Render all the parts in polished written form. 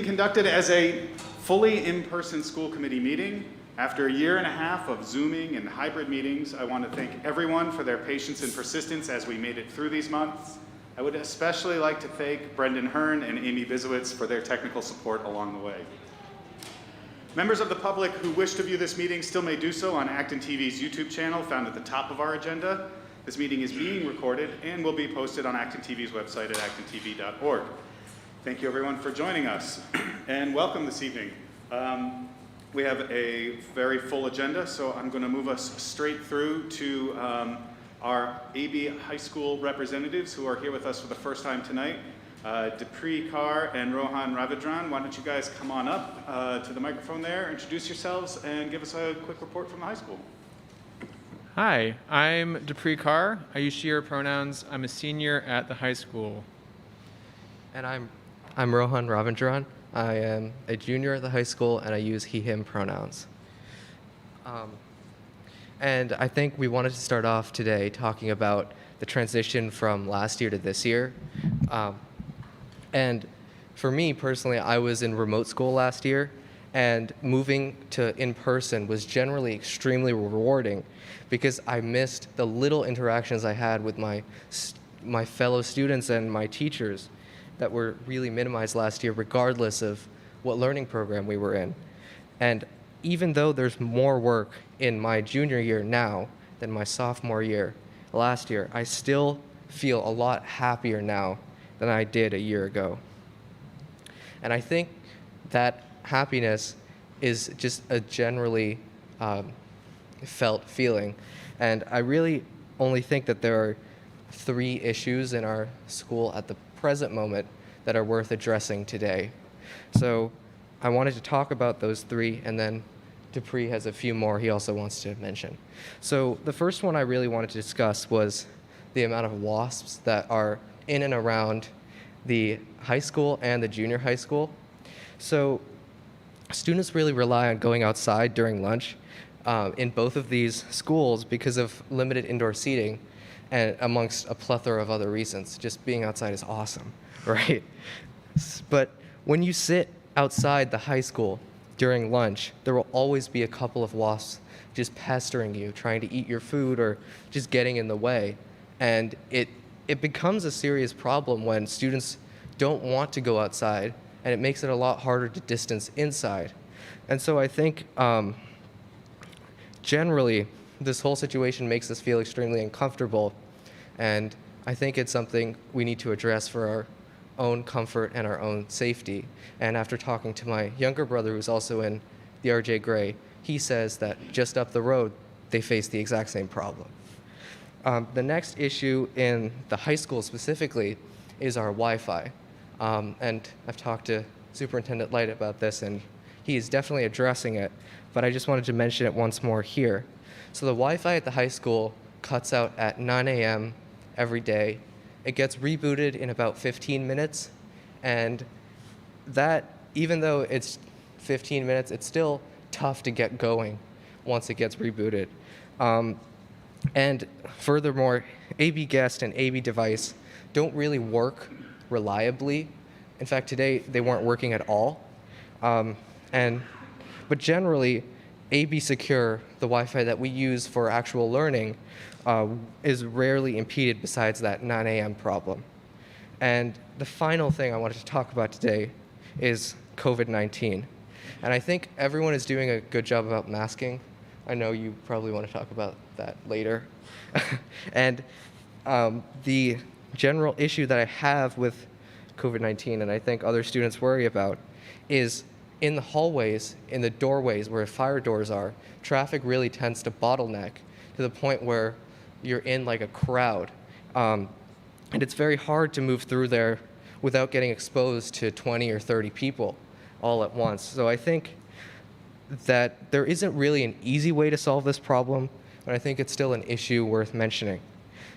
being conducted as a fully in-person school committee meeting. After a year and a half of Zooming and hybrid meetings, I want to thank everyone for their patience and persistence as we made it through these months. I would especially like to thank Brendan Hearn and Amy Bisowitz for their technical support along the way. Members of the public who wish to view this meeting still may do so on ActonTV's YouTube channel found at the top of our agenda. This meeting is being recorded and will be posted on ActonTV's website at actontv.org. Thank you everyone for joining us and welcome this evening. We have a very full agenda, so I'm going to move us straight through to our AB High School representatives who are here with us for the first time tonight. Depre, Carr, and Rohan Ravindran, why don't you guys come on up to the microphone there, introduce yourselves, and give us a quick report from the high school. Hi, I'm Depre Carr. I use she, her pronouns. I'm a senior at the high school. And I'm Rohan Ravindran. I am a junior at the high school, and I use he, him pronouns. And I think we wanted to start off today talking about the transition from last year to this year. And for me personally, I was in remote school last year, and moving to in-person was generally extremely rewarding because I missed the little interactions I had with my fellow students and my teachers that were really minimized last year regardless of what learning program we were in. And even though there's more work in my junior year now than my sophomore year last year, I still feel a lot happier now than I did a year ago. And I think that happiness is just a generally felt feeling. And I really only think that there are 3 issues in our school at the present moment that are worth addressing today. So I wanted to talk about those 3, and then Depre has a few more he also wants to mention. So the first one I really wanted to discuss was the amount of WASPs that are in and around the high school and the junior high school. So students really rely on going outside during lunch in both of these schools because of limited indoor seating and amongst a plethora of other reasons. Just being outside is awesome, right? But when you sit outside the high school during lunch, there will always be a couple of wasps just pestering you, trying to eat your food or just getting in the way. And it becomes a serious problem when students don't want to go outside, and it makes it a lot harder to distance inside. And so I think generally this whole situation makes us feel extremely uncomfortable, and I think it's something we need to address for our own comfort and our own safety. And after talking to my younger brother, who's also in the RJ Gray, he says that just up the road, they face the exact same problem. The next issue in the high school specifically is our Wi-Fi. And I've talked to Superintendent Light about this, and he is definitely addressing it, but I just wanted to mention it once more here. So the Wi-Fi at the high school cuts out at 9 a.m. every day. It gets rebooted in about 15 minutes, and that, even though it's 15 minutes, it's still tough to get going once it gets rebooted. And furthermore, AB Guest and AB Device don't really work reliably. In fact, today they weren't working at all. But generally, AB Secure, the Wi-Fi that we use for actual learning, is rarely impeded besides that 9 a.m. problem. And the final thing I wanted to talk about today is COVID-19. And I think everyone is doing a good job about masking. I know you probably want to talk about that later. And the general issue that I have with COVID-19, and I think other students worry about, is in the hallways, in the doorways where fire doors are, traffic really tends to bottleneck to the point where you're in like a crowd. And it's very hard to move through there without getting exposed to 20 or 30 people all at once. So I think that there isn't really an easy way to solve this problem, but I think it's still an issue worth mentioning.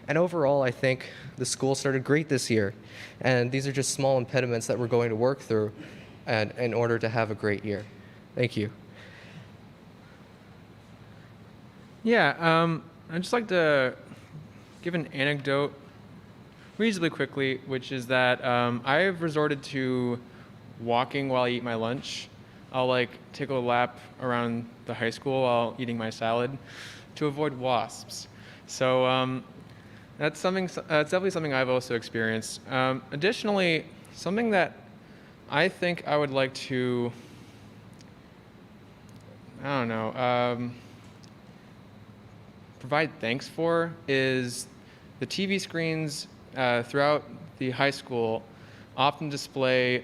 And overall, I think the school started great this year, and these are just small impediments that we're going to work through in order to have a great year. Thank you. Yeah, I'd just like to give an anecdote reasonably quickly, which is that I have resorted to walking while I eat my lunch. I'll like take a lap around the high school while eating my salad to avoid wasps. So that's definitely something I've also experienced. Additionally, something that I think I would like to, provide thanks for is the TV screens throughout the high school often display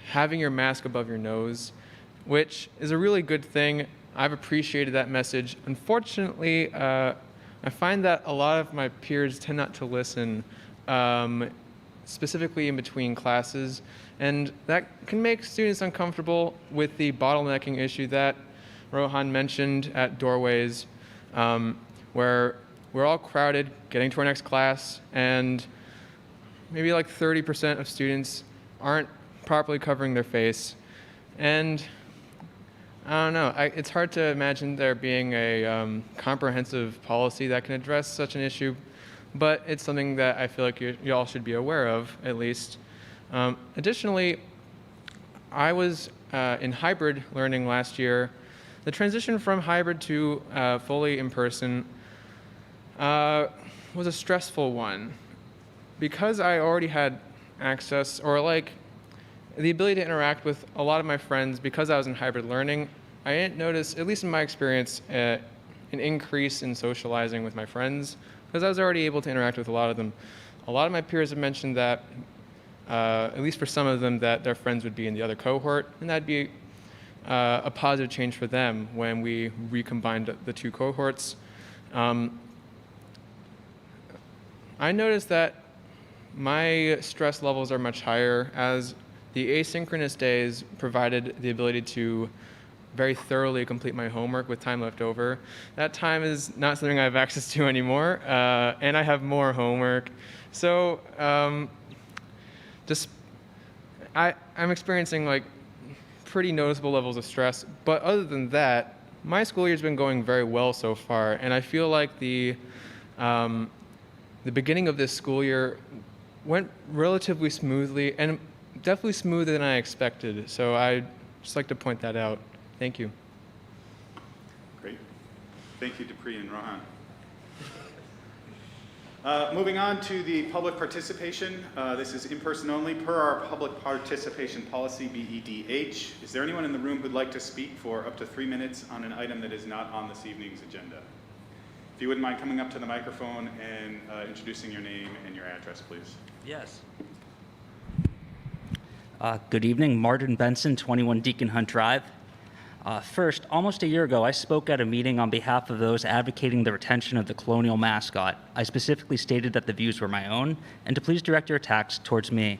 having your mask above your nose, which is a really good thing. I've appreciated that message. Unfortunately, I find that a lot of my peers tend not to listen, specifically in between classes, and that can make students uncomfortable with the bottlenecking issue that Rohan mentioned at doorways, where we're all crowded getting to our next class, and maybe like 30% of students aren't properly covering their face. And I don't know, it's hard to imagine there being a comprehensive policy that can address such an issue, but it's something that I feel like you all should be aware of, at least. Additionally, I was in hybrid learning last year. The transition from hybrid to fully in-person was a stressful one. Because I already had access, or like the ability to interact with a lot of my friends because I was in hybrid learning, I didn't notice, at least in my experience, an increase in socializing with my friends because I was already able to interact with a lot of them. A lot of my peers have mentioned that, at least for some of them, that their friends would be in the other cohort, and that'd be a positive change for them when we recombined the two cohorts. I noticed that my stress levels are much higher as the asynchronous days provided the ability to very thoroughly complete my homework with time left over. That time is not something I have access to anymore, and I have more homework. So I'm experiencing like pretty noticeable levels of stress, but other than that, my school year's been going very well so far, and I feel like the beginning of this school year went relatively smoothly, and definitely smoother than I expected. So I'd just like to point that out. Thank you. Great. Thank you, Depre and Rohan. Moving on to the public participation. This is in-person only per our public participation policy, BEDH. Is there anyone in the room who'd like to speak for up to 3 minutes on an item that is not on this evening's agenda? If you wouldn't mind coming up to the microphone and introducing your name and your address, please. Yes. Good evening, Martin Benson, 21 Deacon Hunt Drive. First, almost a year ago, I spoke at a meeting on behalf of those advocating the retention of the colonial mascot. I specifically stated that the views were my own and to please direct your attacks towards me.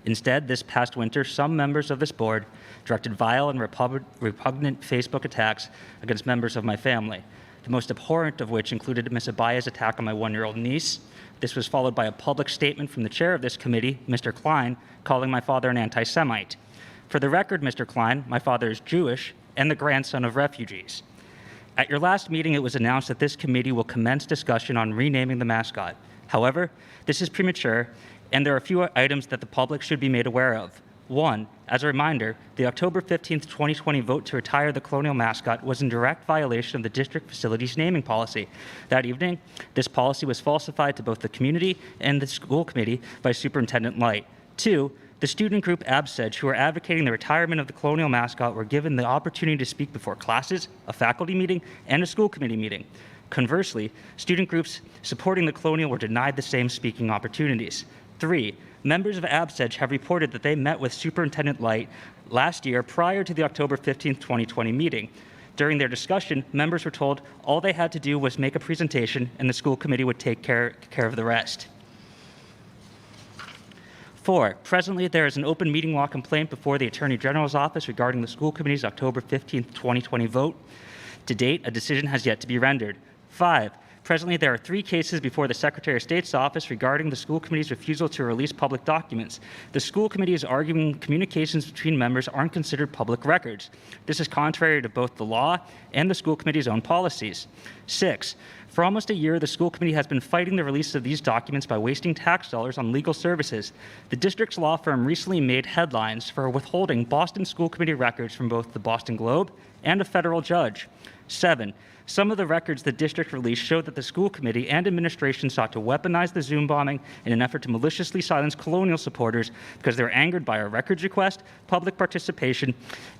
Instead, this past winter, some members of this board directed vile and repugnant Facebook attacks against members of my family, the most abhorrent of which included Ms. Abaya's attack on my 1-year-old niece. This was followed by a public statement from the chair of this committee, Mr. Klein, calling my father an anti-Semite. For the record, Mr. Klein, my father is Jewish and the grandson of refugees. At your last meeting, it was announced that this committee will commence discussion on renaming the mascot. However, this is premature, and there are a few items that the public should be made aware of. One, as a reminder, the October 15th, 2020 vote to retire the colonial mascot was in direct violation of the district facilities naming policy. That evening, this policy was falsified to both the community and the school committee by Superintendent Light. Two, the student group ABRHS, who are advocating the retirement of the colonial mascot, were given the opportunity to speak before classes, a faculty meeting, and a school committee meeting. Conversely, student groups supporting the colonial were denied the same speaking opportunities. Three, members of ABRHS have reported that they met with Superintendent Light last year prior to the October 15th, 2020 meeting. During their discussion, members were told all they had to do was make a presentation and the school committee would take care of the rest. 4, presently there is an open meeting law complaint before the Attorney General's office regarding the school committee's October 15th, 2020 vote. To date, a decision has yet to be rendered. 5, Presently, there are 3 cases before the Secretary of State's office regarding the school committee's refusal to release public documents. The school committee is arguing communications between members aren't considered public records. This is contrary to both the law and the school committee's own policies. 6, for almost a year, the school committee has been fighting the release of these documents by wasting tax dollars on legal services. The district's law firm recently made headlines for withholding Boston school committee records from both the Boston Globe and a federal judge. 7, some of the records the district released showed that the school committee and administration sought to weaponize the Zoom bombing in an effort to maliciously silence colonial supporters because they were angered by our records request, public participation,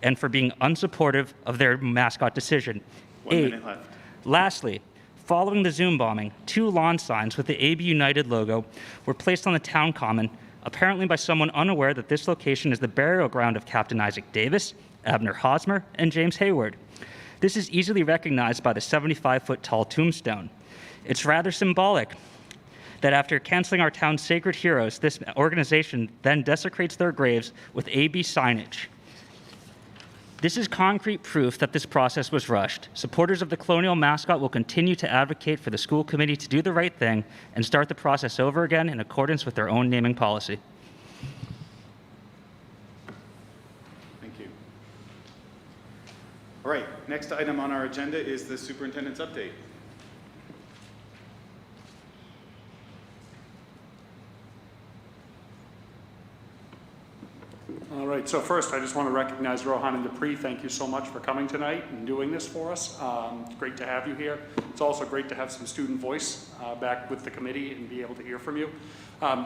and for being unsupportive of their Mascot decision. 1 minute left. Lastly, following the Zoom bombing, 2 lawn signs with the AB United logo were placed on the town common, apparently by someone unaware that this location is the burial ground of Captain Isaac Davis, Abner Hosmer, and James Hayward. This is easily recognized by the 75-foot tall tombstone. It's rather symbolic that after canceling our town's sacred heroes, this organization then desecrates their graves with AB signage. This is concrete proof that this process was rushed. Supporters of the colonial mascot will continue to advocate for the school committee to do the right thing and start the process over again in accordance with their own naming policy. Thank you. All right, next item on our agenda is the superintendent's update. All right, so first I just want to recognize Rohan and Depre. Thank you so much for coming tonight and doing this for us. It's great to have you here. It's also great to have some student voice back with the committee and be able to hear from you.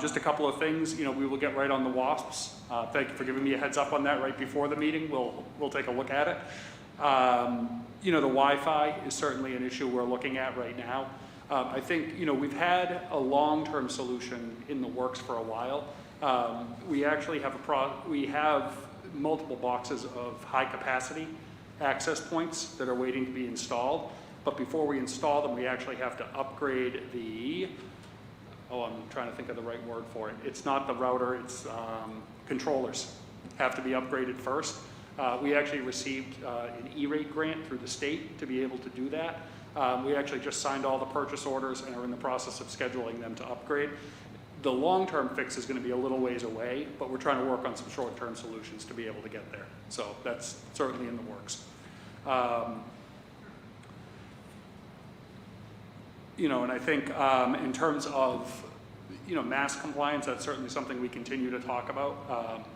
Just a couple of things, we will get right on the WASPs. Thank you for giving me a heads up on that right before the meeting. We'll take a look at it. The Wi-Fi is certainly an issue we're looking at right now. I think, we've had a long-term solution in the works for a while. We actually have we have multiple boxes of high-capacity access points that are waiting to be installed. But before we install them, we actually have to upgrade the, I'm trying to think of the right word for it. It's not the router, it's controllers have to be upgraded first. We actually received an E-rate grant through the state to be able to do that. We actually just signed all the purchase orders and are in the process of scheduling them to upgrade. The long-term fix is going to be a little ways away, but we're trying to work on some short-term solutions to be able to get there. So that's certainly in the works. And I think in terms of, mask compliance, that's certainly something we continue to talk about.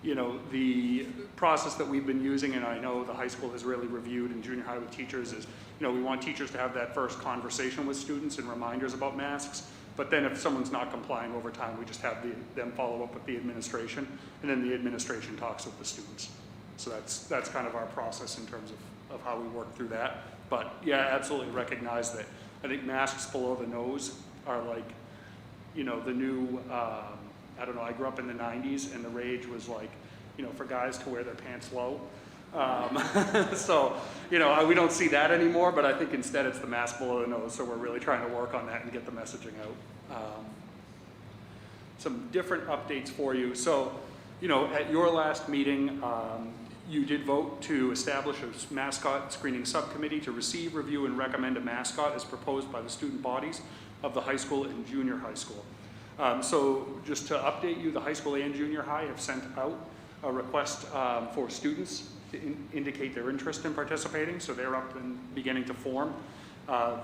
The process that we've been using, and I know the high school has really reviewed and junior high with teachers, is, we want teachers to have that first conversation with students and reminders about masks. But then if someone's not complying over time, we just have them follow up with the administration, and then the administration talks with the students. So that's kind of our process in terms of how we work through that. But yeah, absolutely recognize that I think masks below the nose are like, the new, I grew up in the 90s and the rage was like, for guys to wear their pants low. So, we don't see that anymore, but I think instead it's the mask below the nose, so we're really trying to work on that and get the messaging out. Some different updates for you. So, at your last meeting, you did vote to establish a mascot screening subcommittee to receive, review, and recommend a mascot as proposed by the student bodies of the high school and junior high school. So just to update you, the high school and junior high have sent out a request for students to indicate their interest in participating, so they're up and beginning to form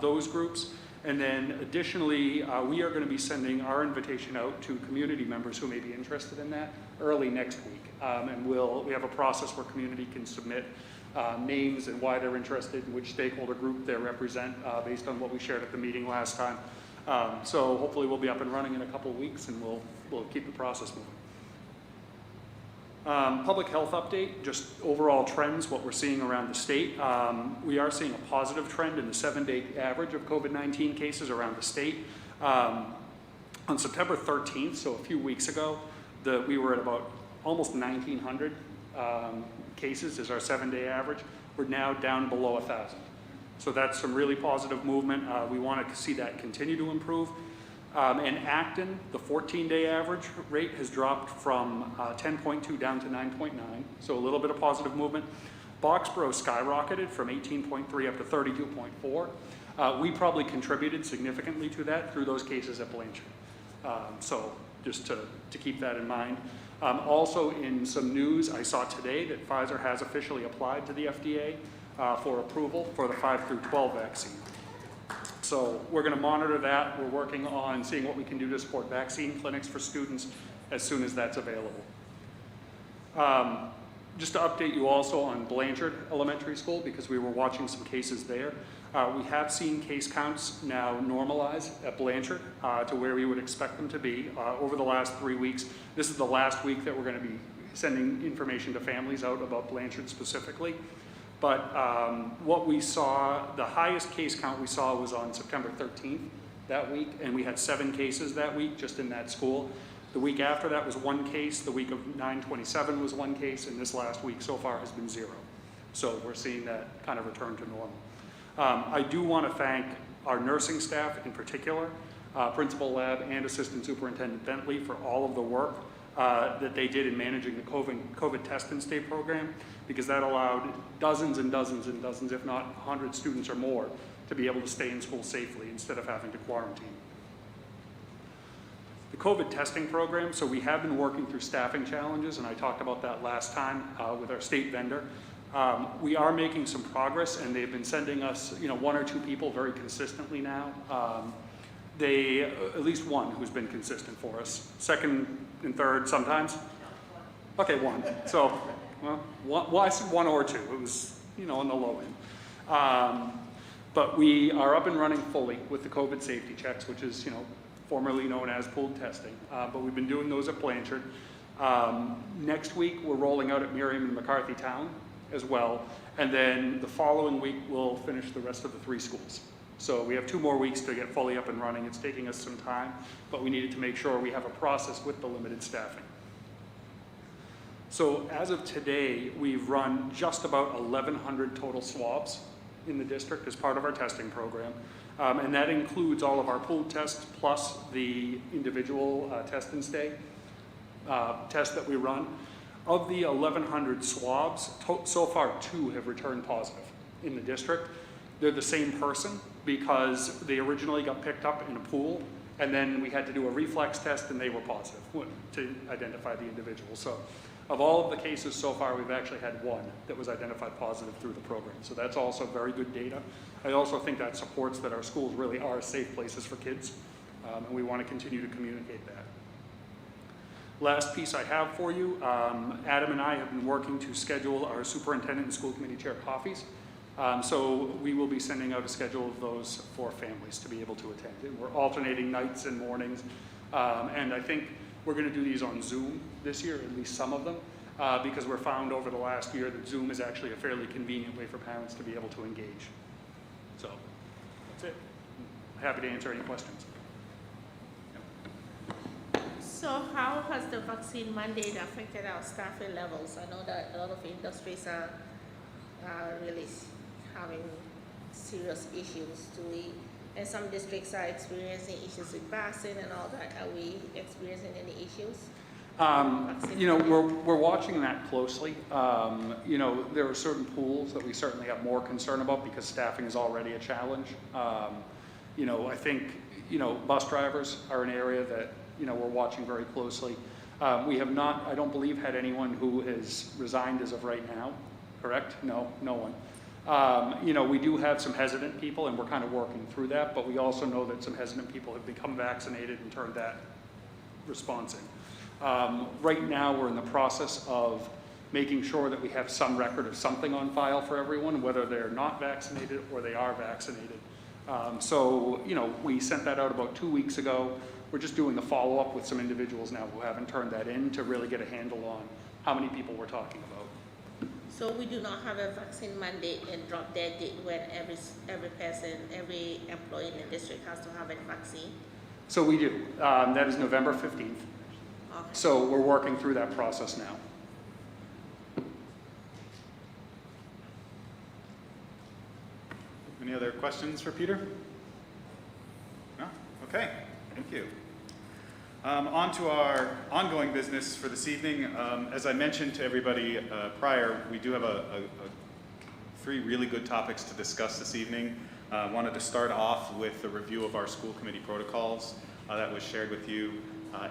those groups. And then additionally, we are going to be sending our invitation out to community members who may be interested in that early next week. And we have a process where community can submit names and why they're interested and which stakeholder group they represent based on what we shared at the meeting last time. So hopefully we'll be up and running in a couple of weeks, and we'll keep the process moving. Public health update, just overall trends, what we're seeing around the state. We are seeing a positive trend in the 7-day average of COVID-19 cases around the state. On September 13th, so a few weeks ago, we were at about almost 1,900 cases is our 7-day average. We're now down below 1,000. So that's some really positive movement. We want to see that continue to improve. In Acton, the 14-day average rate has dropped from 10.2 down to 9.9, so a little bit of positive movement. Boxborough skyrocketed from 18.3 up to 32.4. We probably contributed significantly to that through those cases at Blanchard. So just to keep that in mind. Also in some news, I saw today that Pfizer has officially applied to the FDA for approval for the 5 through 12 vaccine. So we're going to monitor that. We're working on seeing what we can do to support vaccine clinics for students as soon as that's available. Just to update you also on Blanchard Elementary School, because we were watching some cases there. We have seen case counts now normalize at Blanchard to where we would expect them to be over the last 3 weeks. This is the last week that we're going to be sending information to families out about Blanchard specifically. But what we saw, the highest case count we saw was on September 13th that week, and we had 7 cases that week just in that school. The week after that was 1 case, the week of 9/27 was 1 case, and this last week so far has been 0. So we're seeing that kind of return to normal. I do want to thank our nursing staff in particular, Principal Lab and Assistant Superintendent Bentley for all of the work that they did in managing the COVID test and stay program, because that allowed dozens and dozens and dozens, if not 100 students or more, to be able to stay in school safely instead of having to quarantine. The COVID testing program, so we have been working through staffing challenges, and I talked about that last time with our state vendor. We are making some progress, and they've been sending us, 1 or 2 people very consistently now. At least one who's been consistent for us. Second and third sometimes? Okay, 1. So, well, I said 1 or 2. It was, on the low end. But we are up and running fully with the COVID safety checks, which is, formerly known as pooled testing. But we've been doing those at Blanchard. Next week, we're rolling out at Miriam and McCarthy Town as well. And then the following week, we'll finish the rest of the 3 schools. So we have 2 more weeks to get fully up and running. It's taking us some time, but we needed to make sure we have a process with the limited staffing. So as of today, we've run just about 1,100 total swabs in the district as part of our testing program. And that includes all of our pooled tests plus the individual test and stay tests that we run. Of the 1,100 swabs, so far 2 have returned positive in the district. They're the same person because they originally got picked up in a pool, and then we had to do a reflex test and they were positive to identify the individual. So of all of the cases so far, we've actually had 1 that was identified positive through the program. So that's also very good data. I also think that supports that our schools really are safe places for kids, and we want to continue to communicate that. Last piece I have for you, Adam and I have been working to schedule our superintendent and school committee chair coffees. So we will be sending out a schedule of those for families to be able to attend. And we're alternating nights and mornings. And I think we're going to do these on Zoom this year, at least some of them, because we're found over the last year that Zoom is actually a fairly convenient way for parents to be able to engage. So that's it. Happy to answer any questions. So how has the vaccine mandate affected our staffing levels? I know that a lot of industries are really having serious issues. And some districts are experiencing issues with vaccine and all that. Are we experiencing any issues? We're watching that closely. There are certain pools that we certainly have more concern about because staffing is already a challenge. I think, bus drivers are an area that, we're watching very closely. We have not, I don't believe, had anyone who has resigned as of right now. Correct? No one. We do have some hesitant people, and we're kind of working through that, but we also know that some hesitant people have become vaccinated and turned that response in. Right now, we're in the process of making sure that we have some record of something on file for everyone, whether they're not vaccinated or they are vaccinated. We sent that out about 2 weeks ago. We're just doing the follow-up with some individuals now who haven't turned that in to really get a handle on how many people we're talking about. So we do not have a vaccine mandate and drop dead date when every person, every employee in the district has to have a vaccine? So we do. That is November 15th. Okay. So we're working through that process now. Any other questions for Peter? No? Okay, thank you. On to our ongoing business for this evening. As I mentioned to everybody prior, we do have 3 really good topics to discuss this evening. Wanted to start off with the review of our school committee protocols that was shared with you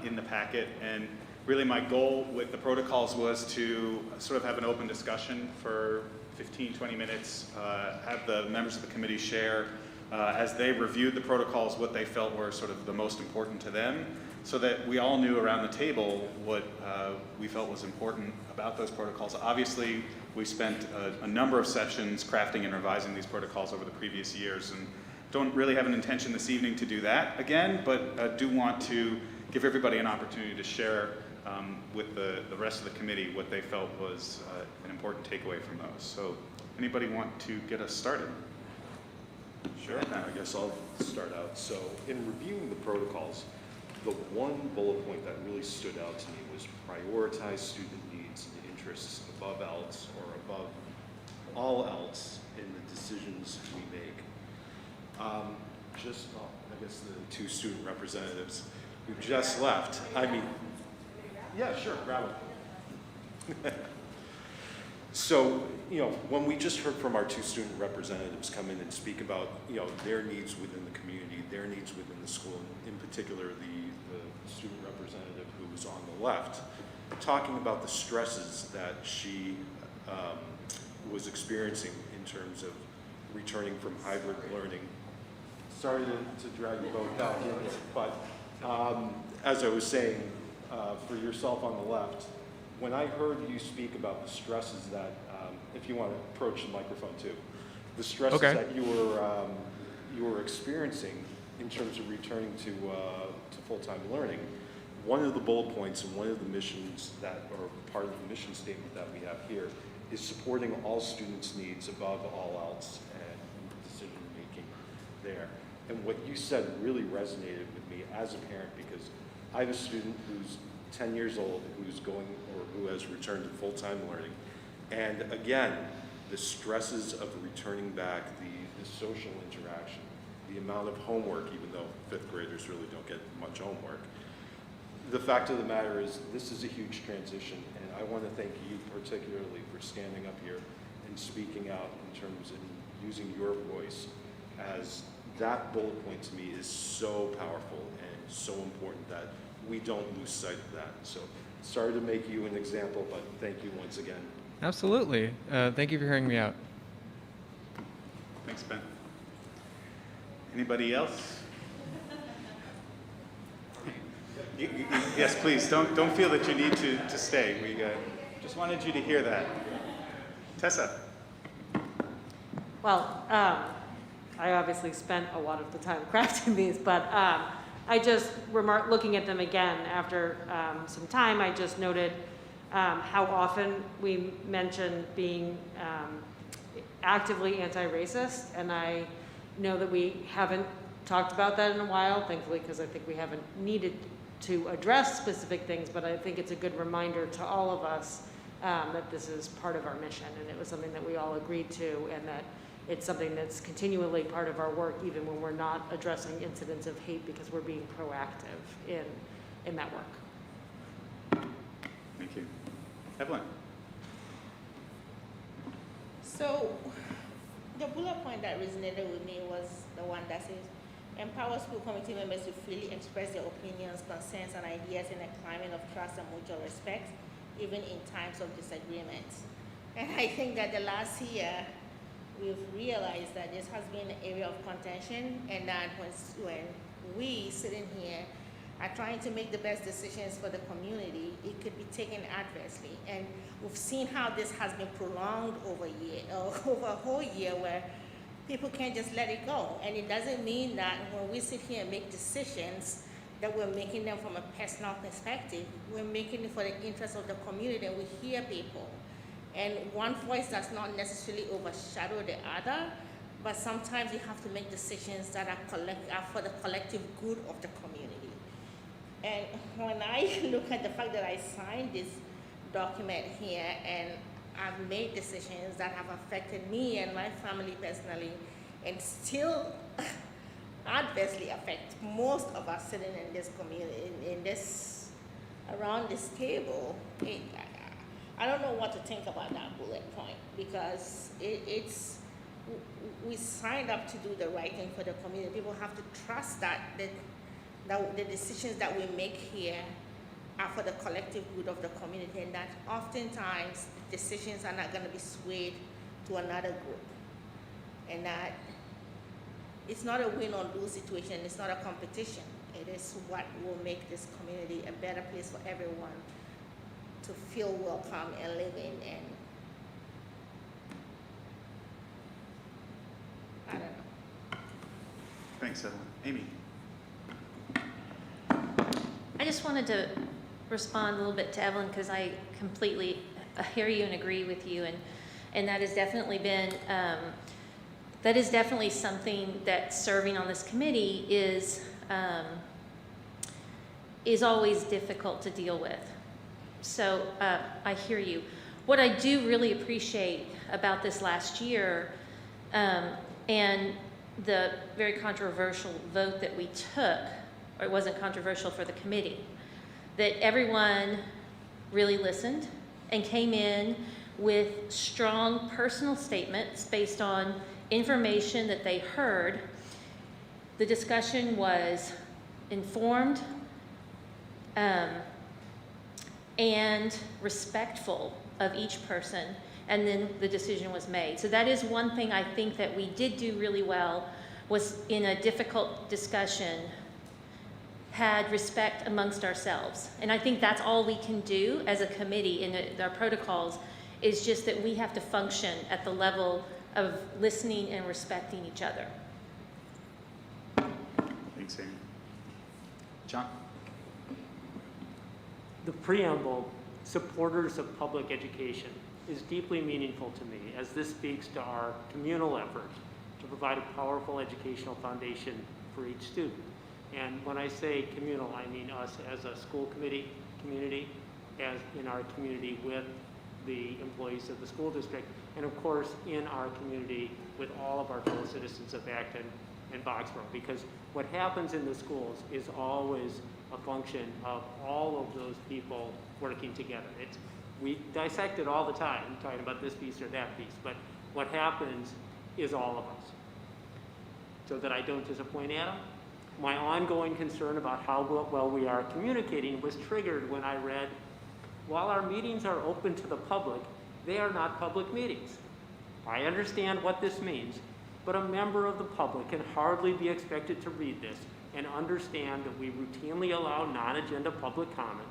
in the packet. And really my goal with the protocols was to sort of have an open discussion for 15, 20 minutes, have the members of the committee share as they reviewed the protocols what they felt were sort of the most important to them, so that we all knew around the table what we felt was important about those protocols. Obviously, we spent a number of sessions crafting and revising these protocols over the previous years, and don't really have an intention this evening to do that again, but do want to give everybody an opportunity to share with the rest of the committee what they felt was an important takeaway from those. So anybody want to get us started? Sure, I guess I'll start out. So in reviewing the protocols, the one bullet point that really stood out to me was prioritize student needs and interests above else or above all else in the decisions we make. I guess the two student representatives who just left, yeah, sure, grab them. So, when we just heard from our two student representatives come in and speak about, their needs within the community, their needs within the school, in particular the student representative who was on the left, talking about the stresses that she was experiencing in terms of returning from hybrid learning. Sorry to drag you both back in, but as I was saying, for yourself on the left, when I heard you speak about the stresses that, if you want to approach the microphone too, the stresses that you were experiencing in terms of returning to full-time learning, one of the bullet points and one of the missions that, or part of the mission statement that we have here, is supporting all students' needs above all else and decision-making there. And what you said really resonated with me as a parent, because I have a student who's 10 years old who's going or who has returned to full-time learning. And again, the stresses of returning back, the social interaction, the amount of homework, even though fifth graders really don't get much homework. The fact of the matter is this is a huge transition, and I want to thank you particularly for standing up here and speaking out in terms of using your voice, as that bullet point to me is so powerful and so important that we don't lose sight of that. So sorry to make you an example, but thank you once again. Absolutely. Thank you for hearing me out. Thanks, Ben. Anybody else? Yes, please, don't feel that you need to stay. We just wanted you to hear that. Tessa. Well, I obviously spent a lot of the time crafting these, but I just remarked, looking at them again after some time, I just noted how often we mention being actively anti-racist, and I know that we haven't talked about that in a while, thankfully, because I think we haven't needed to address specific things, but I think it's a good reminder to all of us that this is part of our mission, and it was something that we all agreed to, and that it's something that's continually part of our work, even when we're not addressing incidents of hate, because we're being proactive in that work. Thank you. Evelyn. So the bullet point that resonated with me was the one that says, empower school committee members to freely express their opinions, concerns, and ideas in a climate of trust and mutual respect, even in times of disagreement. And I think that the last year, we've realized that this has been an area of contention, and that when we sitting here are trying to make the best decisions for the community, it could be taken adversely. And we've seen how this has been prolonged over a whole year, where people can't just let it go. And it doesn't mean that when we sit here and make decisions that we're making them from a personal perspective. We're making it for the interest of the community, and we hear people. And one voice does not necessarily overshadow the other, but sometimes you have to make decisions that are for the collective good of the community. And when I look at the fact that I signed this document here, and I've made decisions that have affected me and my family personally, and still adversely affect most of us sitting in this community, around this table, I don't know what to think about that bullet point, because it's we signed up to do the right thing for the community. People have to trust that the decisions that we make here are for the collective good of the community, and that oftentimes decisions are not going to be swayed to another group, and that it's not a win or lose situation. It's not a competition. It is what will make this community a better place for everyone to feel welcome and live in. And I don't know. Thanks, Evelyn. Amy? I just wanted to respond a little bit to Evelyn because I completely hear you and agree with you, and that has definitely been something that serving on this committee is always difficult to deal with. So I hear you. What I do really appreciate about this last year and the very controversial vote that we took, or it wasn't controversial for the committee, that everyone really listened and came in with strong personal statements based on information that they heard. The discussion was informed and respectful of each person, and then the decision was made. So that is one thing I think that we did do really well, was in a difficult discussion, had respect amongst ourselves. And I think that's all we can do as a committee in our protocols, is just that we have to function at the level of listening and respecting each other. Thanks, Amy. John? The preamble, supporters of public education, is deeply meaningful to me, as this speaks to our communal effort to provide a powerful educational foundation for each student. And when I say communal, I mean us as a school committee community, as in our community with the employees of the school district, and of course in our community with all of our fellow citizens of Acton and Boxborough, because what happens in the schools is always a function of all of those people working together. We dissect it all the time, talking about this piece or that piece, but what happens is all of us. So that I don't disappoint Adam, my ongoing concern about how well we are communicating was triggered when I read, while our meetings are open to the public, they are not public meetings. I understand what this means, but a member of the public can hardly be expected to read this and understand that we routinely allow non-agenda public comment.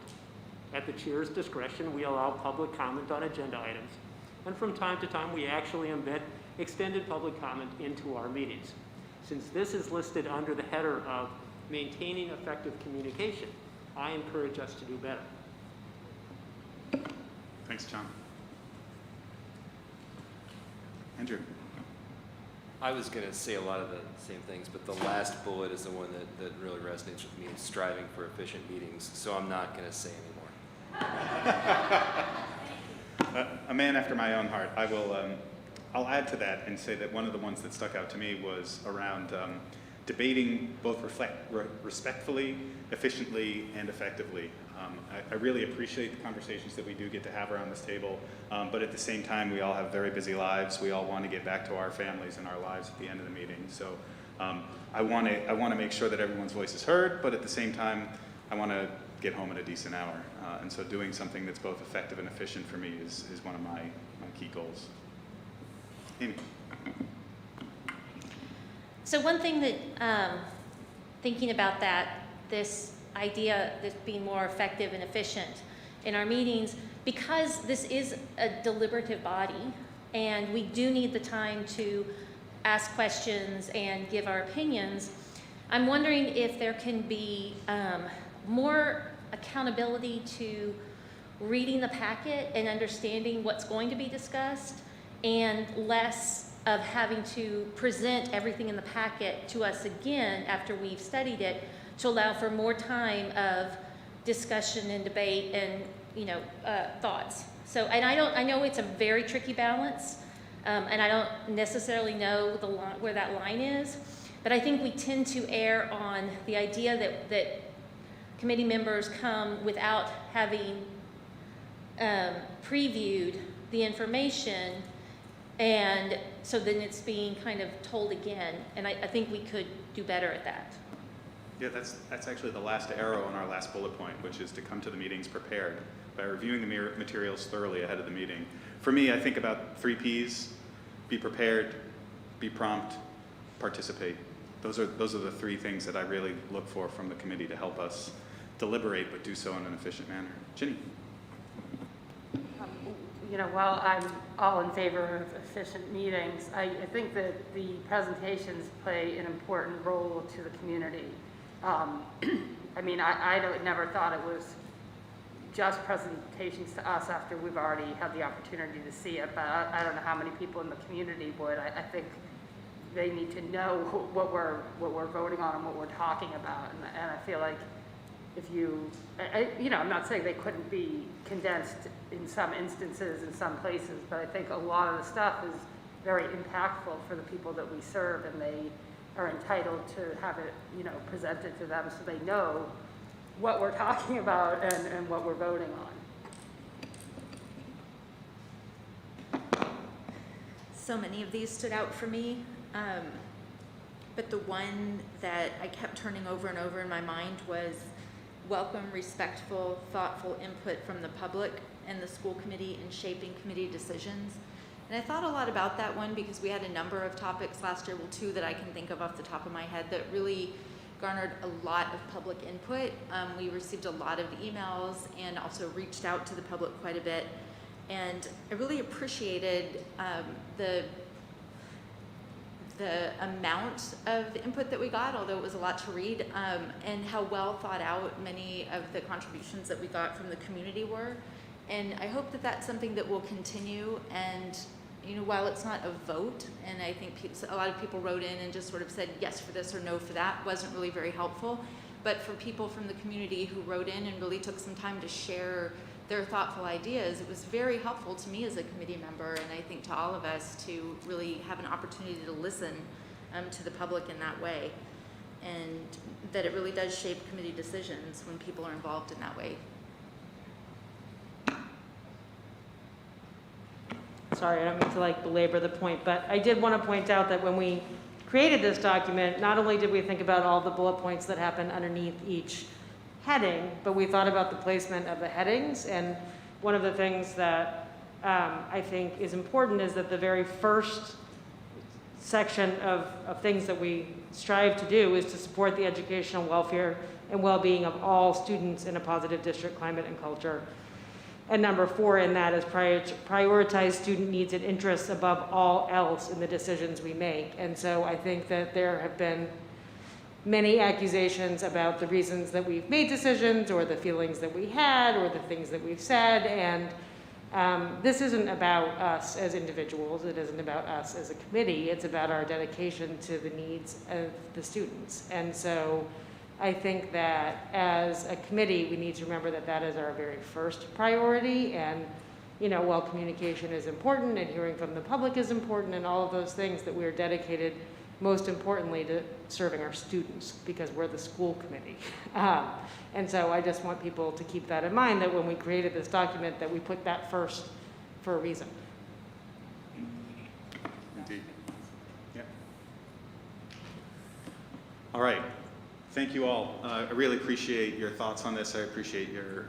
At the chair's discretion, we allow public comment on agenda items, and from time to time, we actually embed extended public comment into our meetings. Since this is listed under the header of maintaining effective communication, I encourage us to do better. Thanks, John. Andrew? I was going to say a lot of the same things, but the last bullet is the one that really resonates with me, striving for efficient meetings, so I'm not going to say anymore. A man after my own heart. I'll add to that and say that one of the ones that stuck out to me was around debating both respectfully, efficiently, and effectively. I really appreciate the conversations that we do get to have around this table, but at the same time, we all have very busy lives. We all want to get back to our families and our lives at the end of the meeting. So I want to make sure that everyone's voice is heard, but at the same time, I want to get home at a decent hour. And so doing something that's both effective and efficient for me is one of my key goals. Amy. So one thing that, thinking about that, this idea of being more effective and efficient in our meetings, because this is a deliberative body and we do need the time to ask questions and give our opinions, I'm wondering if there can be more accountability to reading the packet and understanding what's going to be discussed, and less of having to present everything in the packet to us again after we've studied it, to allow for more time of discussion and debate and thoughts. So, and I know it's a very tricky balance, and I don't necessarily know where that line is, but I think we tend to err on the idea that committee members come without having previewed the information, And so then it's being kind of told again, and I think we could do better at that. Yeah, that's actually the last arrow in our last bullet point, which is to come to the meetings prepared by reviewing the materials thoroughly ahead of the meeting. For me, I think about 3 Ps: be prepared, be prompt, participate. Those are the 3 things that I really look for from the committee to help us deliberate, but do so in an efficient manner. Ginny. You know, while I'm all in favor of efficient meetings, I think that the presentations play an important role to the community. I mean, I never thought it was just presentations to us after we've already had the opportunity to see it, but I don't know how many people in the community would. I think they need to know what we're voting on and what we're talking about, and I feel like if you know, I'm not saying they couldn't be condensed in some instances in some places, but I think a lot of the stuff is very impactful for the people that we serve, and they are entitled to have it, you know, presented to them so they know what we're talking about and what we're voting on. So many of these stood out for me, but the one that I kept turning over and over in my mind was welcome, respectful, thoughtful input from the public and the school committee in shaping committee decisions. And I thought a lot about that one because we had a number of topics last year, well, 2 that I can think of off the top of my head that really garnered a lot of public input. We received a lot of emails and also reached out to the public quite a bit. And I really appreciated the amount of input that we got, although it was a lot to read, and how well thought out many of the contributions that we got from the community were. And I hope that that's something that will continue. And you know, while it's not a vote, and I think a lot of people wrote in and just sort of said yes for this or no for that, wasn't really very helpful. But for people from the community who wrote in and really took some time to share their thoughtful ideas, it was very helpful to me as a committee member, and I think to all of us, to really have an opportunity to listen to the public in that way, and that it really does shape committee decisions when people are involved in that way. Sorry, I don't mean to like belabor the point, but I did want to point out that when we created this document, not only did we think about all the bullet points that happen underneath each heading, but we thought about the placement of the headings. And one of the things that I think is important is that the very first section of things that we strive to do is to support the educational welfare and well-being of all students in a positive district climate and culture. And number 4 in that is prioritize student needs and interests above all else in the decisions we make. And so I think that there have been many accusations about the reasons that we've made decisions or the feelings that we had or the things that we've said. And this isn't about us as individuals. It isn't about us as a committee. It's about our dedication to the needs of the students. And so I think that as a committee, we need to remember that that is our very first priority. And, you know, while communication is important and hearing from the public is important and all of those things, that we're dedicated most importantly to serving our students because we're the school committee. And so I just want people to keep that in mind, that when we created this document, that we put that first for a reason. Indeed. Yeah. All right. Thank you all. I really appreciate your thoughts on this. I appreciate your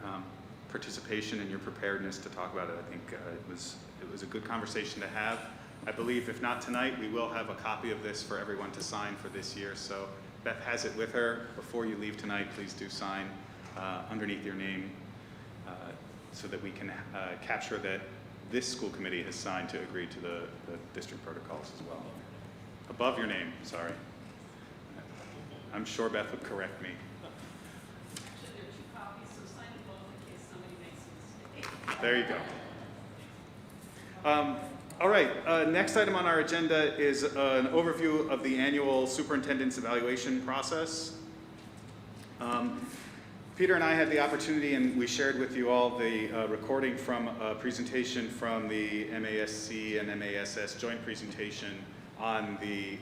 participation and your preparedness to talk about it. I think it was a good conversation to have. I believe if not tonight, we will have a copy of this for everyone to sign for this year. So Beth has it with her. Before you leave tonight, please do sign underneath your name so that we can capture that this school committee has signed to agree to the district protocols as well. Above your name, sorry. I'm sure Beth would correct me. Actually, there are 2 copies, so sign them both in case somebody makes a mistake. There you go. All right, next item on our agenda is an overview of the annual superintendent's evaluation process. Peter and I had the opportunity, and we shared with you all the recording from a presentation from the MASC and MASS joint presentation on the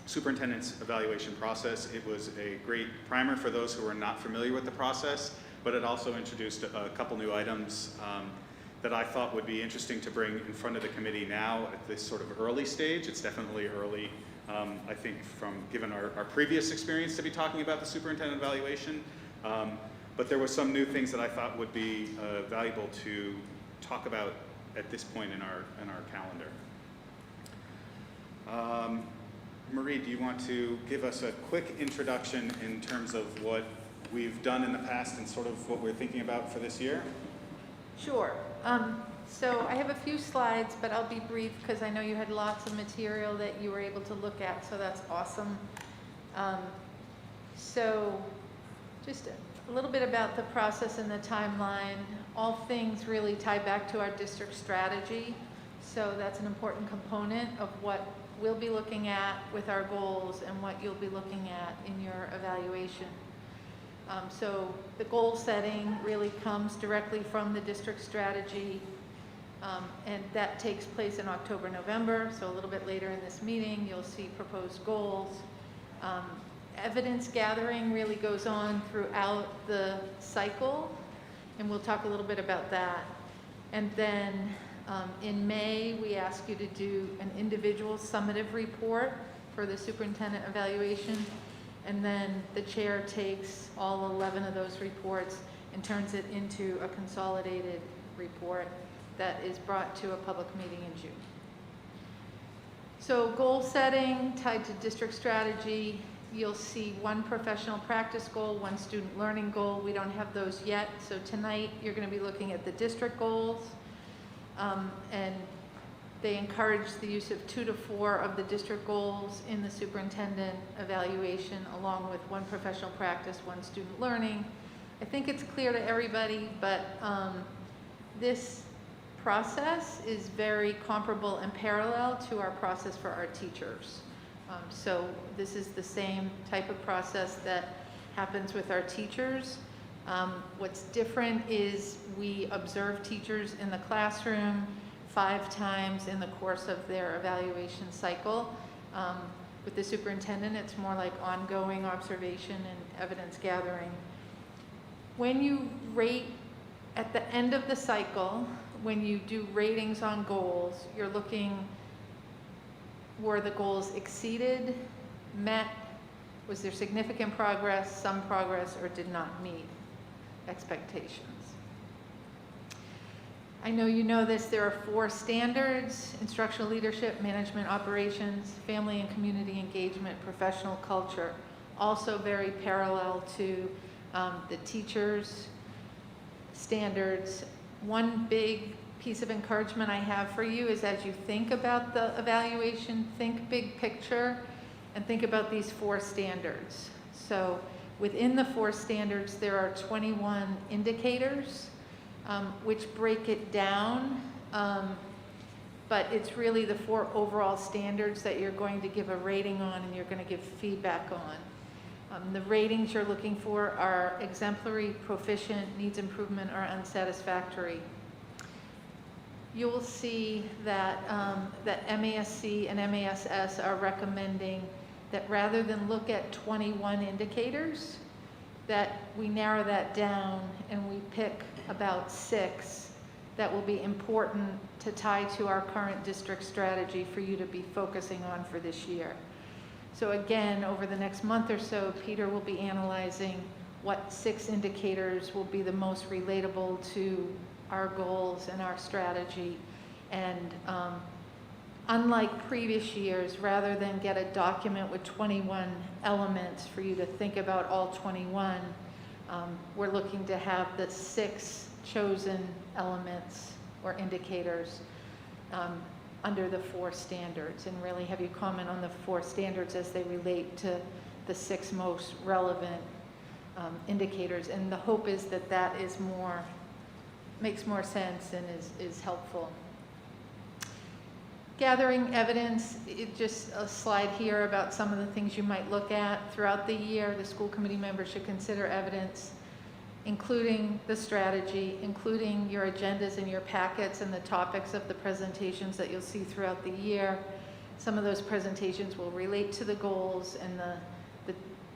superintendent's evaluation process. It was a great primer for those who are not familiar with the process, but it also introduced a couple new items that I thought would be interesting to bring in front of the committee now at this sort of early stage. It's definitely early, I think, given our previous experience to be talking about the superintendent evaluation. But there were some new things that I thought would be valuable to talk about at this point in our calendar. Marie, do you want to give us a quick introduction in terms of what we've done in the past and sort of what we're thinking about for this year? Sure. So I have a few slides, but I'll be brief because I know you had lots of material that you were able to look at, so that's awesome. So just a little bit about the process and the timeline. All things really tie back to our district strategy, so that's an important component of what we'll be looking at with our goals and what you'll be looking at in your evaluation. So the goal setting really comes directly from the district strategy, and that takes place in October, November, so a little bit later in this meeting you'll see proposed goals. Evidence gathering really goes on throughout the cycle, and we'll talk a little bit about that. And then in May, we ask you to do an individual summative report for the superintendent evaluation, and then the chair takes all 11 of those reports and turns it into a consolidated report that is brought to a public meeting in June. So goal setting tied to district strategy, you'll see one professional practice goal, one student learning goal. We don't have those yet, so tonight you're going to be looking at the district goals. And they encourage the use of 2 to 4 of the district goals in the superintendent evaluation, along with one professional practice, one student learning. I think it's clear to everybody, but this process is very comparable and parallel to our process for our teachers. So this is the same type of process that happens with our teachers. What's different is we observe teachers in the classroom 5 times in the course of their evaluation cycle. With the superintendent, it's more like ongoing observation and evidence gathering. When you rate at the end of the cycle, when you do ratings on goals, you're looking, were the goals exceeded, met, was there significant progress, some progress, or did not meet expectations? I know you know this, there are 4 standards: instructional leadership, management operations, family and community engagement, professional culture, also very parallel to the teachers' standards. One big piece of encouragement I have for you is, as you think about the evaluation, think big picture and think about these 4 standards. So within the 4 standards, there are 21 indicators, which break it down, but it's really the 4 overall standards that you're going to give a rating on and you're going to give feedback on. The ratings you're looking for are exemplary, proficient, needs improvement, or unsatisfactory. You'll see that, that MASC and MASS are recommending that rather than look at 21 indicators, that we narrow that down and we pick about 6 that will be important to tie to our current district strategy for you to be focusing on for this year. So again, over the next month or so, Peter will be analyzing what 6 indicators will be the most relatable to our goals and our strategy. And unlike previous years, rather than get a document with 21 elements for you to think about all 21, we're looking to have the 6 chosen elements or indicators under the 4 standards, and really have you comment on the 4 standards as they relate to the 6 most relevant indicators. And the hope is that that is makes more sense and is helpful. Gathering evidence, just a slide here about some of the things you might look at throughout the year. The school committee members should consider evidence, including the strategy, including your agendas and your packets and the topics of the presentations that you'll see throughout the year. Some of those presentations will relate to the goals and the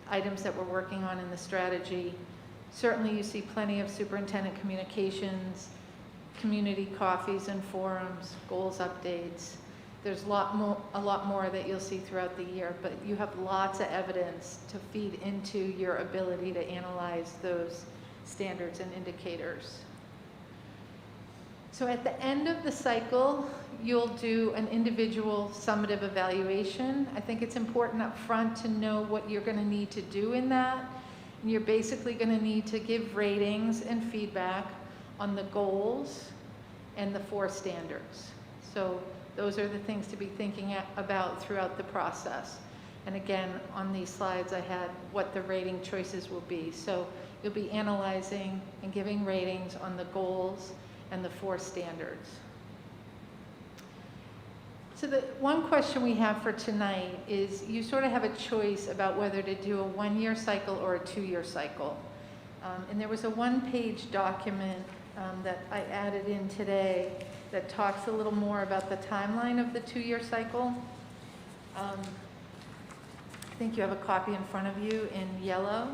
items that we're working on in the strategy. Certainly you see plenty of superintendent communications, community coffees and forums, goals updates. There's a lot more that you'll see throughout the year, but you have lots of evidence to feed into your ability to analyze those standards and indicators. So at the end of the cycle, you'll do an individual summative evaluation. I think it's important up front to know what you're going to need to do in that. And you're basically going to need to give ratings and feedback on the goals and the 4 standards. So those are the things to be thinking about throughout the process. And again, on these slides, I had what the rating choices will be. So you'll be analyzing and giving ratings on the goals and the 4 standards. So the one question we have for tonight is you sort of have a choice about whether to do a 1-year cycle or a 2-year cycle. And there was a 1-page document that I added in today that talks a little more about the timeline of the 2-year cycle. I think you have a copy in front of you in yellow.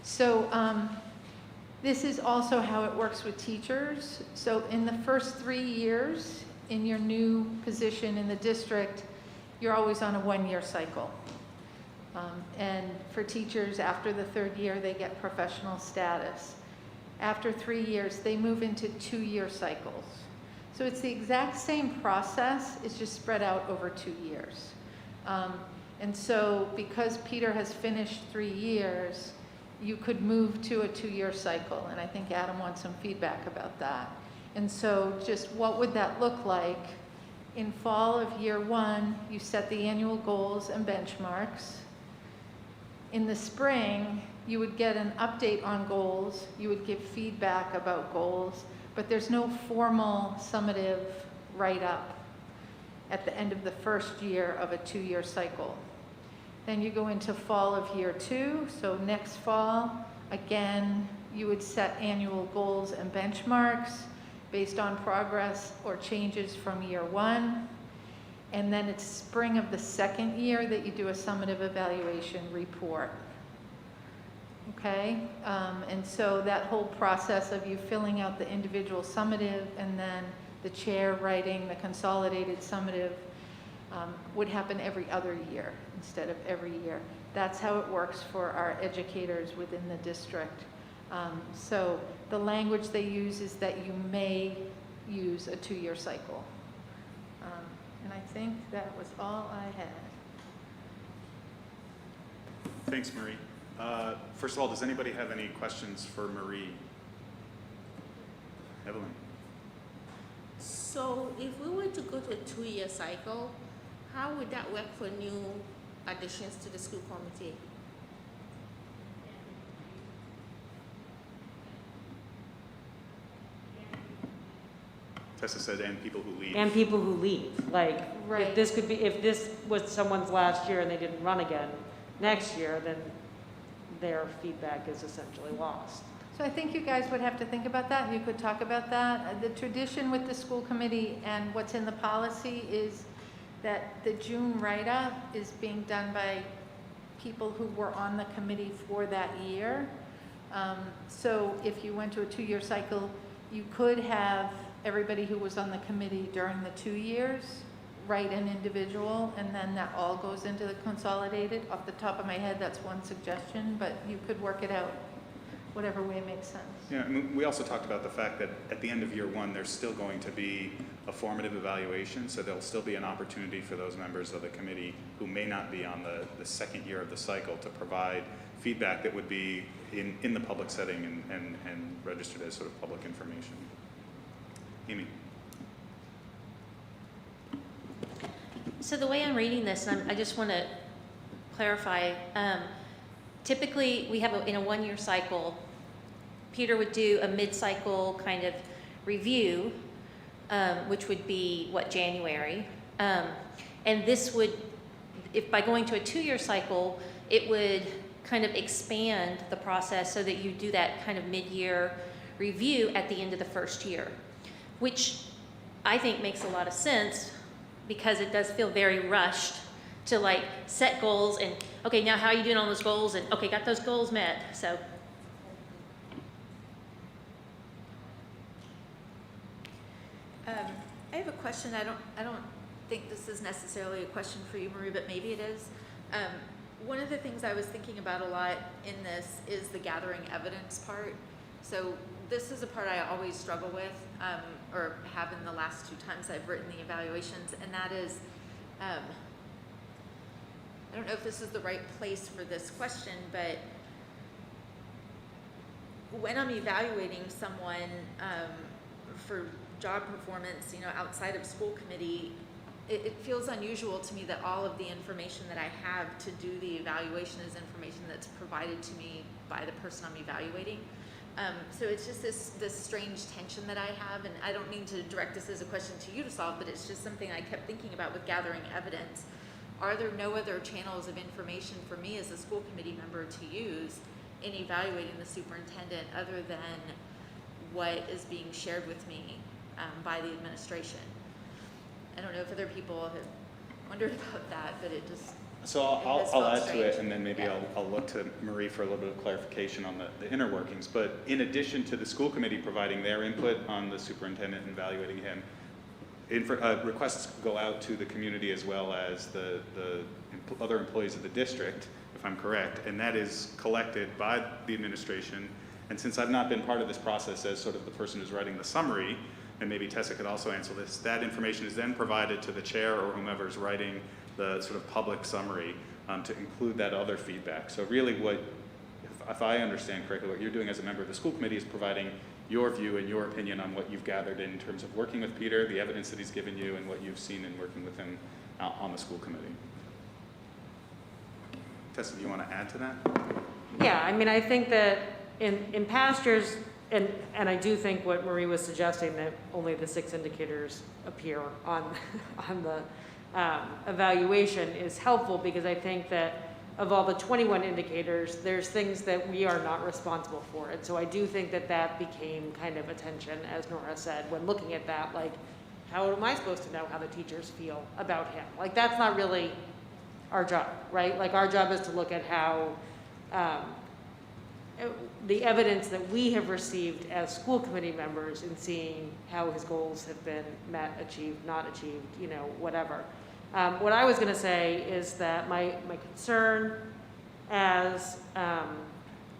So this is also how it works with teachers. So in the first 3 years in your new position in the district, you're always on a 1-year cycle. And for teachers, after the 3rd year, they get professional status. After 3 years, they move into 2-year cycles. So it's the exact same process, it's just spread out over 2 years. And so because Peter has finished 3 years, you could move to a 2-year cycle. And I think Adam wants some feedback about that. And so just what would that look like? In fall of year 1, you set the annual goals and benchmarks. In the spring, you would get an update on goals. You would give feedback about goals, but there's no formal summative write-up at the end of the first year of a 2-year cycle. Then you go into fall of year 2. So next fall, again, you would set annual goals and benchmarks based on progress or changes from year 1. And then it's spring of the 2nd year that you do a summative evaluation report. Okay? And so that whole process of you filling out the individual summative and then the chair writing the consolidated summative would happen every other year instead of every year. That's how it works for our educators within the district. So the language they use is that you may use a 2-year cycle. And I think that was all I had. Thanks, Marie. First of all, does anybody have any questions for Marie? Evelyn? So if we were to go to a 2-year cycle, how would that work for new additions to the school committee? Tessa said, and people who leave. And people who leave. Like, Right. if this was someone's last year and they didn't run again next year, then their feedback is essentially lost. So I think you guys would have to think about that, and you could talk about that. The tradition with the school committee and what's in the policy is that the June write-up is being done by people who were on the committee for that year. So if you went to a 2-year cycle, you could have everybody who was on the committee during the 2 years write an individual, and then that all goes into the consolidated. Off the top of my head, that's one suggestion, but you could work it out whatever way makes sense. Yeah, and we also talked about the fact that at the end of year 1, there's still going to be a formative evaluation, so there'll still be an opportunity for those members of the committee who may not be on the 2nd year of the cycle to provide feedback that would be in the public setting and registered as sort of public information. Amy? So the way I'm reading this, and I just want to clarify, typically we have in a 1-year cycle, Peter would do a mid-cycle kind of review, which would be, January. And this would, if by going to a 2-year cycle, it would kind of expand the process so that you do that kind of mid-year review at the end of the first year, which I think makes a lot of sense because it does feel very rushed to like set goals and, okay, now how are you doing on those goals? And okay, got those goals met, so. I have a question. I don't think this is necessarily a question for you, Marie, but maybe it is. One of the things I was thinking about a lot in this is the gathering evidence part. So this is a part I always struggle with, or have in the last 2 times I've written the evaluations, and that is, I don't know if this is the right place for this question, but when I'm evaluating someone for job performance, outside of school committee, it feels unusual to me that all of the information that I have to do the evaluation is information that's provided to me by the person I'm evaluating. So it's just this strange tension that I have, and I don't mean to direct this as a question to you to solve, but it's just something I kept thinking about with gathering evidence. Are there no other channels of information for me as a school committee member to use in evaluating the superintendent other than what is being shared with me by the administration? I don't know if other people have wondered about that, but it just... So has I'll felt add to strange. it, and then maybe I'll look to Marie for a little bit of clarification on the inner workings. But in addition to the school committee providing their input on the superintendent and evaluating him, requests go out to the community as well as the other employees of the district, if I'm correct, and that is collected by the administration. And since I've not been part of this process as sort of the person who's writing the summary, and maybe Tessa could also answer this, that information is then provided to the chair or whomever's writing the sort of public summary to include that other feedback. So really if I understand correctly, what you're doing as a member of the school committee is providing your view and your opinion on what you've gathered in terms of working with Peter, the evidence that he's given you, and what you've seen in working with him on the school committee. Tessa, do you want to add to that? Yeah, I mean, I think that in past years, and I do think what Marie was suggesting, that only the 6 indicators appear on the evaluation, is helpful, because I think that of all the 21 indicators, there's things that we are not responsible for. And so I do think that became kind of a tension, as Nora said, when looking at that, like, how am I supposed to know how the teachers feel about him? Like, that's not really our job, right? Like, our job is to look at how the evidence that we have received as school committee members in seeing how his goals have been met, achieved, not achieved, whatever. What I was going to say is that my concern as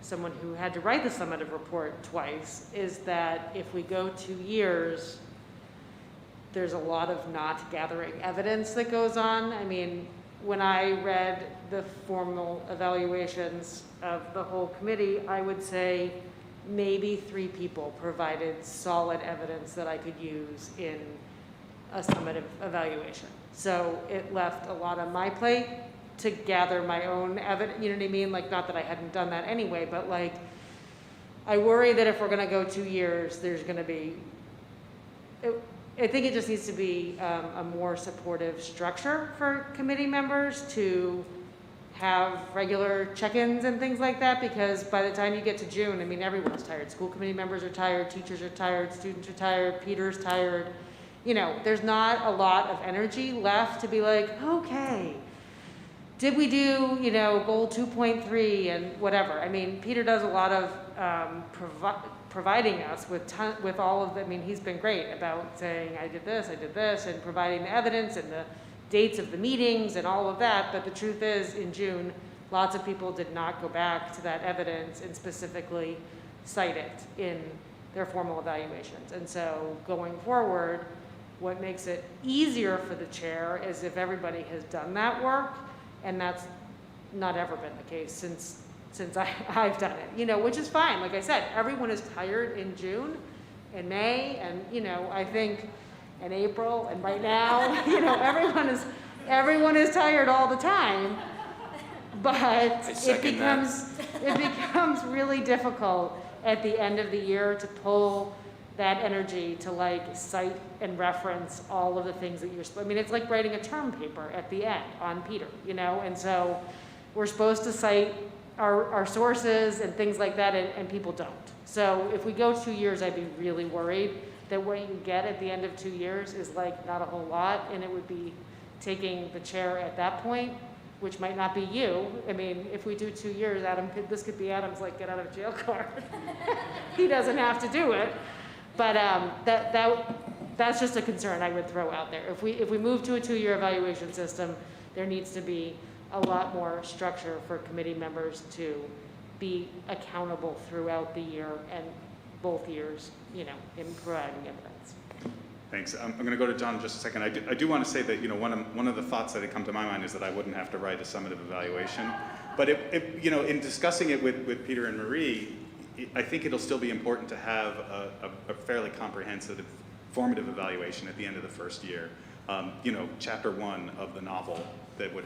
someone who had to write the summative report twice is that if we go 2 years, there's a lot of not gathering evidence that goes on. I mean, when I read the formal evaluations of the whole committee, I would say maybe 3 people provided solid evidence that I could use in a summative evaluation. So it left a lot on my plate to gather my own evidence, you know what I mean? Like, not that I hadn't done that anyway, but like, I worry that if we're gonna go 2 years, there's gonna be, I think it just needs to be a more supportive structure for committee members to have regular check-ins and things like that, because by the time you get to June, I mean, everyone's tired. School committee members are tired, teachers are tired, students are tired, Peter's tired. There's not a lot of energy left to be like, okay, did we do, goal 2.3 and whatever. I mean, Peter does a lot of providing us with all of the, I mean, he's been great about saying, I did this, and providing the evidence and the dates of the meetings and all of that. But the truth is, in June, lots of people did not go back to that evidence and specifically cite it in their formal evaluations. And so going forward, what makes it easier for the chair is if everybody has done that work, and that's not ever been the case since I've done it, which is fine. Like I said, everyone is tired in June and May, and, I think in April, and right now, everyone is tired all the time, but it becomes really difficult at the end of the year to pull that energy to cite and reference all of the things that it's like writing a term paper at the end on Peter, and so we're supposed to cite our sources and things like that, and people don't. So if we go 2 years, I'd be really worried that what you get at the end of 2 years is not a whole lot, and it would be taking the chair at that point, which might not be you. I mean, if we do 2 years, this could be Adam's get out of jail card. He doesn't have to do it. But that's just a concern I would throw out there. If we move to a 2-year evaluation system, there needs to be a lot more structure for committee members to be accountable throughout the year and both years, in providing evidence. Thanks. I'm going to go to John in just a second. I do want to say that, one of the thoughts that had come to my mind is that I wouldn't have to write a summative evaluation. But, in discussing it with Peter and Marie, I think it'll still be important to have a fairly comprehensive formative evaluation at the end of the first year. Chapter 1 of the novel that would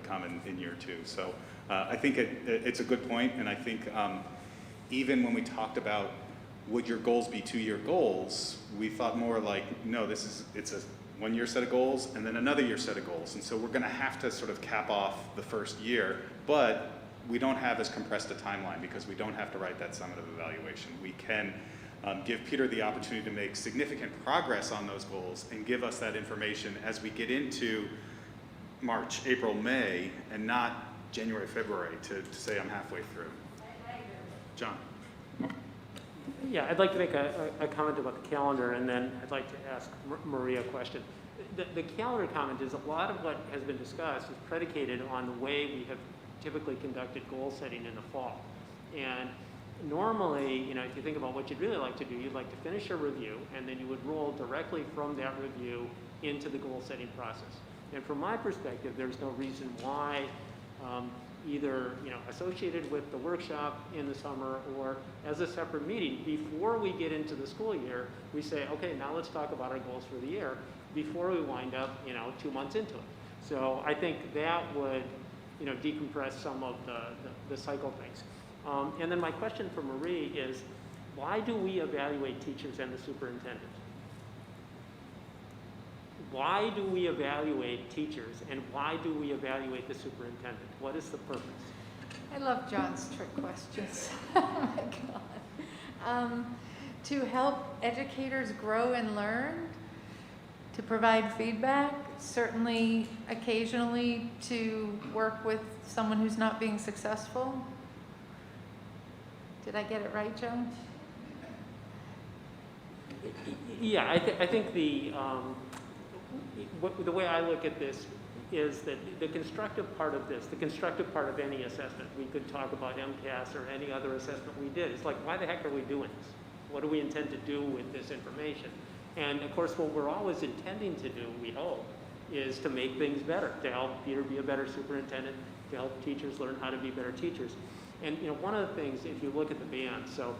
come in year 2. So I think it's a good point, and I think even when we talked about would your goals be 2-year goals, we thought more like, no, it's a 1-year set of goals and then another year set of goals. And so we're gonna have to sort of cap off the first year, but we don't have as compressed a timeline because we don't have to write that summative evaluation. We can give Peter the opportunity to make significant progress on those goals and give us that information as we get into March, April, May, and not January, February to say I'm halfway through. John. Yeah, I'd like to make a comment about the calendar, and then I'd like to ask Maria a question. The calendar comment is a lot of what has been discussed is predicated on the way we have typically conducted goal setting in the fall. And normally, if you think about what you'd really like to do, you'd like to finish a review, and then you would roll directly from that review into the goal setting process. And from my perspective, there's no reason why either associated with the workshop in the summer or as a separate meeting, before we get into the school year, we say, okay, now let's talk about our goals for the year before we wind up 2 months into it. So I think that would decompress some of the cycle things. And then my question for Marie is, why do we evaluate teachers and the superintendent? Why do we evaluate teachers and why do we evaluate the superintendent? What is the purpose? I love John's trick questions. Oh my God. To help educators grow and learn, to provide feedback, certainly occasionally to work with someone who's not being successful. Did I get it right, Joan? Yeah, I think the way I look at this is that the constructive part of this, the constructive part of any assessment, we could talk about MCAS or any other assessment we did. It's like, why the heck are we doing this? What do we intend to do with this information? And of course, what we're always intending to do, we hope, is to make things better, to help Peter be a better superintendent, to help teachers learn how to be better teachers. And one of the things, if you look at the band, so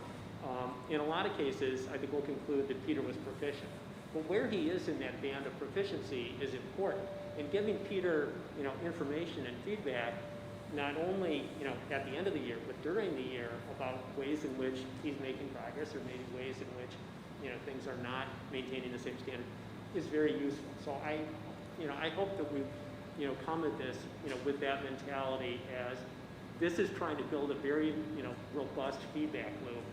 in a lot of cases, I think we'll conclude that Peter was proficient. But where he is in that band of proficiency is important. And giving Peter, information and feedback, not only, at the end of the year, but during the year, about ways in which he's making progress or maybe ways in which, things are not maintaining the same standard, is very useful. So I hope that we, come at this, with that mentality as this is trying to build a very, robust feedback loop,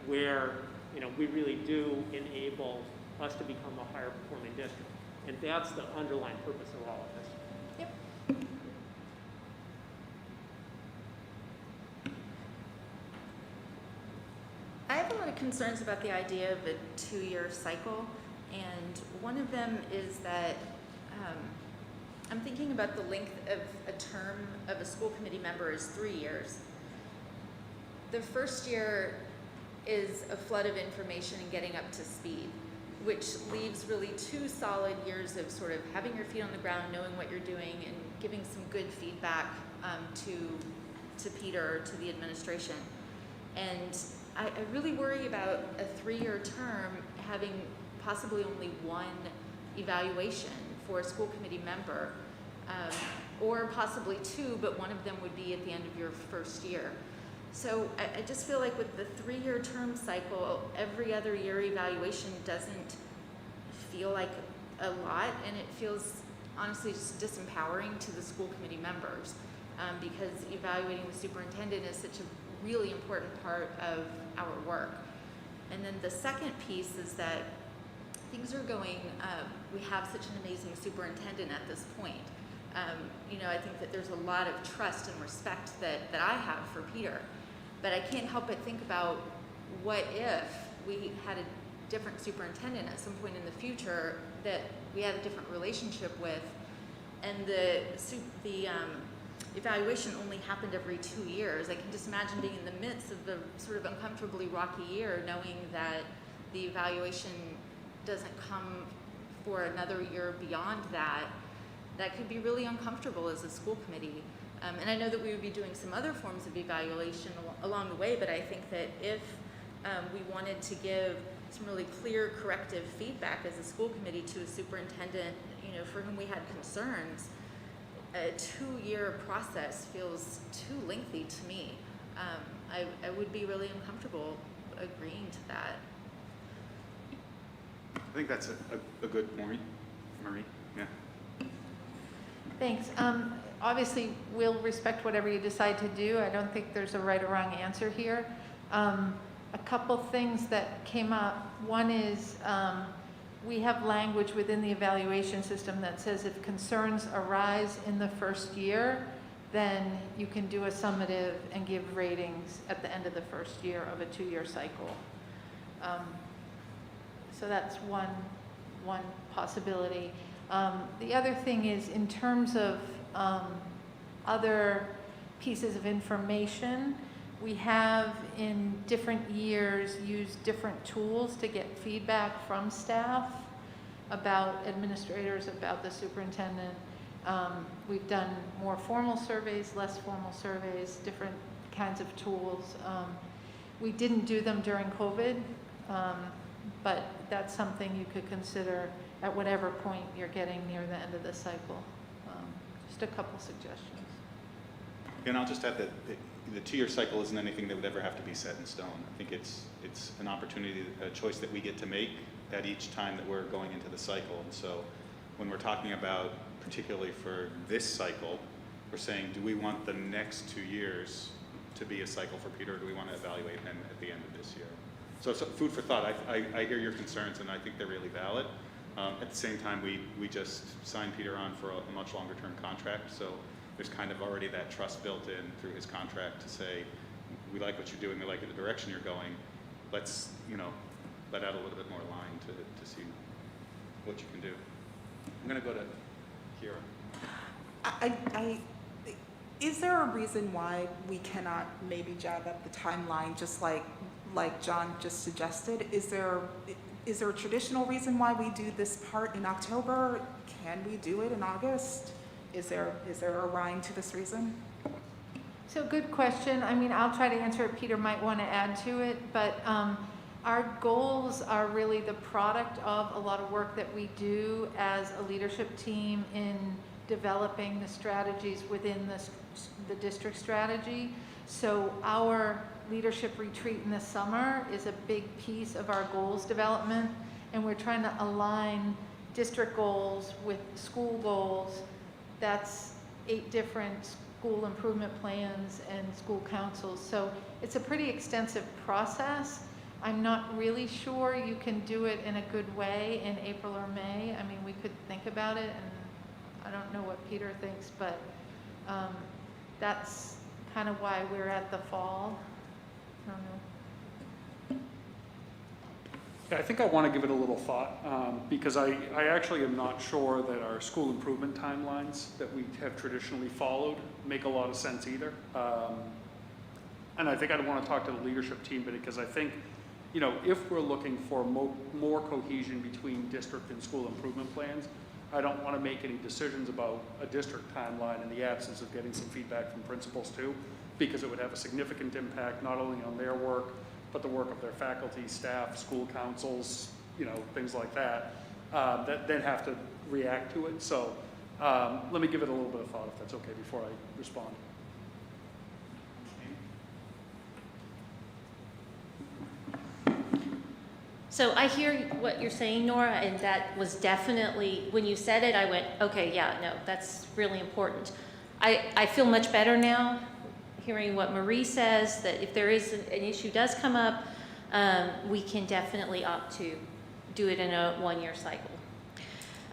where, we really do enable us to become a higher performing district. And that's the underlying purpose of all of this. Yep. I have a lot of concerns about the idea of a 2-year cycle, and one of them is that I'm thinking about the length of a term of a school committee member is 3 years. The first year is a flood of information and getting up to speed, which leaves really 2 solid years of sort of having your feet on the ground, knowing what you're doing, and giving some good feedback to Peter, to the administration. And I really worry about a 3-year term having possibly only 1 evaluation for a school committee member, or possibly 2, but one of them would be at the end of your first year. So I just feel like with the 3-year term cycle, every other year evaluation doesn't feel like a lot, and it feels honestly just disempowering to the school committee members, because evaluating the superintendent is such a really important part of our work. And then the second piece is that things are going, we have such an amazing superintendent at this point. I think that there's a lot of trust and respect that I have for Peter, but I can't help but think about what if we had different superintendent at some point in the future that we had a different relationship with, and the evaluation only happened every 2 years. I can just imagine being in the midst of the sort of uncomfortably rocky year, knowing that the evaluation doesn't come for another year beyond that. That could be really uncomfortable as a school committee. And I know that we would be doing some other forms of evaluation along the way, but I think that if we wanted to give some really clear corrective feedback as a school committee to a superintendent, for whom we had concerns, a 2-year process feels too lengthy to me. I would be really uncomfortable agreeing to that. I think that's a good point, Marie. Yeah. Thanks. Obviously, we'll respect whatever you decide to do. I don't think there's a right or wrong answer here. A couple things that came up. One is we have language within the evaluation system that says if concerns arise in the first year, then you can do a summative and give ratings at the end of the first year of a 2-year cycle. So that's one possibility. The other thing is in terms of other pieces of information, we have in different years used different tools to get feedback from staff about administrators, about the superintendent. We've done more formal surveys, less formal surveys, different kinds of tools. We didn't do them during COVID, but that's something you could consider at whatever point you're getting near the end of the cycle. Just a couple suggestions. And I'll just add that the 2-year cycle isn't anything that would ever have to be set in stone. I think it's an opportunity, a choice that we get to make at each time that we're going into the cycle. And so when we're talking about, particularly for this cycle, we're saying, do we want the next 2 years to be a cycle for Peter, or do we want to evaluate him at the end of this year? So it's food for thought. I hear your concerns, and I think they're really valid. At the same time, we just signed Peter on for a much longer term contract, so there's kind of already that trust built in through his contract to say, we like what you're doing, we like the direction you're going, let's, let out a little bit more line to see what you can do. I'm gonna go to Kira. Is there a reason why we cannot maybe jab up the timeline just like John just suggested? Is there a traditional reason why we do this part in October? Can we do it in August? Is there a rhyme to this reason? So good question. I mean, I'll try to answer it. Peter might want to add to it, but our goals are really the product of a lot of work that we do as a leadership team in developing the strategies within the district strategy. So our leadership retreat in the summer is a big piece of our goals development, and we're trying to align district goals with school goals. That's 8 different school improvement plans and school councils. So it's a pretty extensive process. I'm not really sure you can do it in a good way in April or May. I mean, we could think about it, and I don't know what Peter thinks, but that's kind of why we're at the fall. I don't know. Yeah, I think I want to give it a little thought because I actually am not sure that our school improvement timelines that we have traditionally followed make a lot of sense either. And I think I'd want to talk to the leadership team, but because I think, if we're looking for more cohesion between district and school improvement plans, I don't want to make any decisions about a district timeline in the absence of getting some feedback from principals too, because it would have a significant impact not only on their work, but the work of their faculty, staff, school councils, things like that, that then have to react to it. So let me give it a little bit of thought, if that's okay, before I respond. So I hear what you're saying, Nora, and that was definitely, when you said it, I went, okay, yeah, no, that's really important. I feel much better now, hearing what Marie says, that if there is an issue does come up, we can definitely opt to do it in a 1-year cycle.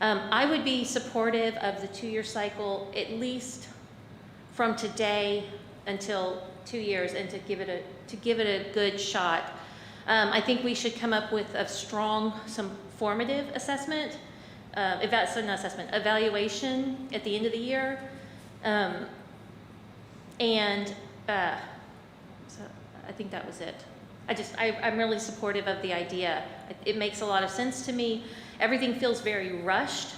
I would be supportive of the 2-year cycle, at least from today until 2 years, and to give it a good shot. I think we should come up with a strong, some formative assessment, evaluation at the end of the year. So I think that was it. I'm really supportive of the idea. It makes a lot of sense to me. Everything feels very rushed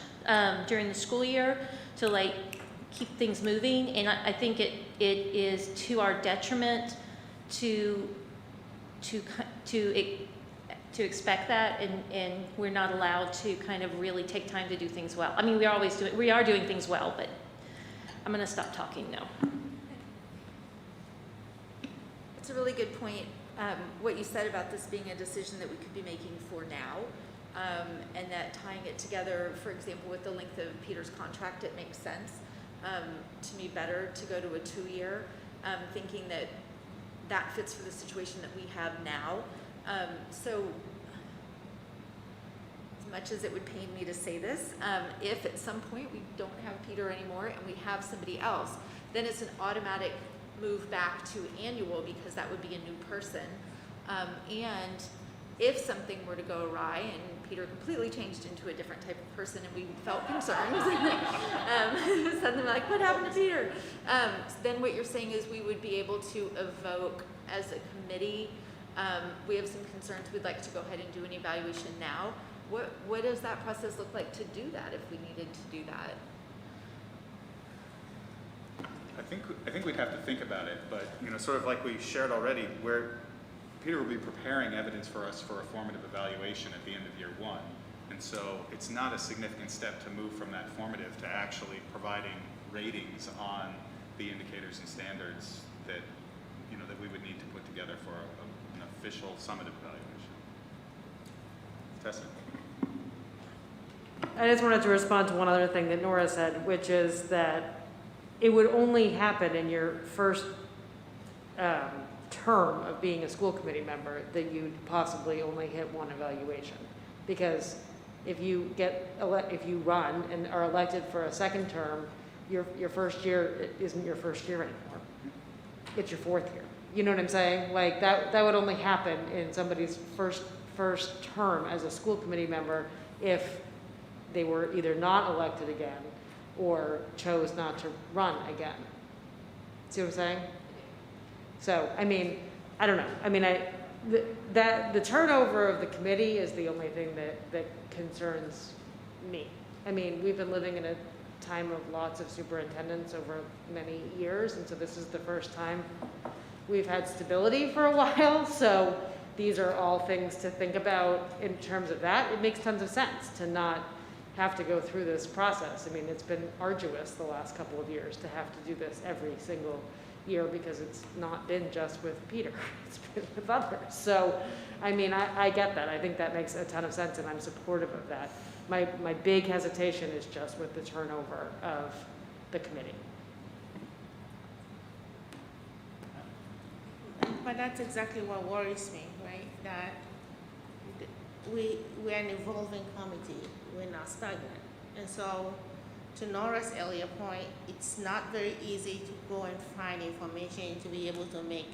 during the school year to like keep things moving, and I think it is to our detriment to expect that, and we're not allowed to kind of really take time to do things well. I mean, we are doing things well, but I'm going to stop talking now. It's a really good point, what you said about this being a decision that we could be making for now, and that tying it together, for example, with the length of Peter's contract, it makes sense to me better to go to a 2-year, thinking that that fits for the situation that we have now. So as much as it would pain me to say this, if at some point we don't have Peter anymore and we have somebody else, then it's an automatic move back to annual, because that would be a new person. And if something were to go awry and Peter completely changed into a different type of person and we felt concerned, suddenly we're like, what happened to Peter? Then what you're saying is we would be able to evoke as a committee, we have some concerns, we'd like to go ahead and do an evaluation now. What does that process look like to do that if we needed to do that? I think we'd have to think about it, but sort of like we shared already, where Peter will be preparing evidence for us for a formative evaluation at the end of year 1. And so it's not a significant step to move from that formative to actually providing ratings on the indicators and standards that that we would need to put together for an official summative evaluation. Tessa? I just wanted to respond to one other thing that Nora said, which is that it would only happen in your first term of being a school committee member that you'd possibly only hit one evaluation. Because if you run and are elected for a second term, your first year isn't your first year anymore. It's your 4th year. You know what I'm saying? Like that would only happen in somebody's first term as a school committee member if they were either not elected again or chose not to run again. See what I'm saying? So, I mean, I don't know. I mean, the turnover of the committee is the only thing that concerns me. I mean, we've been living in a time of lots of superintendents over many years, and so this is the first time we've had stability for a while. So these are all things to think about in terms of that. It makes tons of sense to not have to go through this process. I mean, it's been arduous the last couple of years to have to do this every single year because it's not been just with Peter, it's been with others. So, I mean, I get that. I think that makes a ton of sense and I'm supportive of that. My big hesitation is just with the turnover of the committee. But that's exactly what worries me, right? That we're an evolving committee, we're not stagnant. And so, to Nora's earlier point, it's not very easy to go and find information to be able to make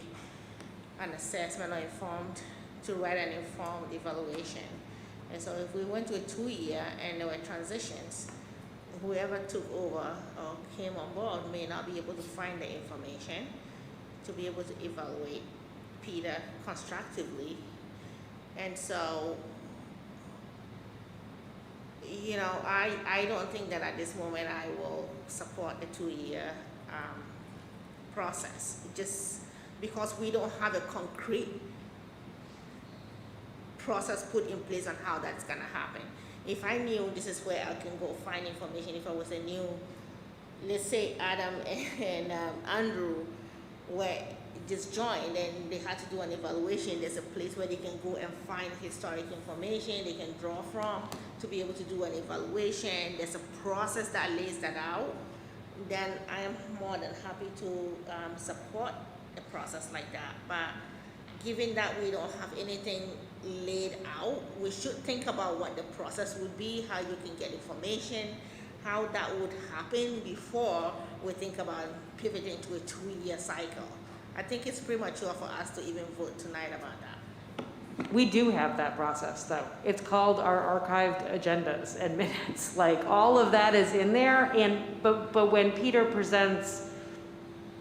an assessment or to write an informed evaluation. And so if we went to a 2-year and there were transitions, whoever took over or came on board may not be able to find the information to be able to evaluate Peter constructively. And so, you know, I don't think that at this moment I will support the 2-year process, just because we don't have a concrete process put in place on how that's gonna happen. If I knew this is where I can go find information, if I was a new, let's say Adam and Andrew were just joined and they had to do an evaluation, there's a place where they can go and find historic information they can draw from to be able to do an evaluation. There's a process that lays that out. Then I am more than happy to support a process like that. But given that we don't have anything laid out, we should think about what the process would be, how you can get information, how that would happen before we think about pivoting to a 2-year cycle. I think it's premature for us to even vote tonight about that. We do have that process, though. It's called our archived agendas and minutes. Like, all of that is in there, but when Peter presents,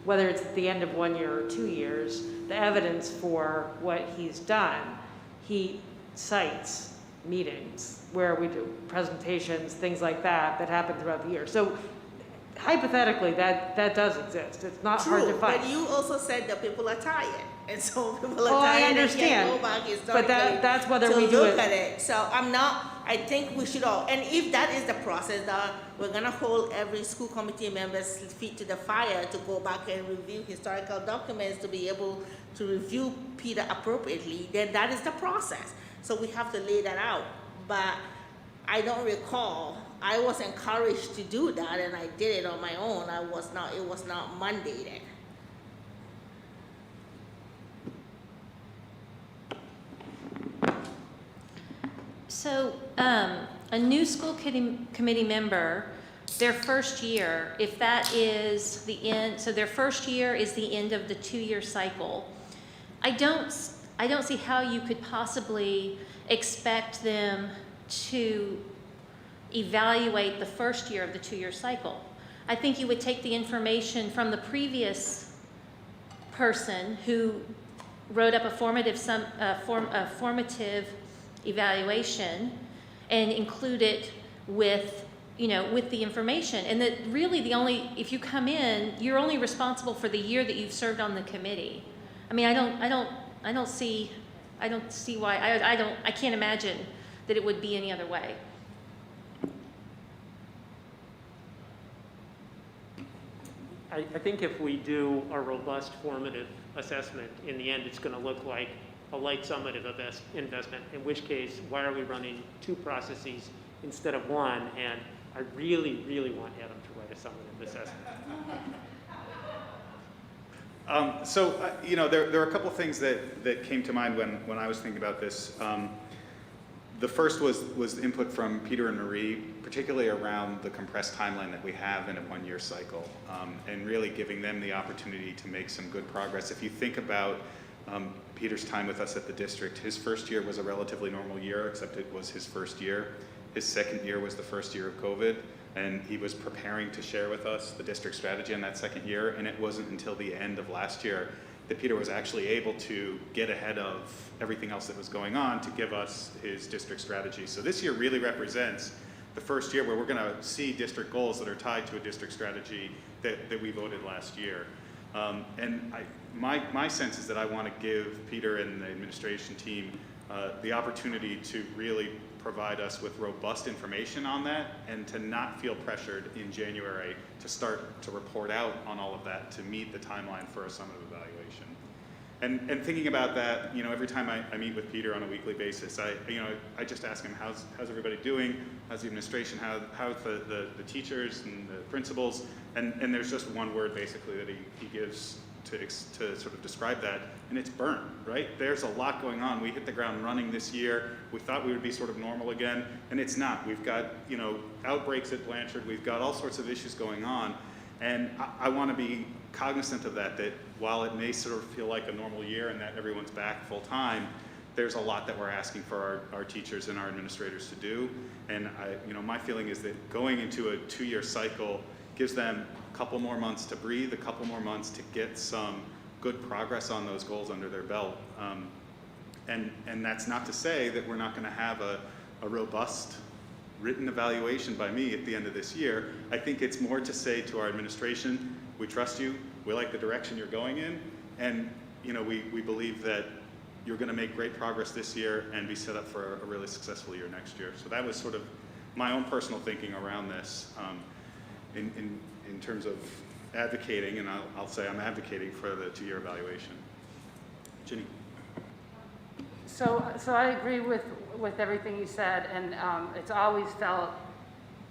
whether it's at the end of 1 year or 2 years, the evidence for what he's done, he cites meetings where we do presentations, things like that happen throughout the year. So hypothetically, that does exist. It's not hard to find. But you also said that people are tired, and so people are Oh, I tired understand. and can't go back historically But that's whether to we do look it. at it. So I think we should all, and if that is the process, that we're gonna hold every school committee member's feet to the fire to go back and review historical documents to be able to review Peter appropriately, then that is the process. So we have to lay that out. But I don't recall, I was encouraged to do that and I did it on my own. It was not mandated. So, a new school committee member, their first year, if that is the end, so their first year is the end of the 2-year cycle, I don't see how you could possibly expect them to evaluate the first year of the 2-year cycle. I think you would take the information from the previous person who wrote up a formative evaluation and include it with, with the information. And that really if you come in, you're only responsible for the year that you've served on the committee. I mean, I don't see why, I can't imagine that it would be any other way. I think if we do a robust formative assessment, in the end, it's going to look like a light summative investment, in which case, why are we running 2 processes instead of 1? And I really, really want Adam to write a summative assessment. There are a couple of things that came to mind when I was thinking about this. The first was input from Peter and Marie, particularly around the compressed timeline that we have in a 1-year cycle, and really giving them the opportunity to make some good progress. If you think about Peter's time with us at the district, his first year was a relatively normal year, except it was his first year. His second year was the first year of COVID, and he was preparing to share with us the district strategy in that second year, and it wasn't until the end of last year that Peter was actually able to get ahead of everything else that was going on to give us his district strategy. So this year really represents the first year where we're going to see district goals that are tied to a district strategy that we voted last year. My sense is that I want to give Peter and the administration team the opportunity to really provide us with robust information on that and to not feel pressured in January to start to report out on all of that to meet the timeline for a summative evaluation. And thinking about that, every time I meet with Peter on a weekly basis, I just ask him, how's everybody doing? How's the administration? How's the teachers and the principals? And there's just one word basically that he gives to sort of describe that, and it's burn, right? There's a lot going on. We hit the ground running this year. We thought we would be sort of normal again, and it's not. We've got, outbreaks at Blanchard. We've got all sorts of issues going on, and I want to be cognizant of that while it may sort of feel like a normal year and that everyone's back full time, there's a lot that we're asking for our teachers and our administrators to do. And my feeling is that going into a 2-year cycle gives them a couple more months to breathe, a couple more months to get some good progress on those goals under their belt. And that's not to say that we're not going to have a robust written evaluation by me at the end of this year. I think it's more to say to our administration, we trust you, we like the direction you're going in, and we believe that you're going to make great progress this year and be set up for a really successful year next year. So that was sort of my own personal thinking around this in terms of advocating, and I'll say I'm advocating for the 2-year evaluation. Ginny. So I agree with everything you said, and it's always felt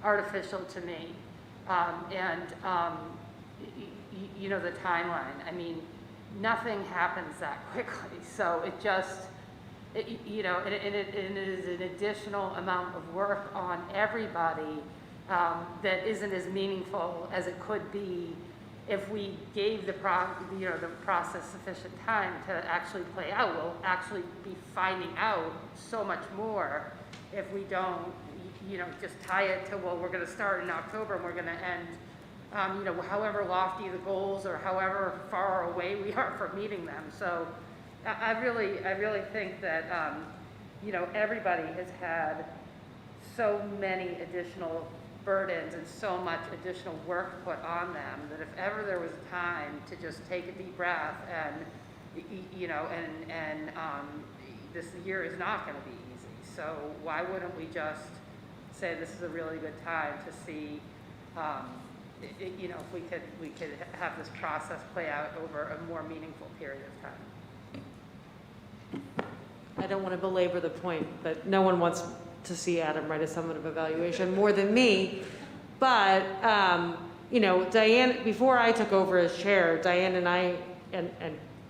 artificial to me. The timeline. I mean, nothing happens that quickly. So it just, and it is an additional amount of work on everybody that isn't as meaningful as it could be if we gave the process sufficient time to actually play out, we'll actually be finding out so much more if we don't, just tie it to, well, we're going to start in October and we're going to end, however lofty the goals or however far away we are from meeting them. So I really think that, everybody has had so many additional burdens and so much additional work put on them that if ever there was time to just take a deep breath and, this year is not going to be easy. So why wouldn't we just say this is a really good time to see, if we could have this process play out over a more meaningful period of time. I don't want to belabor the point, but no one wants to see Adam write a summative evaluation more than me. But, Diane, before I took over as chair, Diane and I, and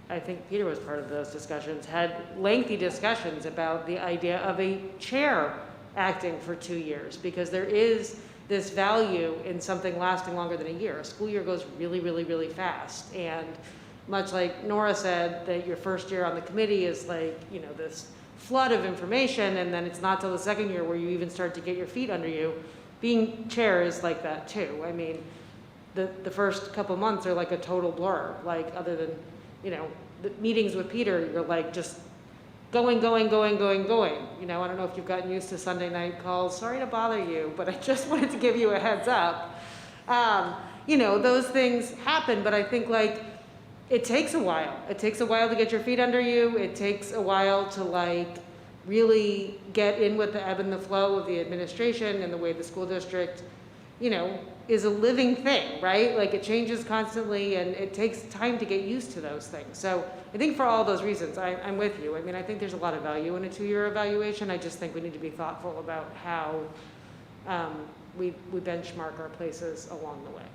I think Peter was part of those discussions, had lengthy discussions about the idea of a chair acting for 2 years, because there is this value in something lasting longer than a year. A school year goes really, really, really fast. And much like Nora said, that your first year on the committee is like, this flood of information, and then it's not till the second year where you even start to get your feet under you. Being chair is like that too. I mean, the first couple months are like a total blur, like other than, the meetings with Peter, you're like just going. I don't know if you've gotten used to Sunday night calls. Sorry to bother you, but I just wanted to give you a heads up. Those things happen, but I think it takes a while. It takes a while to get your feet under you. It takes a while to really get in with the ebb and the flow of the administration and the way the school district, is a living thing, right? It changes constantly, and it takes time to get used to those things. So I think for all those reasons, I'm with you. I mean, I think there's a lot of value in a 2-year evaluation. I just think we need to be thoughtful about how we benchmark our places along the way.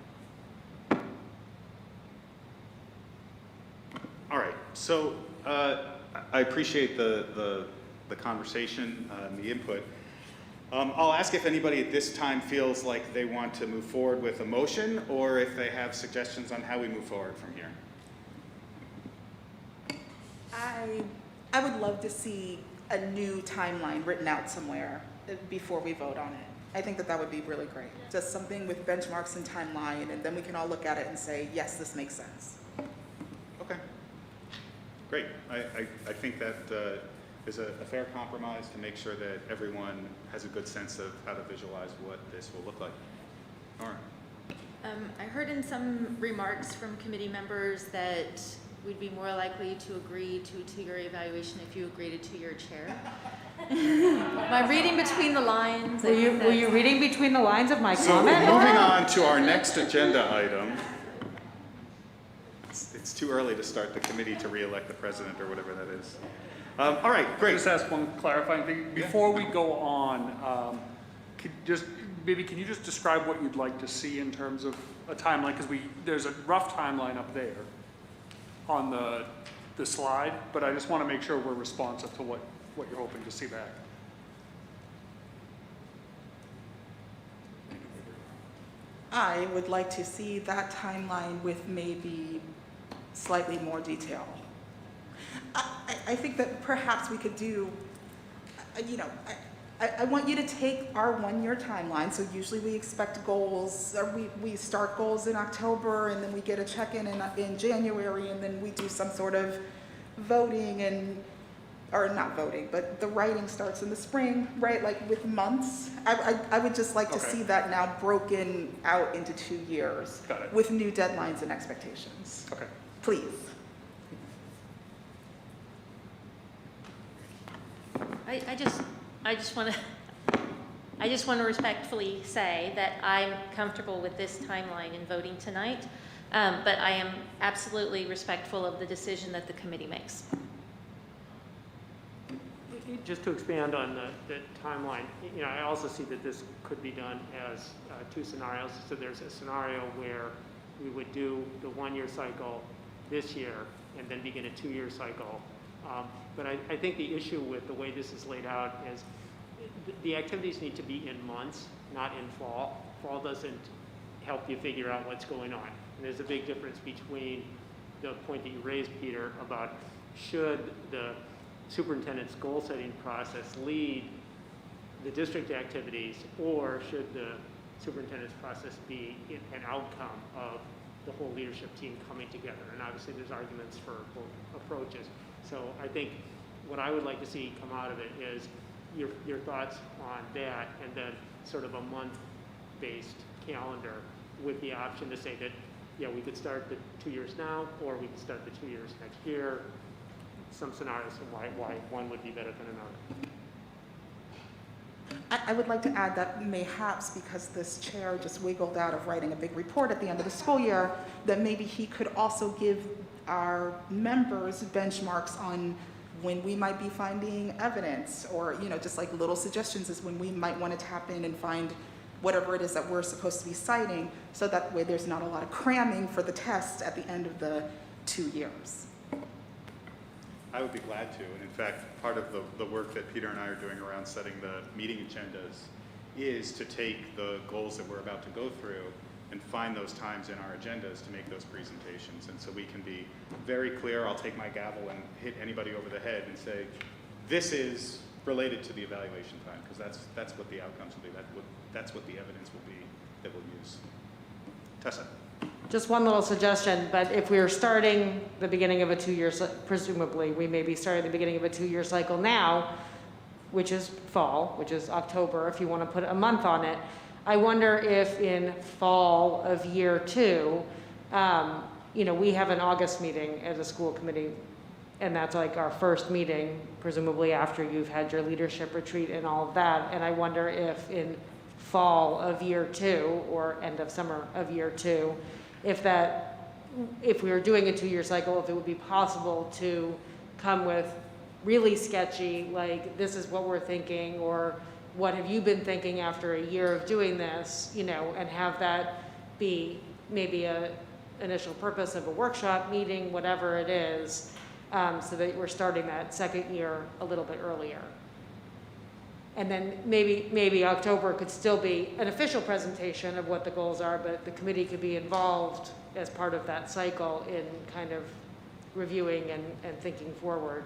All right, so I appreciate the conversation and the input. I'll ask if anybody at this time feels like they want to move forward with a motion, or if they have suggestions on how we move forward from here. I would love to see a new timeline written out somewhere before we vote on it. I think that would be really great. Just something with benchmarks and timeline, and then we can all look at it and say, yes, this makes sense. Okay, great. I think that is a fair compromise to make sure that everyone has a good sense of how to visualize what this will look like. All right. I heard in some remarks from committee members that we'd be more likely to agree to a 2-year evaluation if you agreed to 2-year chair. Am I reading between the lines? Were you reading between the lines of my comment? So moving on to our next agenda item. It's too early to start the committee to re-elect the president or whatever that is. All right, great. Just ask one clarifying thing. Before we go on, can you just describe what you'd like to see in terms of a timeline? Because there's a rough timeline up there on the slide, but I just want to make sure we're responsive to what you're hoping to see back. I would like to see that timeline with maybe slightly more detail. I think that perhaps we could do, I want you to take our 1-year timeline. So usually we expect goals, or we start goals in October, and then we get a check-in in January, and then we do some sort of voting or not voting, but the writing starts in the spring, right? With months. I would just like to see that now broken out into 2 years. Got it. With new deadlines and expectations. Okay. Please. I just want to respectfully say that I'm comfortable with this timeline in voting tonight, but I am absolutely respectful of the decision that the committee makes. Just to expand on the timeline, I also see that this could be done as 2 scenarios. So there's a scenario where we would do the 1-year cycle this year and then begin a 2-year cycle. But I think the issue with the way this is laid out is the activities need to be in months, not in fall. Fall doesn't help you figure out what's going on. And there's a big difference between the point that you raised, Peter, about should the superintendent's goal-setting process lead the district activities, or should the superintendent's process be an outcome of the whole leadership team coming together? And obviously there's arguments for both approaches. So I think what I would like to see come out of it is your thoughts on that, and then sort of a month-based calendar with the option to say that, yeah, we could start the 2 years now, or we could start the 2 years next year. Some scenarios of why one would be better than another. I would like to add that mayhaps because this chair just wiggled out of writing a big report at the end of the school year, that maybe he could also give our members benchmarks on when we might be finding evidence, or, you know, just like little suggestions as when we might want to tap in and find whatever it is that we're supposed to be citing, so that way there's not a lot of cramming for the test at the end of the 2 years. I would be glad to, and in fact, part of the work that Peter and I are doing around setting the meeting agendas is to take the goals that we're about to go through and find those times in our agendas to make those presentations. And so we can be very clear. I'll take my gavel and hit anybody over the head and say, this is related to the evaluation time, because that's what the outcomes will be. That's what the evidence will be that we'll use. Tessa. Just one little suggestion, but if we're starting the beginning of a 2-year, presumably we may be starting the beginning of a 2-year cycle now, which is fall, which is October, if you want to put a month on it. I wonder if in fall of year 2, you know, we have an August meeting as a school committee, and that's like our first meeting, presumably after you've had your leadership retreat and all of that. And I wonder if in fall of year 2 or end of summer of year 2, if we were doing a 2-year cycle, if it would be possible to come with really sketchy, like, this is what we're thinking, or what have you been thinking after a year of doing this, you know, and have that be maybe a initial purpose of a workshop meeting, whatever it is, so that we're starting that second year a little bit earlier. And then maybe October could still be an official presentation of what the goals are, but the committee could be involved as part of that cycle in kind of reviewing and thinking forward.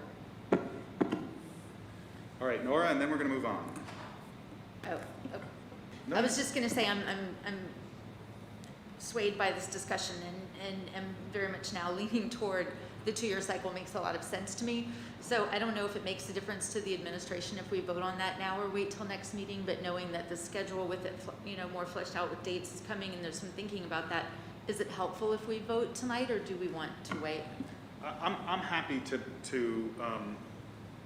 All right, Nora, and then we're going to move on. No. I was just going to say I'm swayed by this discussion and am very much now leaning toward the 2-year cycle. Makes a lot of sense to me. So I don't know if it makes a difference to the administration if we vote on that now or wait till next meeting, but knowing that the schedule with it, you know, more fleshed out with dates is coming and there's some thinking about that, is it helpful if we vote tonight, or do we want to wait? I'm happy to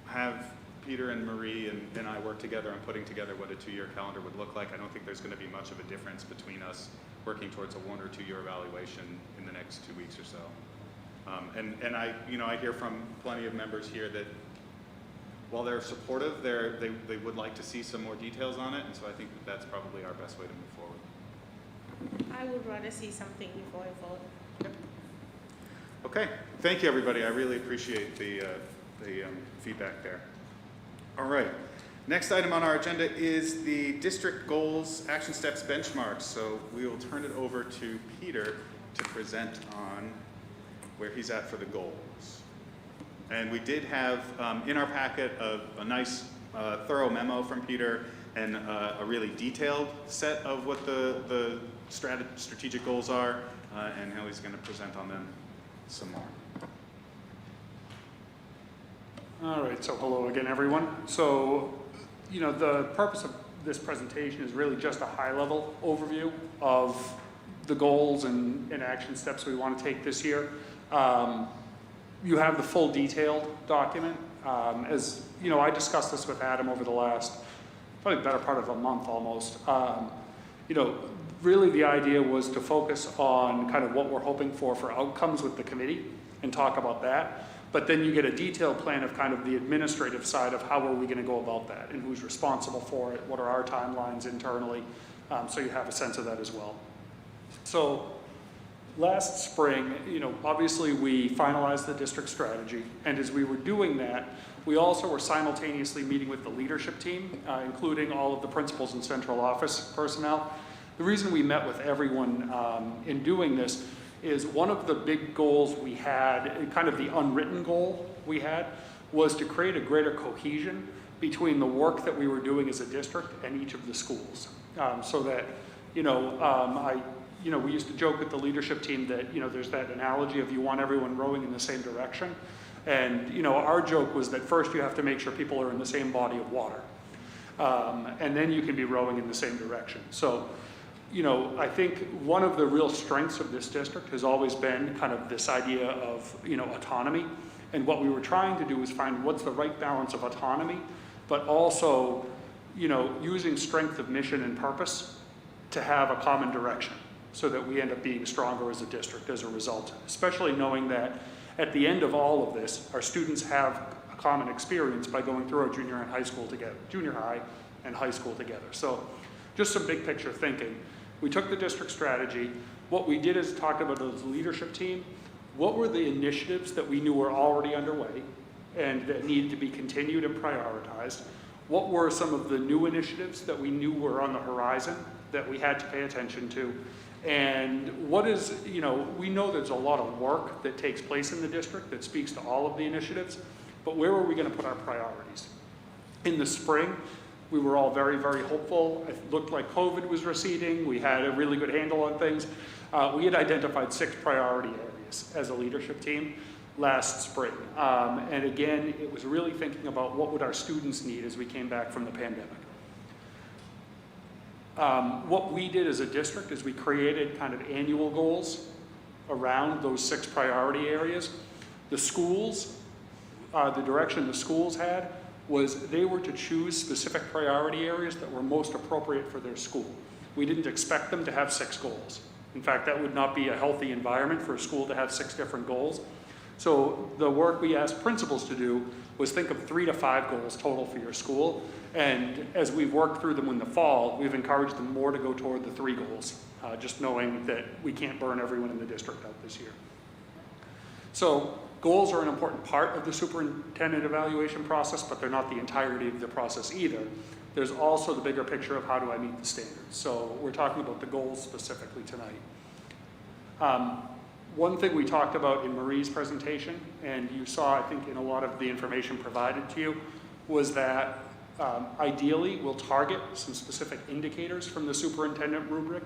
have Peter and Marie and I work together on putting together what a 2-year calendar would look like. I don't think there's going to be much of a difference between us working towards a 1 or 2 year evaluation in the next 2 weeks or so. And I hear from plenty of members here that while they're supportive, they would like to see some more details on it, and so I think that's probably our best way to move forward. I would rather see something before I vote. Yep. Okay, thank you everybody. I really appreciate the feedback there. All right, next item on our agenda is the district goals, action steps, benchmarks. So we will turn it over to Peter to present on where he's at for the goals. And we did have in our packet a nice thorough memo from Peter and a really detailed set of what the strategic goals are, and how he's going to present on them some more. All right, so hello again, everyone. So, you know, the purpose of this presentation is really just a high-level overview of the goals and action steps we want to take this year. You have the full detailed document. As you know, I discussed this with Adam over the last, probably better part of a month almost. You know, really the idea was to focus on kind of what we're hoping for outcomes with the committee and talk about that. But then you get a detailed plan of kind of the administrative side of how are we going to go about that and who's responsible for it, what are our timelines internally, so you have a sense of that as well. So last spring, you know, obviously we finalized the district strategy, and as we were doing that, we also were simultaneously meeting with the leadership team, including all of the principals and central office personnel. the reason we met with everyone in doing this is one of the big goals we had, kind of the unwritten goal we had, was to create a greater cohesion between the work that we were doing as a district and each of the schools. So that, we used to joke with the leadership team that, there's that analogy of you want everyone rowing in the same direction. And, our joke was that first you have to make sure people are in the same body of water. And then you can be rowing in the same direction. So, I think one of the real strengths of this district has always been kind of this idea of, autonomy. And what we were trying to do was find what's the right balance of autonomy, but also, using strength of mission and purpose to have a common direction so that we end up being stronger as a district as a result, especially knowing that at the end of all of this, our students have a common experience by going through our junior and high school together, junior high and high school together. So just some big picture thinking. We took the district strategy. What we did is talk about as a leadership team, what were the initiatives that we knew were already underway and that needed to be continued and prioritized? What were some of the new initiatives that we knew were on the horizon that we had to pay attention to? And what is, we know there's a lot of work that takes place in the district that speaks to all of the initiatives, but where are we going to put our priorities? In the spring, we were all very, very hopeful. It looked like COVID was receding. We had a really good handle on things. We had identified 6 priority areas as a leadership team last spring. And again, it was really thinking about what would our students need as we came back from the pandemic. What we did as a district is we created kind of annual goals around those 6 priority areas. The schools, the direction the schools had was they were to choose specific priority areas that were most appropriate for their school. We didn't expect them to have 6 goals. In fact, that would not be a healthy environment for a school to have 6 different goals. So the work we asked principals to do was think of 3 to 5 goals total for your school. And as we've worked through them in the fall, we've encouraged them more to go toward the 3 goals, just knowing that we can't burn everyone in the district out this year. So goals are an important part of the superintendent evaluation process, but they're not the entirety of the process either. There's also the bigger picture of how do I meet the standards. So we're talking about the goals specifically tonight. One thing we talked about in Marie's presentation, and you saw, I think, in a lot of the information provided to you, was that ideally we'll target some specific indicators from the superintendent rubric.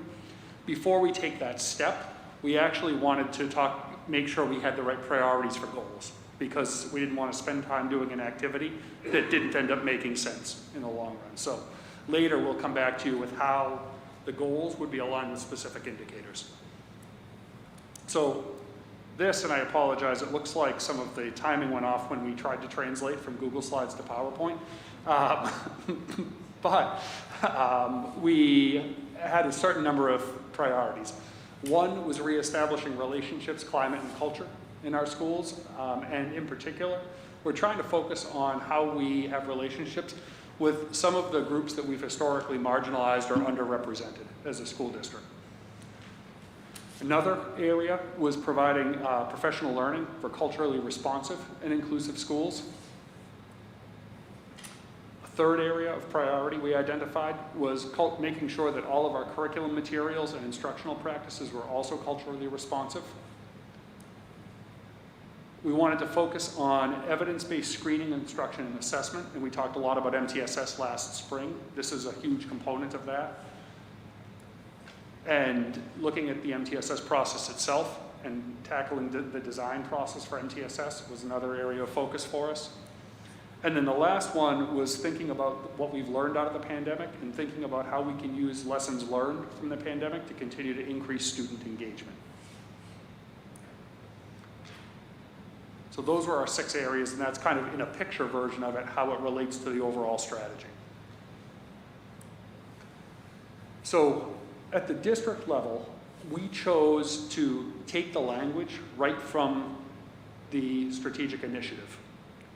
Before we take that step, we actually wanted to make sure we had the right priorities for goals, because we didn't want to spend time doing an activity that didn't end up making sense in the long run. So later we'll come back to you with how the goals would be aligned with specific indicators. So this, and I apologize, it looks like some of the timing went off when we tried to translate from Google Slides to PowerPoint. But we had a certain number of priorities. One was reestablishing relationships, climate, and culture in our schools. And in particular, we're trying to focus on how we have relationships with some of the groups that we've historically marginalized or underrepresented as a school district. Another area was providing professional learning for culturally responsive and inclusive schools. A third area of priority we identified was making sure that all of our curriculum materials and instructional practices were also culturally responsive. We wanted to focus on evidence-based screening, instruction, and assessment, and we talked a lot about MTSS last spring. This is a huge component of that. And looking at the MTSS process itself and tackling the design process for MTSS was another area of focus for us. And then the last one was thinking about what we've learned out of the pandemic and thinking about how we can use lessons learned from the pandemic to continue to increase student engagement. So those were our 6 areas, and that's kind of in a picture version of it, how it relates to the overall strategy. So at the district level, we chose to take the language right from the strategic initiative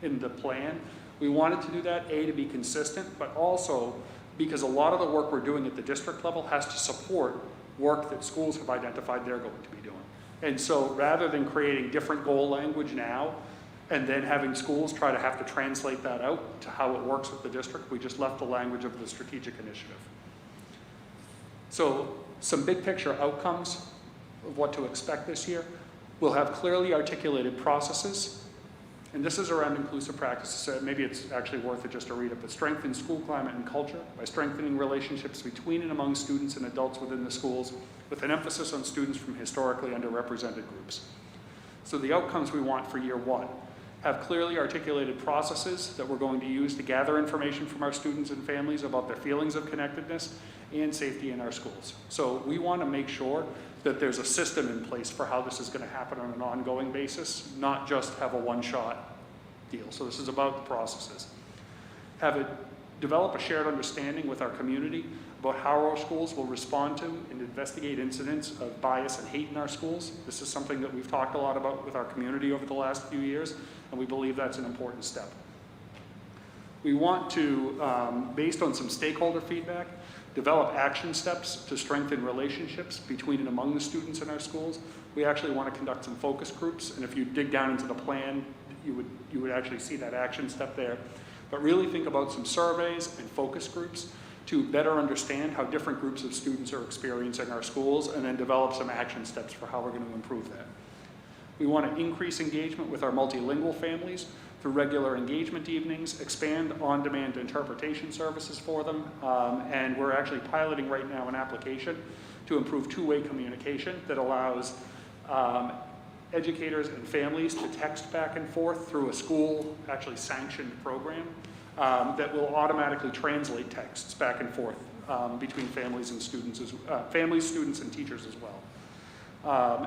in the plan. We wanted to do that, A, to be consistent, but also because a lot of the work we're doing at the district level has to support work that schools have identified they're going to be doing. And so rather than creating different goal language now and then having schools try to have to translate that out to how it works with the district, we just left the language of the strategic initiative. So some big picture outcomes of what to expect this year. We'll have clearly articulated processes, and this is around inclusive practices. So maybe it's actually worth it just to read it, but strengthen school climate and culture by strengthening relationships between and among students and adults within the schools, with an emphasis on students from historically underrepresented groups. So the outcomes we want for year one: have clearly articulated processes that we're going to use to gather information from our students and families about their feelings of connectedness and safety in our schools. So we want to make sure that there's a system in place for how this is going to happen on an ongoing basis, not just have a one-shot deal. So this is about the processes. Develop a shared understanding with our community about how our schools will respond to and investigate incidents of bias and hate in our schools. This is something that we've talked a lot about with our community over the last few years, and we believe that's an important step. We want to, based on some stakeholder feedback, develop action steps to strengthen relationships between and among the students in our schools. We actually want to conduct some focus groups, and if you dig down into the plan, you would actually see that action step there. But really think about some surveys and focus groups to better understand how different groups of students are experiencing our schools, and then develop some action steps for how we're going to improve that. We want to increase engagement with our multilingual families through regular engagement evenings, expand on-demand interpretation services for them, and we're actually piloting right now an application to improve two-way communication that allows educators and families to text back and forth through a school actually sanctioned program that will automatically translate texts back and forth between families and students, families, students, and teachers as well.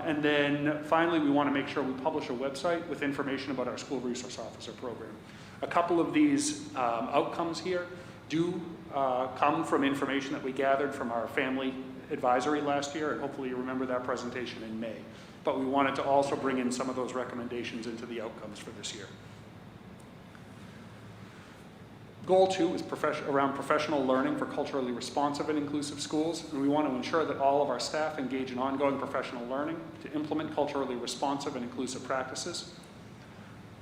And then finally, we want to make sure we publish a website with information about our school resource officer program. A couple of these outcomes here do come from information that we gathered from our family advisory last year, and hopefully you remember that presentation in May. But we wanted to also bring in some of those recommendations into the outcomes for this year. Goal 2 is around professional learning for culturally responsive and inclusive schools, and we want to ensure that all of our staff engage in ongoing professional learning to implement culturally responsive and inclusive practices.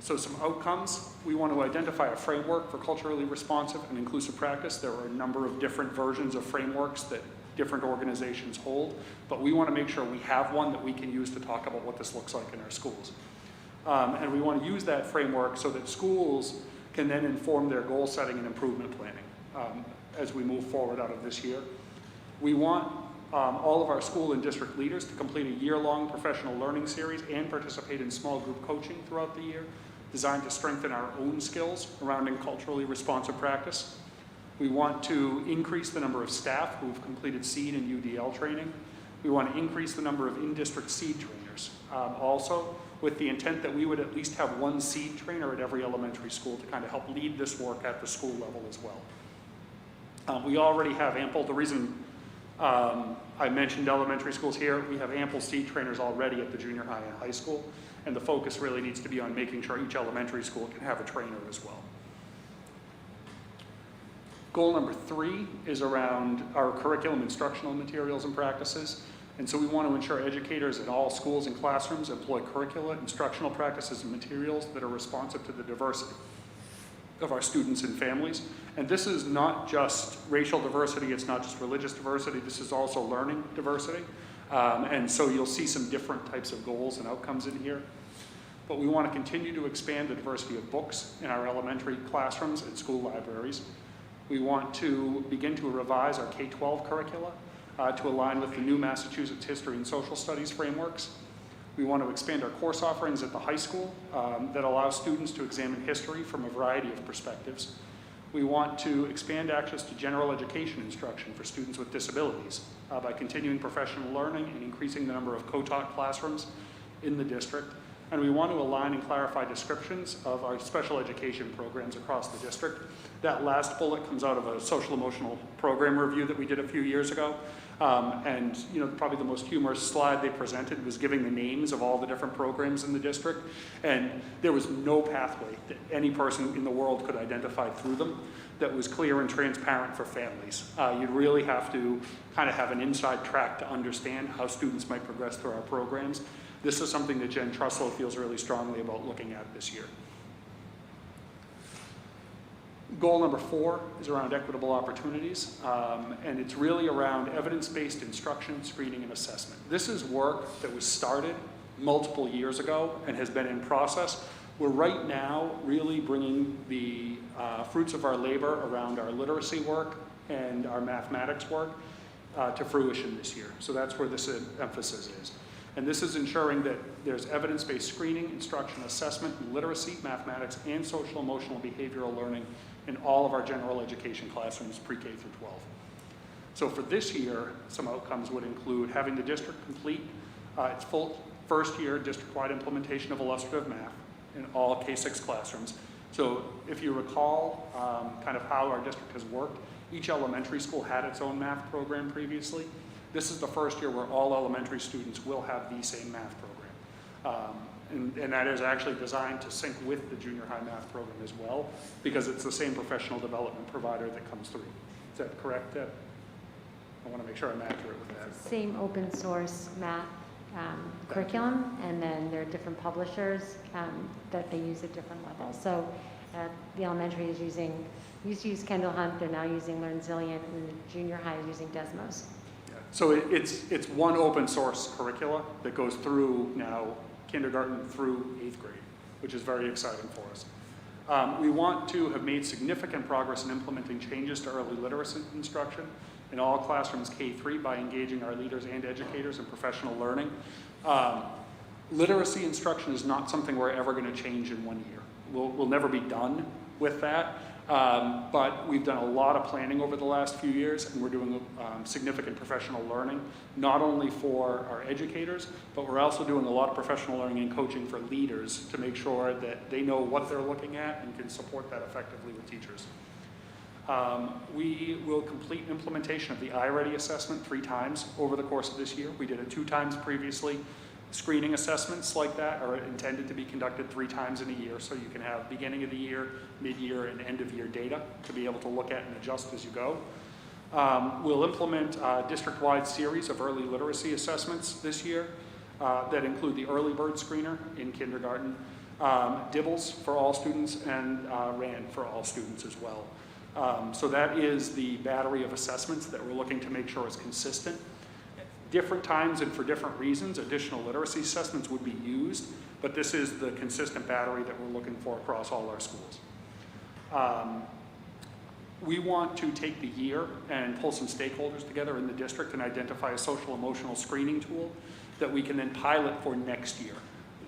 So some outcomes: we want to identify a framework for culturally responsive and inclusive practice. There are a number of different versions of frameworks that different organizations hold, but we want to make sure we have one that we can use to talk about what this looks like in our schools. And we want to use that framework so that schools can then inform their goal setting and improvement planning as we move forward out of this year. We want all of our school and district leaders to complete a year-long professional learning series and participate in small group coaching throughout the year, designed to strengthen our own skills around culturally responsive practice. We want to increase the number of staff who have completed SEED and UDL training. We want to increase the number of in-district SEED trainers. Also, with the intent that we would at least have one SEED trainer at every elementary school to kind of help lead this work at the school level as well. We already have ample, the reason I mentioned elementary schools here, we have ample SEED trainers already at the junior high and high school, and the focus really needs to be on making sure each elementary school can have a trainer as well. Goal number 3 is around our curriculum, instructional materials, and practices. And so we want to ensure educators in all schools and classrooms employ curricula, instructional practices, and materials that are responsive to the diversity of our students and families. And this is not just racial diversity, it's not just religious diversity, this is also learning diversity. And so you'll see some different types of goals and outcomes in here. But we want to continue to expand the diversity of books in our elementary classrooms and school libraries. We want to begin to revise our K-12 curricula to align with the new Massachusetts History and Social Studies frameworks. We want to expand our course offerings at the high school that allow students to examine history from a variety of perspectives. We want to expand access to general education instruction for students with disabilities by continuing professional learning and increasing the number of co-taught classrooms in the district. And we want to align and clarify descriptions of our special education programs across the district. That last bullet comes out of a social emotional program review that we did a few years ago. And probably the most humorous slide they presented was giving the names of all the different programs in the district. And there was no pathway that any person in the world could identify through them that was clear and transparent for families. You'd really have to kind of have an inside track to understand how students might progress through our programs. This is something that Jen Truslow feels really strongly about looking at this year. Goal number 4 is around equitable opportunities, and it's really around evidence-based instruction, screening, and assessment. This is work that was started multiple years ago and has been in process. We're right now really bringing the fruits of our labor around our literacy work and our mathematics work to fruition this year. So that's where this emphasis is. And this is ensuring that there's evidence-based screening, instruction, assessment, in literacy, mathematics, and social, emotional, behavioral learning in all of our general education classrooms, pre-K through 12. So for this year, some outcomes would include having the district complete its full first year district-wide implementation of illustrative math in all K-6 classrooms. So if you recall kind of how our district has worked, each elementary school had its own math program previously. This is the first year where all elementary students will have the same math program. And that is actually designed to sync with the junior high math program as well, because it's the same professional development provider that comes through. Is that correct, Deb? I want to make sure I'm accurate with that. Same open source math curriculum, and then there are different publishers that they use at different levels. So the elementary is used to use Kendall Hunt, they're now using LearnZillion, and the junior high is using Desmos. Yeah. So it's one open source curricula that goes through now kindergarten through 8th grade, which is very exciting for us. We want to have made significant progress in implementing changes to early literacy instruction in all classrooms K-3 by engaging our leaders and educators in professional learning. Literacy instruction is not something we're ever going to change in 1 year. We'll never be done with that, but we've done a lot of planning over the last few years, and we're doing significant professional learning, not only for our educators, but we're also doing a lot of professional learning and coaching for leaders to make sure that they know what they're looking at and can support that effectively with teachers. We will complete implementation of the iReady assessment 3 times over the course of this year. We did it 2 times previously. Screening assessments like that are intended to be conducted 3 times in a year, so you can have beginning of the year, mid-year, and end-of-year data to be able to look at and adjust as you go. We'll implement a district-wide series of early literacy assessments this year that include the early bird screener in kindergarten, DIBELS for all students, and RAND for all students as well. So that is the battery of assessments that we're looking to make sure is consistent. Different times and for different reasons, additional literacy assessments would be used, but this is the consistent battery that we're looking for across all our schools. We want to take the year and pull some stakeholders together in the district and identify a social emotional screening tool that we can then pilot for next year.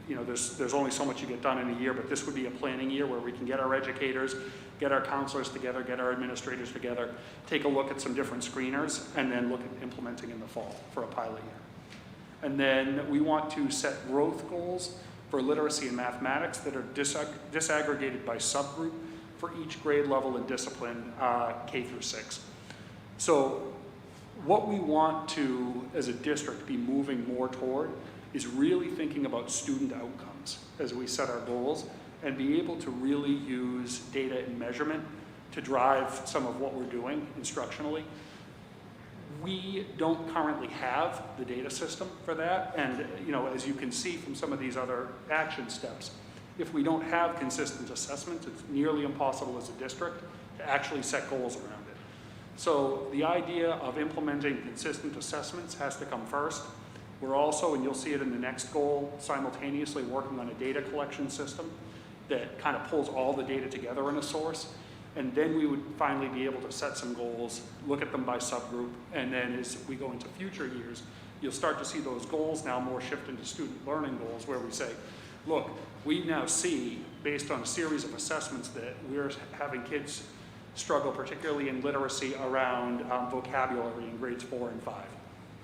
You know, there's only so much you get done in a year, but this would be a planning year where we can get our educators, get our counselors together, get our administrators together, take a look at some different screeners, and then look at implementing in the fall for a pilot year. And then we want to set growth goals for literacy and mathematics that are disaggregated by subgroup for each grade level and discipline, K through 6. So what we want to, as a district, be moving more toward is really thinking about student outcomes as we set our goals, and be able to really use data and measurement to drive some of what we're doing instructionally. We don't currently have the data system for that, and you know, as you can see from some of these other action steps, if we don't have consistent assessments, it's nearly impossible as a district to actually set goals around it. So the idea of implementing consistent assessments has to come first. We're also, and you'll see it in the next goal, simultaneously working on a data collection system that kind of pulls all the data together in a source. And then we would finally be able to set some goals, look at them by subgroup, and then as we go into future years, you'll start to see those goals now more shift into student learning goals, where we say, look, we now see, based on a series of assessments, that we're having kids struggle, particularly in literacy, around vocabulary in grades 4 and 5.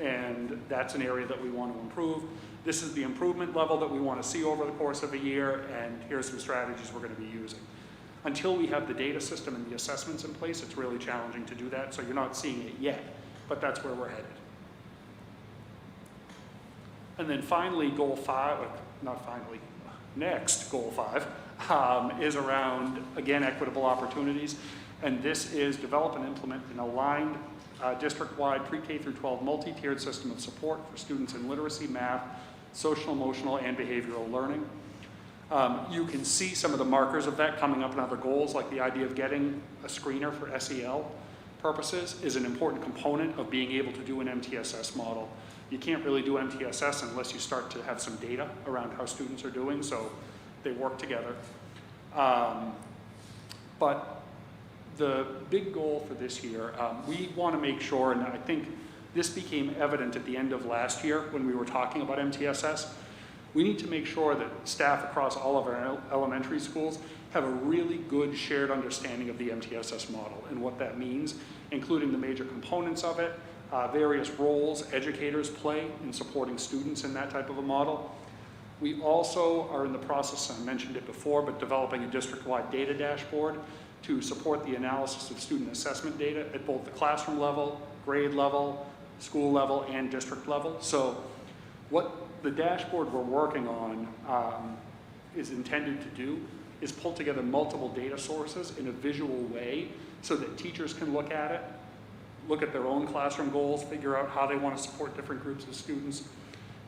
And that's an area that we want to improve. This is the improvement level that we want to see over the course of a year, and here's some strategies we're going to be using. Until we have the data system and the assessments in place, it's really challenging to do that, so you're not seeing it yet, but that's where we're headed. And then finally, goal 5, not finally, next goal 5 is around, again, equitable opportunities, and this is develop and implement an aligned district-wide pre-K through 12 multi-tiered system of support for students in literacy, math, social, emotional, and behavioral learning. You can see some of the markers of that coming up in other goals, like the idea of getting a screener for SEL purposes is an important component of being able to do an MTSS model. You can't really do MTSS unless you start to have some data around how students are doing, so they work together. But the big goal for this year, we want to make sure, and I think this became evident at the end of last year when we were talking about MTSS, we need to make sure that staff across all of our elementary schools have a really good shared understanding of the MTSS model and what that means, including the major components of it, various roles educators play in supporting students in that type of a model. We also are in the process, I mentioned it before, but developing a district-wide data dashboard to support the analysis of student assessment data at both the classroom level, grade level, school level, and district level. So what the dashboard we're working on is intended to do is pull together multiple data sources in a visual way so that teachers can look at it, look at their own classroom goals, figure out how they want to support different groups of students.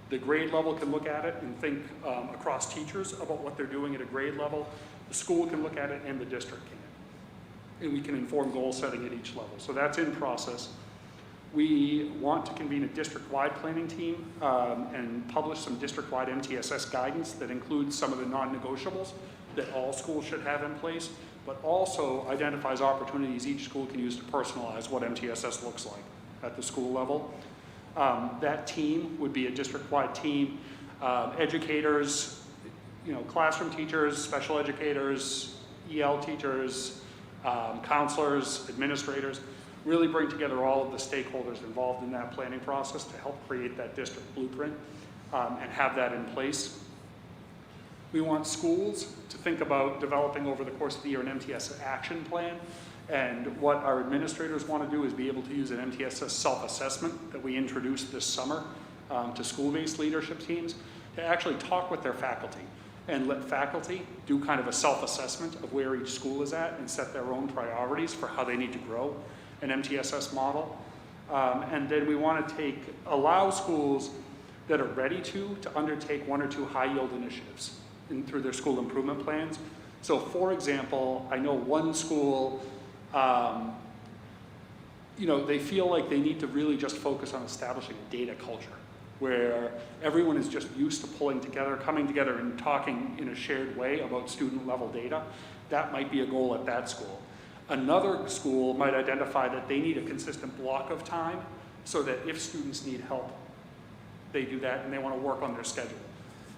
The grade level can look at it and think across teachers about what they're doing at a grade level. The school can look at it and the district can. And we can inform goal setting at each level. So that's in process. We want to convene a district-wide planning team and publish some district-wide MTSS guidance that includes some of the non-negotiables that all schools should have in place, but also identifies opportunities each school can use to personalize what MTSS looks like at the school level. That team would be a district-wide team, educators, classroom teachers, special educators, EL teachers, counselors, administrators, really bring together all of the stakeholders involved in that planning process to help create that district blueprint and have that in place. We want schools to think about developing over the course of the year an MTSS action plan, and what our administrators want to do is be able to use an MTSS self-assessment that we introduced this summer to school-based leadership teams to actually talk with their faculty and let faculty do kind of a self-assessment of where each school is at and set their own priorities for how they need to grow an MTSS model. And then we want to allow schools that are ready to undertake one or two high-yield initiatives through their school improvement plans. So for example, I know one school, they feel like they need to really just focus on establishing a data culture where everyone is just used to pulling together, coming together and talking in a shared way about student level data. That might be a goal at that school. Another school might identify that they need a consistent block of time so that if students need help, they do that and they want to work on their schedule.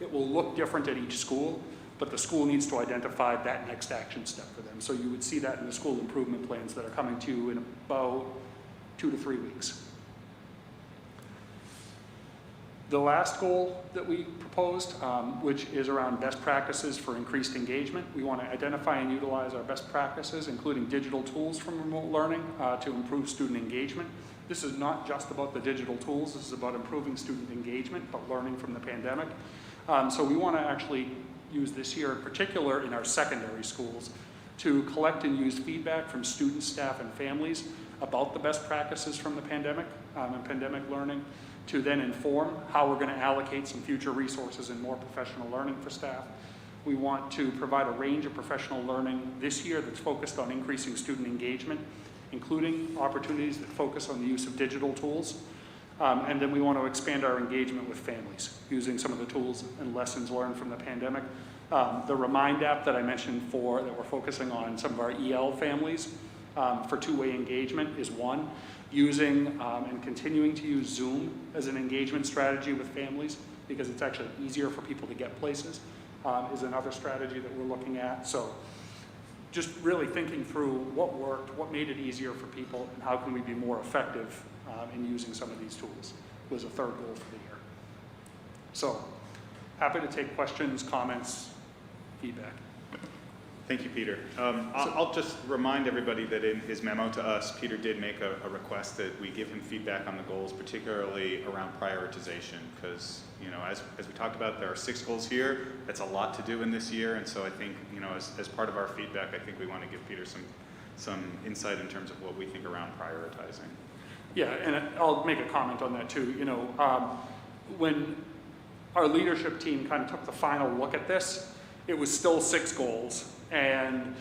It will look different at each school, but the school needs to identify that next action step for them. So you would see that in the school improvement plans that are coming to you in about 2 to 3 weeks. The last goal that we proposed, which is around best practices for increased engagement, we want to identify and utilize our best practices, including digital tools from remote learning to improve student engagement. This is not just about the digital tools, this is about improving student engagement, but learning from the pandemic. So we want to actually use this year in particular in our secondary schools to collect and use feedback from students, staff, and families about the best practices from the pandemic and pandemic learning, to then inform how we're going to allocate some future resources and more professional learning for staff. We want to provide a range of professional learning this year that's focused on increasing student engagement, including opportunities that focus on the use of digital tools. And then we want to expand our engagement with families using some of the tools and lessons learned from the pandemic. The Remind app that I mentioned that we're focusing on some of our EL families for two-way engagement is one. Using and continuing to use Zoom as an engagement strategy with families because it's actually easier for people to get places is another strategy that we're looking at. So just really thinking through what worked, what made it easier for people, and how can we be more effective in using some of these tools was a third goal for the year. So happy to take questions, comments, feedback. Thank you, Peter. I'll just remind everybody that in his memo to us, Peter did make a request that we give him feedback on the goals, particularly around prioritization, because as we talked about, there are 6 goals here. That's a lot to do in this year, and so I think as part of our feedback, I think we want to give Peter some insight in terms of what we think around prioritizing. Yeah, and I'll make a comment on that too. When our leadership team kind of took the final look at this, it was still 6 goals. And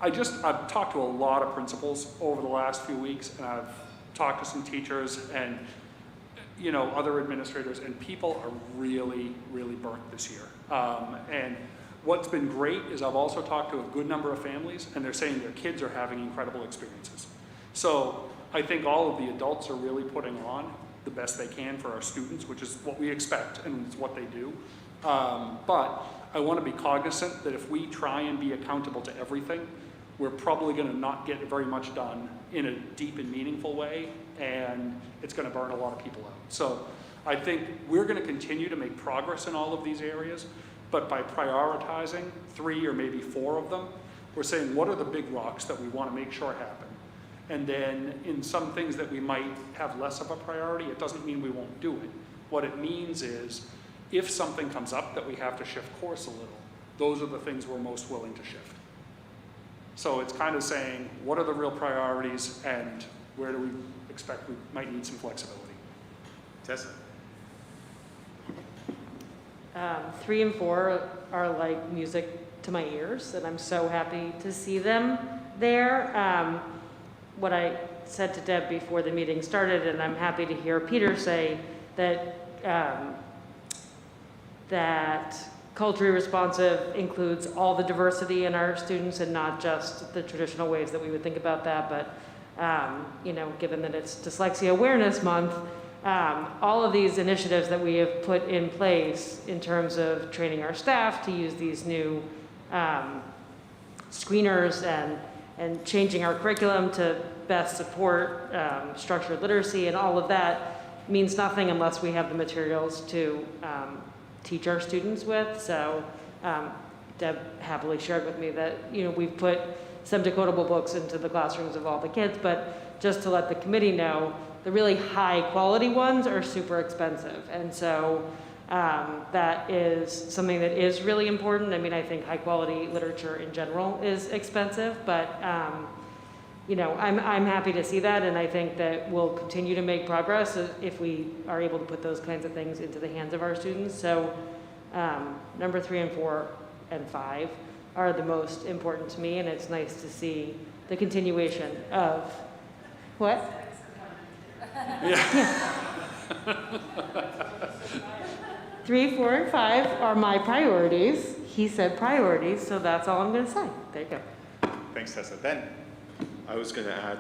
I've talked to a lot of principals over the last few weeks, and I've talked to some teachers and, you know, other administrators, and people are really, really burnt this year. And what's been great is I've also talked to a good number of families, and they're saying their kids are having incredible experiences. So I think all of the adults are really putting on the best they can for our students, which is what we expect and it's what they do. But I want to be cognizant that if we try and be accountable to everything, we're probably going to not get very much done in a deep and meaningful way, and it's going to burn a lot of people out. So I think we're going to continue to make progress in all of these areas, but by prioritizing 3 or maybe 4 of them, we're saying what are the big rocks that we want to make sure happen. And then in some things that we might have less of a priority, it doesn't mean we won't do it. What it means is if something comes up that we have to shift course a little, those are the things we're most willing to shift. So it's kind of saying, what are the real priorities and where do we expect we might need some flexibility? Tessa? 3 and 4 are like music to my ears, and I'm so happy to see them there. What I said to Deb before the meeting started, and I'm happy to hear Peter say that that culturally responsive includes all the diversity in our students and not just the traditional ways that we would think about that. But you know, given that it's Dyslexia Awareness Month, all of these initiatives that we have put in place in terms of training our staff to use these new screeners and changing our curriculum to best support structured literacy and all of that means nothing unless we have the materials to teach our students with. So Deb happily shared with me that, you know, we've put some decodable books into the classrooms of all the kids, but just to let the committee know, the really high quality ones are super expensive. And so that is something that is really important. I mean, I think high quality literature in general is expensive, but you know, I'm happy to see that, and I think that we'll continue to make progress if we are able to put those kinds of things into the hands of our students. So number 3 and 4 and 5 are the most important to me, and it's nice to see the continuation of what? Yeah. 3, 4, and 5 are my priorities. He said priorities, so that's all I'm going to say. There you go. Thanks, Tessa. Ben? I was going to add,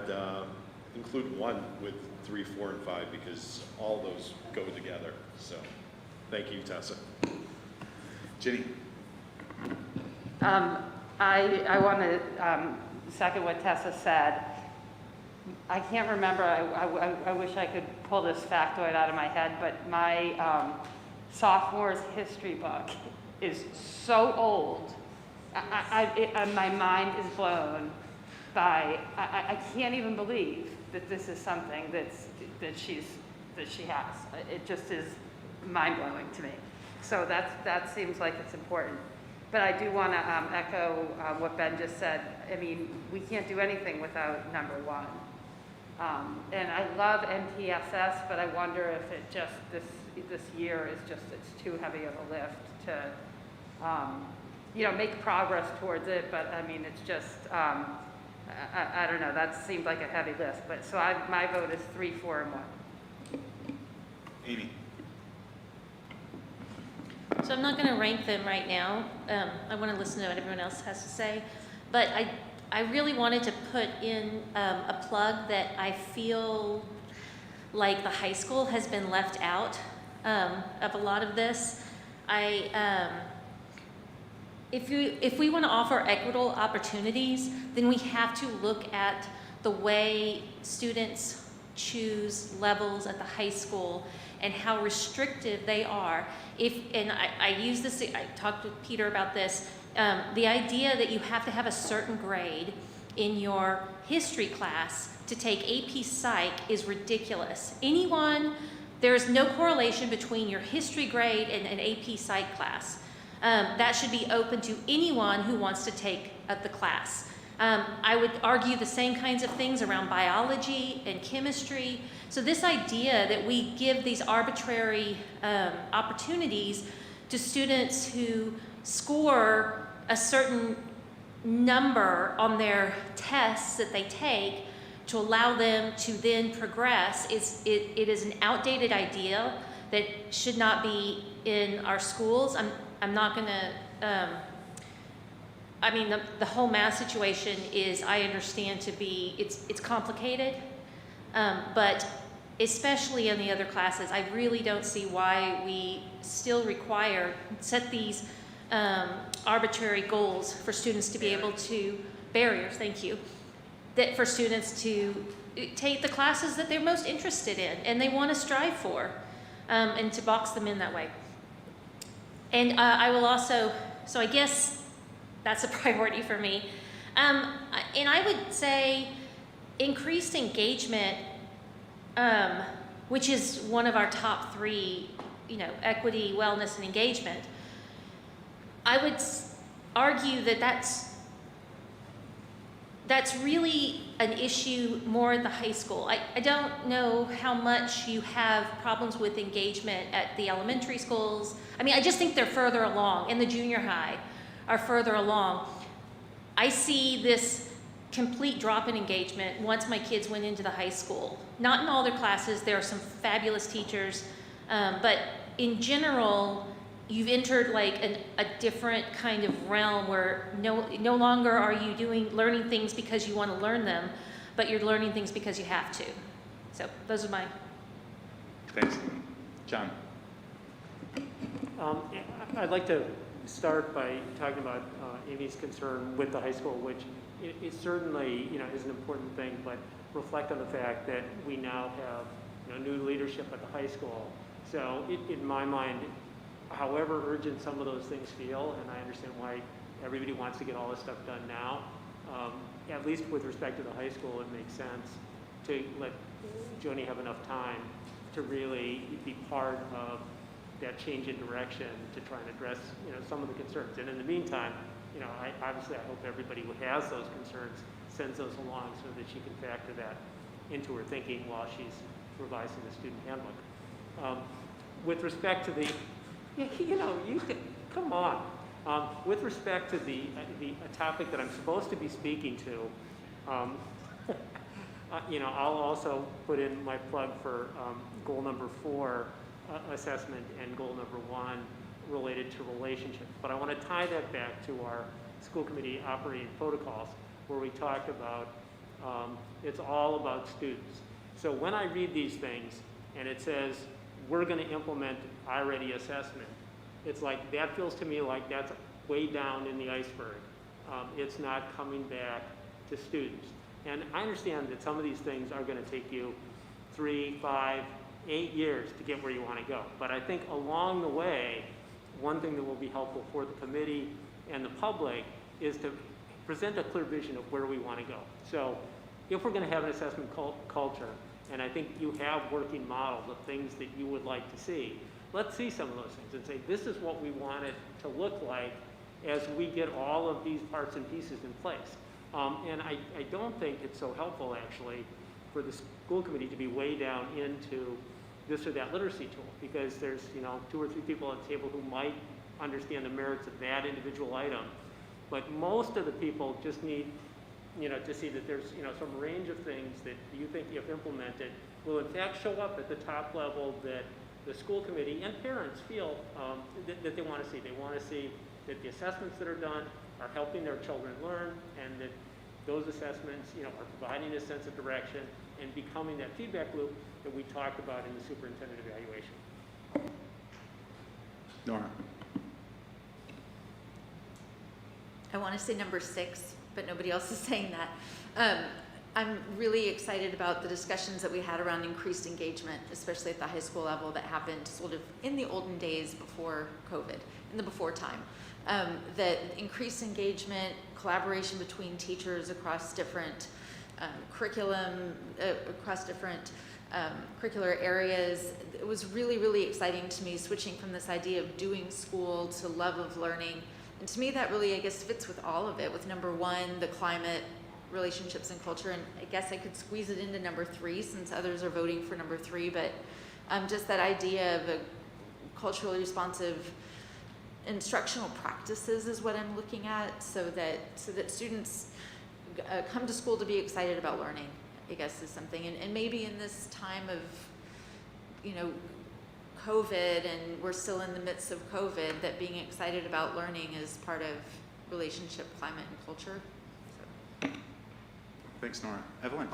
include 1 with 3, 4, and 5 because all those go together. So thank you, Tessa. Ginny? I want to second what Tessa said. I can't remember, I wish I could pull this factoid out of my head, but my sophomore's history book is so old. My mind is blown by, I can't even believe that this is something that she has. It just is mind-blowing to me. So that seems like it's important. But I do want to echo what Ben just said. I mean, we can't do anything without number 1. And I love MTSS, but I wonder if it just, this year is just, it's too heavy of a lift to, you know, make progress towards it. But I mean, it's just, I don't know, that seemed like a heavy lift. But so my vote is 3, 4, and 1. Amy? So I'm not going to rank them right now. I want to listen to what everyone else has to say. But I really wanted to put in a plug that I feel like the high school has been left out of a lot of this. If we want to offer equitable opportunities, then we have to look at the way students choose levels at the high school and how restrictive they are. I talked with Peter about this, the idea that you have to have a certain grade in your history class to take AP Psych is ridiculous. There's no correlation between your history grade and an AP Psych class. That should be open to anyone who wants to take the class. I would argue the same kinds of things around biology and chemistry. So this idea that we give these arbitrary opportunities to students who score a certain number on their tests that they take to allow them to then progress it is an outdated idea that should not be in our schools. I'm not going to, I mean, the whole math situation is, I understand to be, it's complicated, but especially in the other classes, I really don't see why we still set these arbitrary goals for students to be able to, barriers, thank you, that for students to take the classes that they're most interested in and they want to strive for, and to box them in that way. And I will also, so I guess that's a priority for me. And I would say increased engagement, which is one of our top 3, equity, wellness, and engagement. I would argue that that's really an issue more at the high school. I don't know how much you have problems with engagement at the elementary schools. I mean, I just think they're further along, and the junior high are further along. I see this complete drop in engagement once my kids went into the high school. Not in all their classes, there are some fabulous teachers, but in general, you've entered like a different kind of realm where no longer are you learning things because you want to learn them, but you're learning things because you have to. So those are mine. Thanks. John. I'd like to start by talking about Amy's concern with the high school, which it certainly is an important thing, but reflect on the fact that we now have new leadership at the high school. So in my mind, however urgent some of those things feel, and I understand why everybody wants to get all this stuff done now, at least with respect to the high school, it makes sense to let Joni have enough time to really be part of that change in direction to try and address some of the concerns. And in the meantime, obviously I hope everybody who has those concerns sends those along so that she can factor that into her thinking while she's revising the student handbook. With respect to the come on. With respect to a topic that I'm supposed to be speaking to, I'll also put in my plug for goal number 4, assessment, and goal number 1 related to relationships. But I want to tie that back to our school committee operating protocols, where we talk about it's all about students. So when I read these things and it says we're going to implement iReady assessment, it's like, that feels to me like that's way down in the iceberg. It's not coming back to students. And I understand that some of these things are going to take you 3, 5, 8 years to get where you want to go. But I think along the way, one thing that will be helpful for the committee and the public is to present a clear vision of where we want to go. So if we're going to have an assessment culture, and I think you have working models of things that you would like to see, let's see some of those things and say, this is what we want it to look like as we get all of these parts and pieces in place. And I don't think it's so helpful, actually, for the school committee to be way down into this or that literacy tool, because there's 2 or 3 people at the table who might understand the merits of that individual item, but most of the people just need to see that there's some range of things that you think, if implemented, will in fact show up at the top level that the school committee and parents feel that they want to see. They want to see that the assessments that are done are helping their children learn, and that those assessments are providing a sense of direction and becoming that feedback loop that we talked about in the superintendent evaluation. Nora. I want to say number 6, but nobody else is saying that. I'm really excited about the discussions that we had around increased engagement, especially at the high school level, that happened sort of in the olden days before COVID, in the before time. That increased engagement, collaboration between teachers across different curriculum, across different curricular areas. It was really, really exciting to me, switching from this idea of doing school to love of learning. And to me, that really, I guess, fits with all of it, with number 1, the climate, relationships, and culture. And I guess I could squeeze it into number 3, since others are voting for number 3, but just that idea of a culturally responsive instructional practices is what I'm looking at, so that students come to school to be excited about learning, I guess, is something. And maybe in this time of, COVID, and we're still in the midst of COVID, that being excited about learning is part of relationship, climate, and culture. So. Thanks, Nora. Evelyn?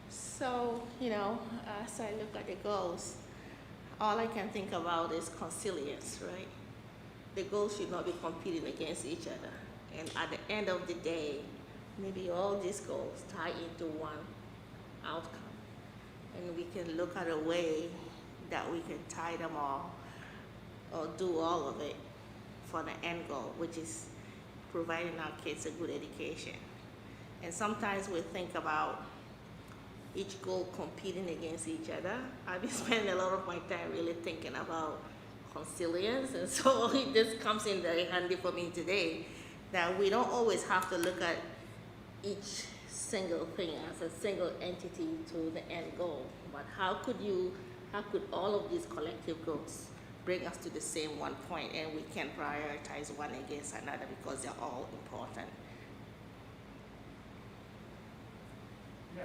So, as I look at the goals, all I can think about is consilience, right? The goals should not be competing against each other. And at the end of the day, maybe all these goals tie into one outcome. And we can look at a way that we can tie them all or do all of it for the end goal, which is providing our kids a good education. And sometimes we think about each goal competing against each other. I've been spending a lot of my time really thinking about consilience, and so this comes in very handy for me today, that we don't always have to look at each single thing as a single entity to the end goal, but how could all of these collective goals bring us to the same one point, and we can prioritize one against another because they're all important. Yeah,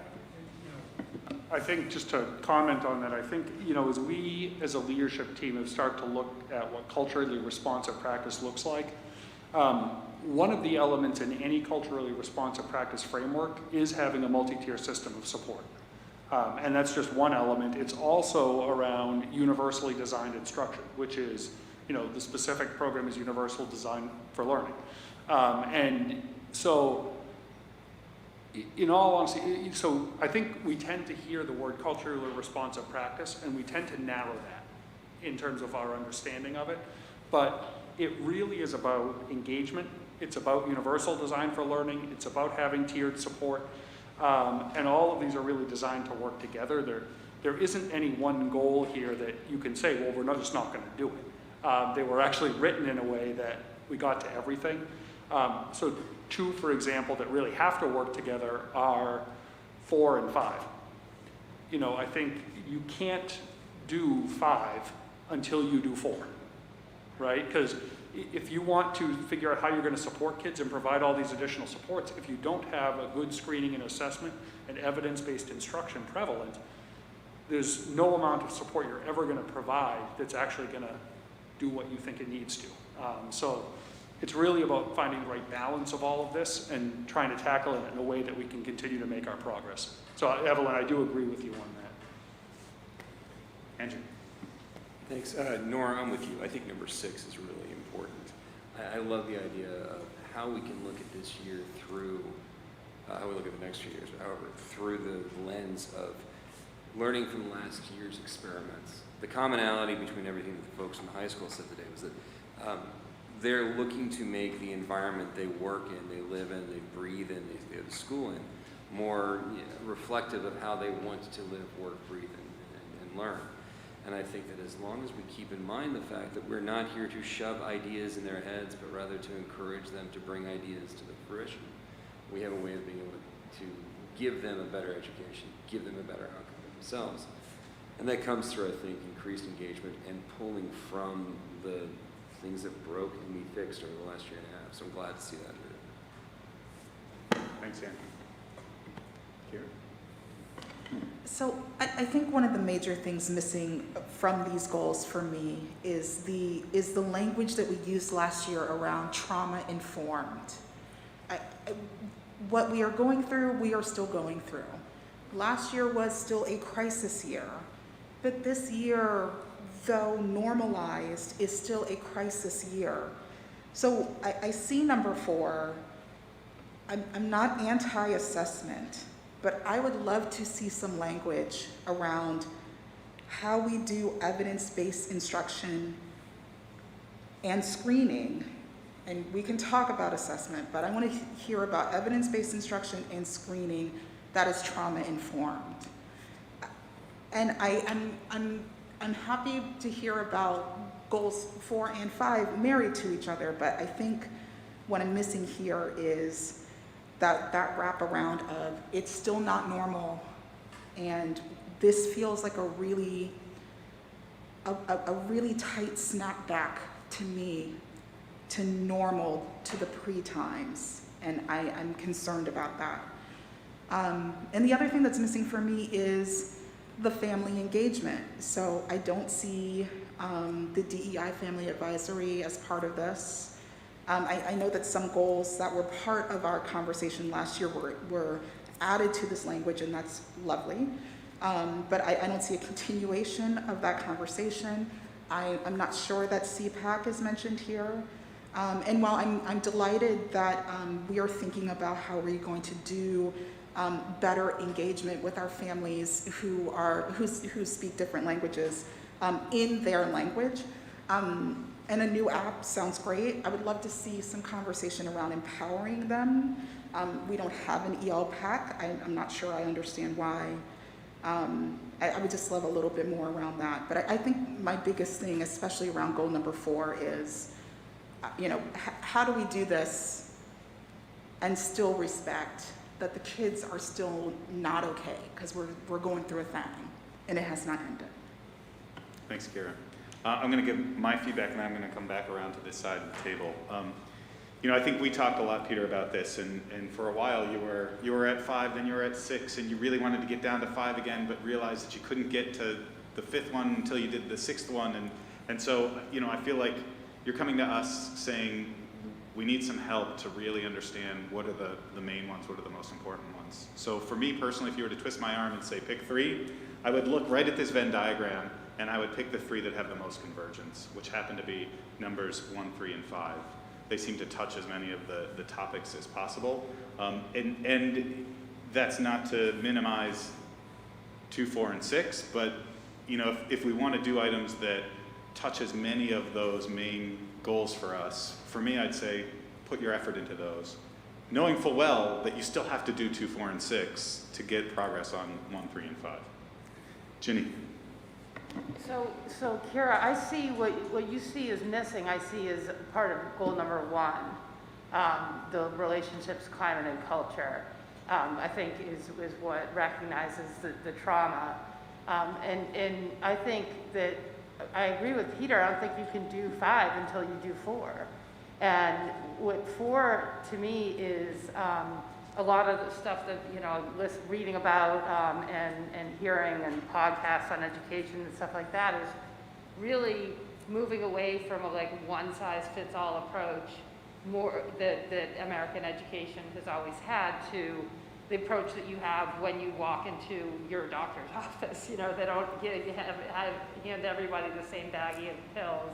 I think just to comment on that, I think, as we as a leadership team have started to look at what culturally responsive practice looks like, one of the elements in any culturally responsive practice framework is having a multi-tier system of support. And that's just one element. It's also around universally designed instruction, which is, the specific program is universal design for learning. And so, in all honesty, so I think we tend to hear the word culturally responsive practice, and we tend to narrow that in terms of our understanding of it. But it really is about engagement. It's about universal design for learning. It's about having tiered support. And all of these are really designed to work together. There isn't any one goal here that you can say, well, we're just not going to do it. They were actually written in a way that we got to everything. So two, for example, that really have to work together are 4 and 5. I think you can't do 5 until you do 4, right? Because if you want to figure out how you're going to support kids and provide all these additional supports, if you don't have a good screening and assessment and evidence-based instruction prevalent, there's no amount of support you're ever going to provide that's actually going to do what you think it needs to. So it's really about finding the right balance of all of this and trying to tackle it in a way that we can continue to make our progress. So Evelyn, I do agree with you on that. Andrew. Thanks. Nora, I'm with you. I think number 6 is really important. I love the idea of how we can look at this year through, how we look at the next few years, however, through the lens of learning from last year's experiments. The commonality between everything that the folks from high school said today was that they're looking to make the environment they work in, they live in, they breathe in, they go to school in, more reflective of how they want to live, work, breathe, and learn. And I think that as long as we keep in mind the fact that we're not here to shove ideas in their heads, but rather to encourage them to bring ideas to the fruition, we have a way of being able to give them a better education, give them a better outcome for themselves. And that comes through, I think, increased engagement and pulling from the things that broke and we fixed over the last year and a half. So I'm glad to see that here. Thanks, Andrew. Kira? So I think one of the major things missing from these goals for me is the language that we used last year around trauma-informed. What we are going through, we are still going through. Last year was still a crisis year, but this year, though normalized, is still a crisis year. So I see number 4. I'm not anti-assessment, but I would love to see some language around how we do evidence-based instruction and screening. And we can talk about assessment, but I want to hear about evidence-based instruction and screening that is trauma-informed. And I'm happy to hear about goals 4 and 5 married to each other, but I think what I'm missing here is that wraparound of it's still not normal, and this feels like a really tight snapback to me, to normal, to the pre-times, and I'm concerned about that. And the other thing that's missing for me is the family engagement. So I don't see the DEI Family Advisory as part of this. I know that some goals that were part of our conversation last year were added to this language, and that's lovely. But I don't see a continuation of that conversation. I'm not sure that CPAC is mentioned here. And while I'm delighted that we are thinking about how we're going to do better engagement with our families who speak different languages in their language, and a new app sounds great. I would love to see some conversation around empowering them. We don't have an ELPAC. I'm not sure I understand why. I would just love a little bit more around that. But I think my biggest thing, especially around goal number 4, is, how do we do this and still respect that the kids are still not okay, because we're going through a thing and it has not ended. Thanks, Kara. I'm going to give my feedback, and then I'm going to come back around to this side of the table. I think we talked a lot, Peter, about this, and for a while you were at 5, then you were at 6, and you really wanted to get down to 5 again, but realized that you couldn't get to the 5th one until you did the 6th one, and so I feel like you're coming to us saying we need some help to really understand what are the main ones, what are the most important ones. So for me personally, if you were to twist my arm and say pick 3, I would look right at this Venn diagram and I would pick the 3 that have the most convergence, which happen to be numbers 1, 3, and 5. They seem to touch as many of the topics as possible. And that's not to minimize 2, 4, and 6, but if we want to do items that touch as many of those main goals for us, for me, I'd say put your effort into those, knowing full well that you still have to do 2, 4, and 6 to get progress on 1, 3, and 5. Ginny. So Kara, I see what you see is missing. I see as part of goal number 1, the relationships, climate, and culture. I think is what recognizes the trauma, and I think that I agree with Peter. I don't think you can do 5 until you do 4. And what 4 to me is a lot of the stuff that reading about and hearing and podcasts on education and stuff like that is really moving away from a one-size-fits-all approach, more that American education has always had, to the approach that you have when you walk into your doctor's office. They don't hand everybody the same baggie of pills.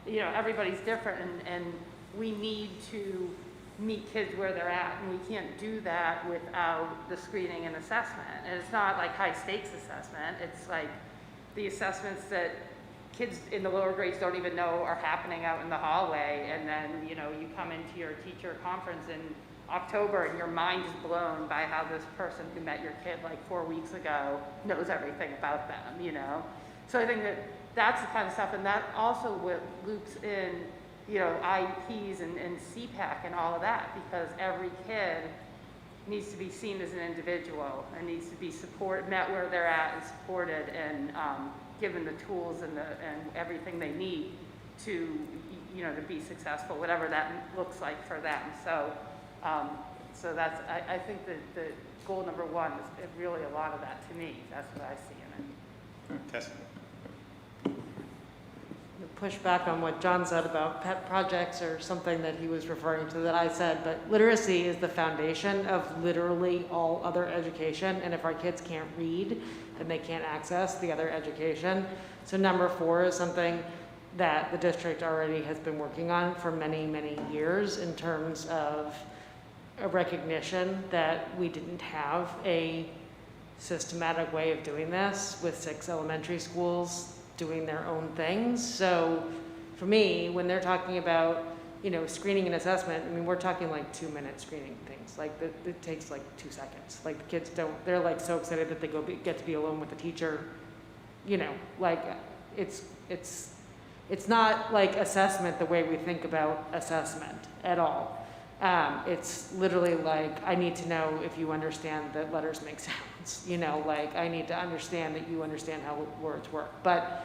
Everybody's different, and we need to meet kids where they're at, and we can't do that without the screening and assessment. And it's not like high stakes assessment. It's like the assessments that kids in the lower grades don't even know are happening out in the hallway, and then you come into your teacher conference in October and your mind is blown by how this person who met your kid 4 weeks ago knows everything about them, So I think that's the kind of stuff, and that also what loops in, IEPs and CPAC and all of that, because every kid needs to be seen as an individual and needs to be met where they're at and supported and given the tools and everything they need to, to be successful, whatever that looks like for them. So that's, I think that the goal number 1 is really a lot of that to me. That's what I see in it. Tessa. Push back on what John said about pet projects or something that he was referring to that I said, but literacy is the foundation of literally all other education, and if our kids can't read, then they can't access the other education. So number 4 is something that the district already has been working on for many, many years in terms of a recognition that we didn't have a systematic way of doing this, with 6 elementary schools doing their own things. So for me, when they're talking about, screening and assessment, we're talking 2-minute screening things. It takes 2 seconds. The kids they're so excited that they get to be alone with the teacher. It's not like assessment the way we think about assessment at all. It's literally I need to know if you understand that letters make sounds. I need to understand that you understand how words work. But,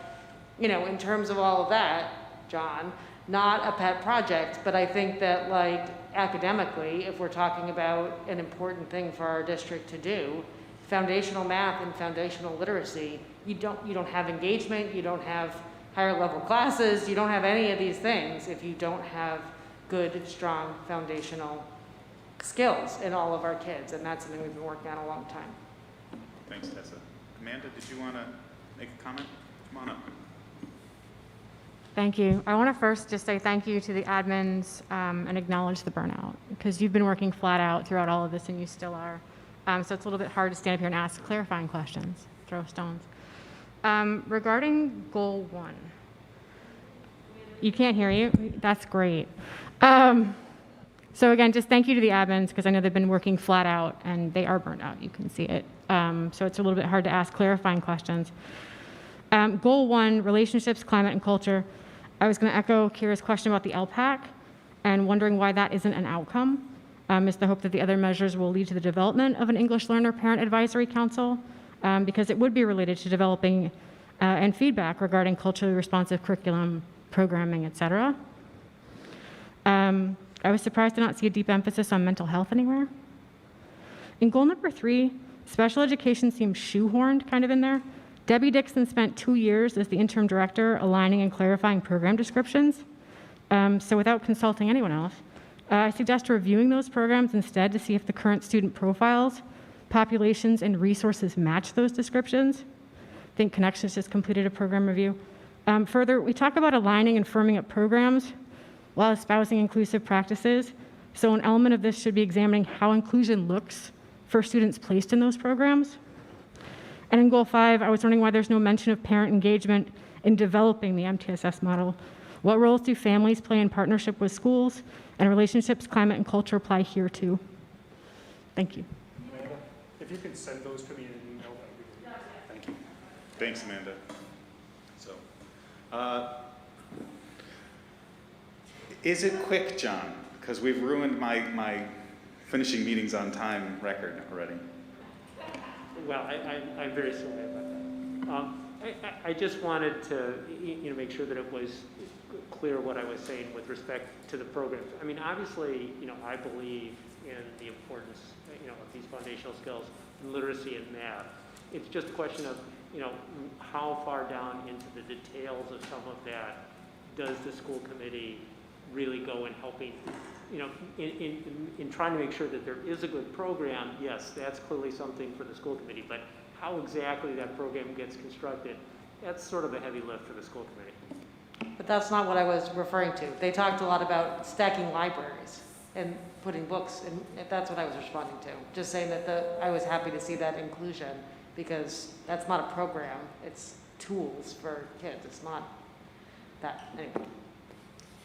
in terms of all of that, John, not a pet project, but I think that like academically, if we're talking about an important thing for our district to do, foundational math and foundational literacy, you don't have engagement, you don't have higher level classes, you don't have any of these things if you don't have good, strong foundational skills in all of our kids, and that's something we've been working on a long time. Thanks, Tessa. Amanda, did you want to make a comment? Come on up. Thank you. I want to first just say thank you to the admins and acknowledge the burnout, because you've been working flat out throughout all of this and you still are. So it's a little bit hard to stand up here and ask clarifying questions, throw stones. Regarding goal 1, you can't hear you? That's great. So again, just thank you to the admins, because I know they've been working flat out and they are burnt out, you can see it. So it's a little bit hard to ask clarifying questions. Goal 1, relationships, climate, and culture. I was going to echo Kira's question about the LPAC and wondering why that isn't an outcome. Is the hope that the other measures will lead to the development of an English learner parent advisory council, because it would be related to developing and feedback regarding culturally responsive curriculum, programming, etc. I was surprised to not see a deep emphasis on mental health anywhere. In goal number 3, special education seems shoehorned kind of in there. Debbie Dixon spent 2 years as the interim director aligning and clarifying program descriptions. So without consulting anyone else, I suggest reviewing those programs instead to see if the current student profiles, populations, and resources match those descriptions. I think Connections just completed a program review. Further, we talk about aligning and firming up programs while espousing inclusive practices. So an element of this should be examining how inclusion looks for students placed in those programs. And in goal 5, I was wondering why there's no mention of parent engagement in developing the MTSS model. What roles do families play in partnership with schools, and relationships, climate, and culture apply here too? Thank you. Amanda, if you can send those to me in an email, that would be great. Thank you. Thanks, Amanda. So, is it quick, John? Because we've ruined my finishing meetings on time record already. Well, I'm very sorry about that. I just wanted to make sure that it was clear what I was saying with respect to the programs. I mean, obviously, I believe in the importance, of these foundational skills, literacy and math. It's just a question of, how far down into the details of some of that does the school committee really go in helping, in trying to make sure that there is a good program. Yes, that's clearly something for the school committee, but how exactly that program gets constructed, that's sort of a heavy lift for the school committee. But that's not what I was referring to. They talked a lot about stacking libraries and putting books, and that's what I was responding to. Just saying that I was happy to see that inclusion, because that's not a program, it's tools for kids. It's not that, anyway.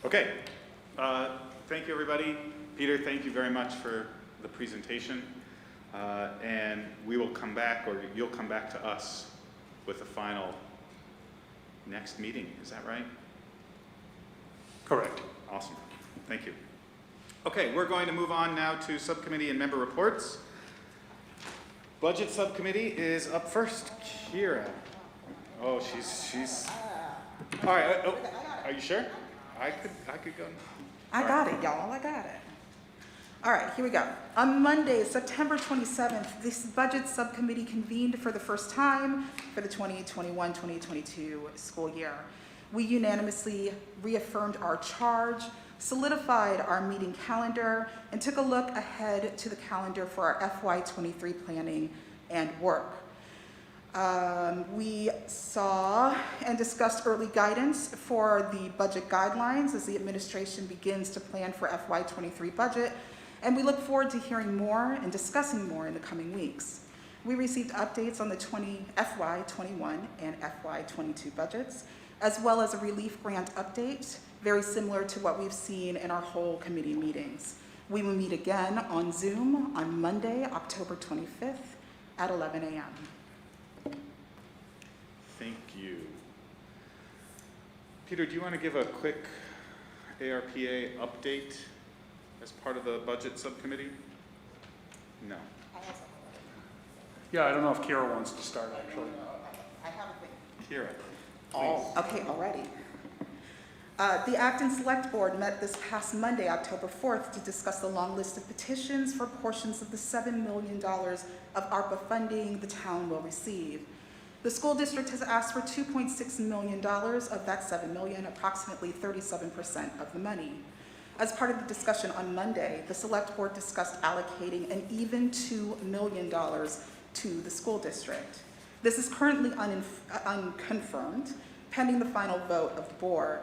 Okay, thank you, everybody. Peter, thank you very much for the presentation. And we will come back, or you'll come back to us with the final next meeting. Is that right? Correct. Awesome. Thank you. Okay, we're going to move on now to subcommittee and member reports. Budget subcommittee is up first. Kira. Oh, she's. All right. Oh, are you sure? I could go. I got it, y'all. I got it. All right, here we go. On Monday, September 27th, this budget subcommittee convened for the first time for the 2021-2022 school year. We unanimously reaffirmed our charge, solidified our meeting calendar, and took a look ahead to the calendar for our FY23 planning and work. We saw and discussed early guidance for the budget guidelines as the administration begins to plan for FY23 budget, and we look forward to hearing more and discussing more in the coming weeks. We received updates on the FY21 and FY22 budgets, as well as a relief grant update, very similar to what we've seen in our whole committee meetings. We will meet again on Zoom on Monday, October 25th at 11 a.m. Thank you. Peter, do you want to give a quick ARPA update as part of the budget subcommittee? No. Yeah, I don't know if Kira wants to start, actually. I have a thing. Kira, Oh, okay, already. The Acton Select Board met this past Monday, October 4th, to discuss the long list of petitions for portions of the $7 million of ARPA funding the town will receive. The school district has asked for $2.6 million of that $7 million, approximately 37% of the money. As part of the discussion on Monday, the Select Board discussed allocating an even $2 million to the school district. This is currently unconfirmed, pending the final vote of the board.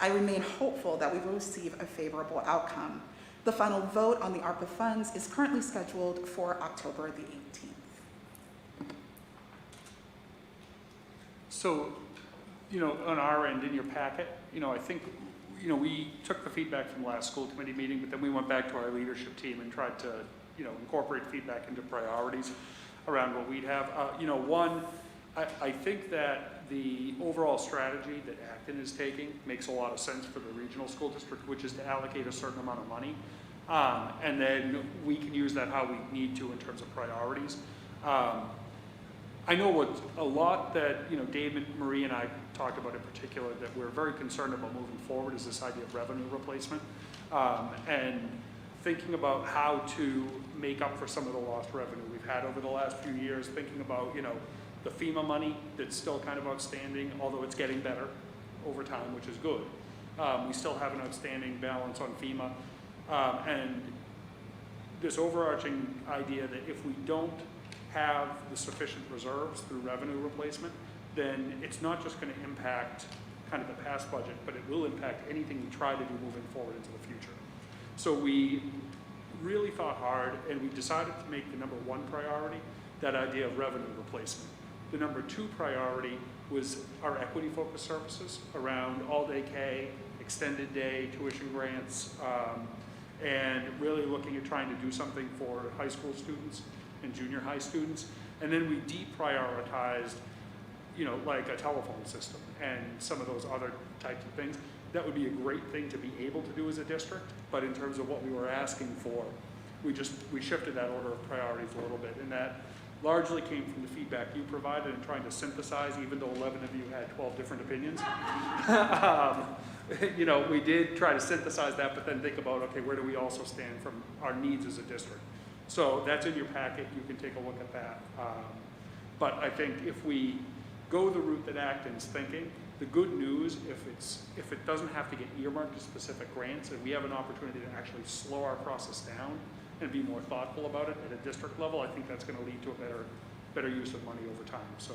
I remain hopeful that we will receive a favorable outcome. The final vote on the ARPA funds is currently scheduled for October the 18th. So, on our end, in your packet, I think, we took the feedback from the last school committee meeting, but then we went back to our leadership team and tried to, incorporate feedback into priorities around what we'd have. One, I think that the overall strategy that Acton is taking makes a lot of sense for the regional school district, which is to allocate a certain amount of money. And then we can use that how we need to in terms of priorities. I know what a lot that, David, Marie, and I talked about in particular that we're very concerned about moving forward is this idea of revenue replacement. And thinking about how to make up for some of the lost revenue we've had over the last few years, thinking about, the FEMA money that's still kind of outstanding, although it's getting better over time, which is good. We still have an outstanding balance on FEMA. And this overarching idea that if we don't have the sufficient reserves through revenue replacement, then it's not just going to impact kind of the past budget, but it will impact anything we try to do moving forward into the future. So we really thought hard, and we decided to make the number one priority that idea of revenue replacement. The number two priority was our equity-focused services around all-day K, extended day, tuition grants, and really looking at trying to do something for high school students and junior high students. And then we deprioritized, like a telephone system and some of those other types of things. That would be a great thing to be able to do as a district, but in terms of what we were asking for, we shifted that order of priorities a little bit, and that largely came from the feedback you provided and trying to synthesize, even though 11 of you had 12 different opinions. We did try to synthesize that, but then think about, okay, where do we also stand from our needs as a district? So that's in your packet. You can take a look at that. But I think if we go the route that Acton's thinking, the good news, if it doesn't have to get earmarked to specific grants, and we have an opportunity to actually slow our process down and be more thoughtful about it at a district level, I think that's going to lead to a better use of money over time. So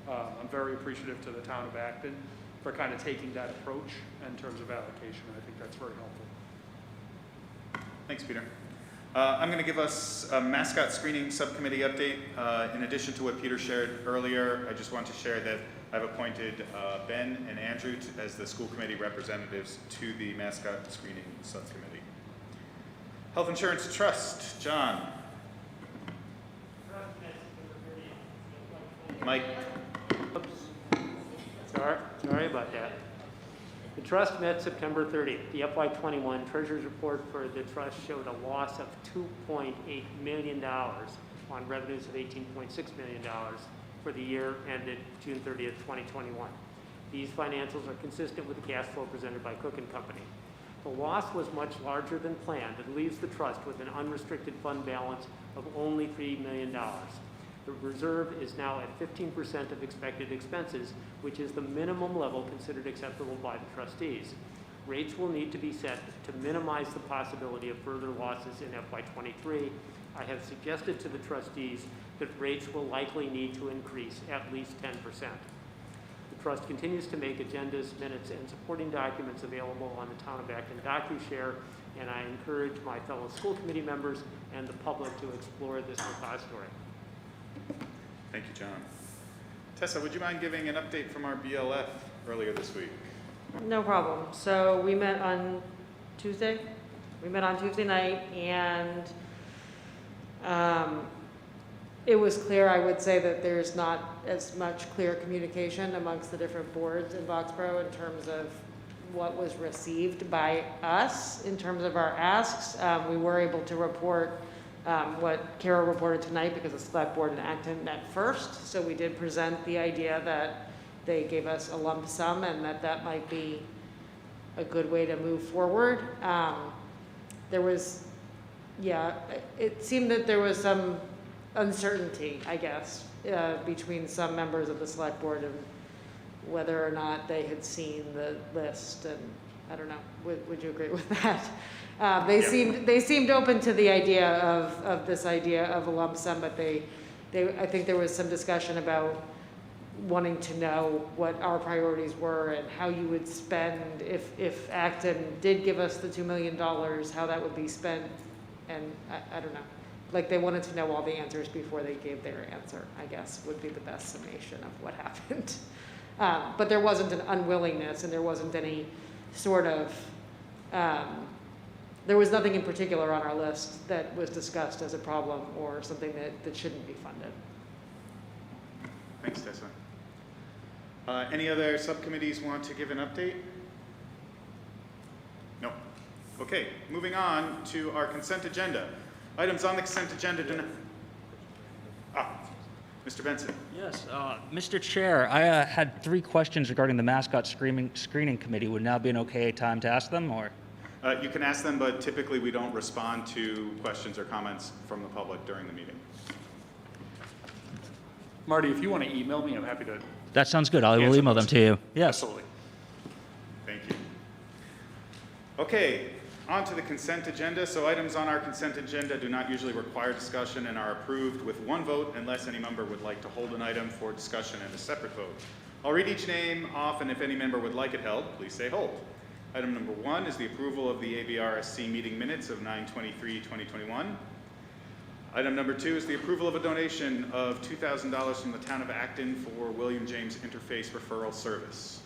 I'm very appreciative to the town of Acton for kind of taking that approach in terms of allocation. I think that's very helpful. Thanks, Peter. I'm going to give us a Mascot screening subcommittee update. In addition to what Peter shared earlier, I just want to share that I've appointed Ben and Andrew as the school committee representatives to the Mascot screening subcommittee. Health Insurance Trust, John. Mike. Oops. Sorry about that. The trust met September 30th. The FY21 Treasurer's Report for the trust showed a loss of $2.8 million on revenues of $18.6 million for the year ended June 30th, 2021. These financials are consistent with the cash flow presented by Cook & Company. The loss was much larger than planned and leaves the trust with an unrestricted fund balance of only $3 million. The reserve is now at 15% of expected expenses, which is the minimum level considered acceptable by the trustees. Rates will need to be set to minimize the possibility of further losses in FY23. I have suggested to the trustees that rates will likely need to increase at least 10%. The trust continues to make agendas, minutes, and supporting documents available on the Town of Acton DocuShare, and I encourage my fellow school committee members and the public to explore this repository. Thank you, John. Tessa, would you mind giving an update from our BLF earlier this week? No problem. So we met on Tuesday. We met on Tuesday night, and it was clear, I would say, that there's not as much clear communication amongst the different boards in Boxborough in terms of what was received by us in terms of our asks. We were able to report what Carol reported tonight because the select board in Acton met first. So we did present the idea that they gave us a lump sum and that might be a good way to move forward. There was, yeah, it seemed that there was some uncertainty, I guess, between some members of the select board and whether or not they had seen the list, and I don't know, would you agree with that? They seemed open to the idea of this idea of a lump sum, but I think there was some discussion about wanting to know what our priorities were and how you would spend, if Acton did give us the $2 million, how that would be spent, and I don't know. Like, they wanted to know all the answers before they gave their answer, I guess, would be the best summation of what happened. But there wasn't an unwillingness, and there wasn't any sort of, there was nothing in particular on our list that was discussed as a problem or something that shouldn't be funded. Thanks, Tessa. Any other subcommittees want to give an update? No. Okay, moving on to our consent agenda. Items on the consent agenda do not... Mr. Benson. Yes, Mr. Chair, I had 3 questions regarding the Mascot Screening Committee. Would now be an okay time to ask them, or? You can ask them, but typically we don't respond to questions or comments from the public during the meeting. Marty, if you want to email me, I'm happy to. That sounds good. I will email them to you. Yes. Absolutely. Thank you. Okay, on to the consent agenda. So items on our consent agenda do not usually require discussion and are approved with one vote unless any member would like to hold an item for discussion and a separate vote. I'll read each name off, and if any member would like it held, please say hold. Item number 1 is the approval of the ABRSC meeting minutes of 9/23/2021. Item number 2 is the approval of a donation of $2,000 from the town of Acton for William James Interface Referral Service.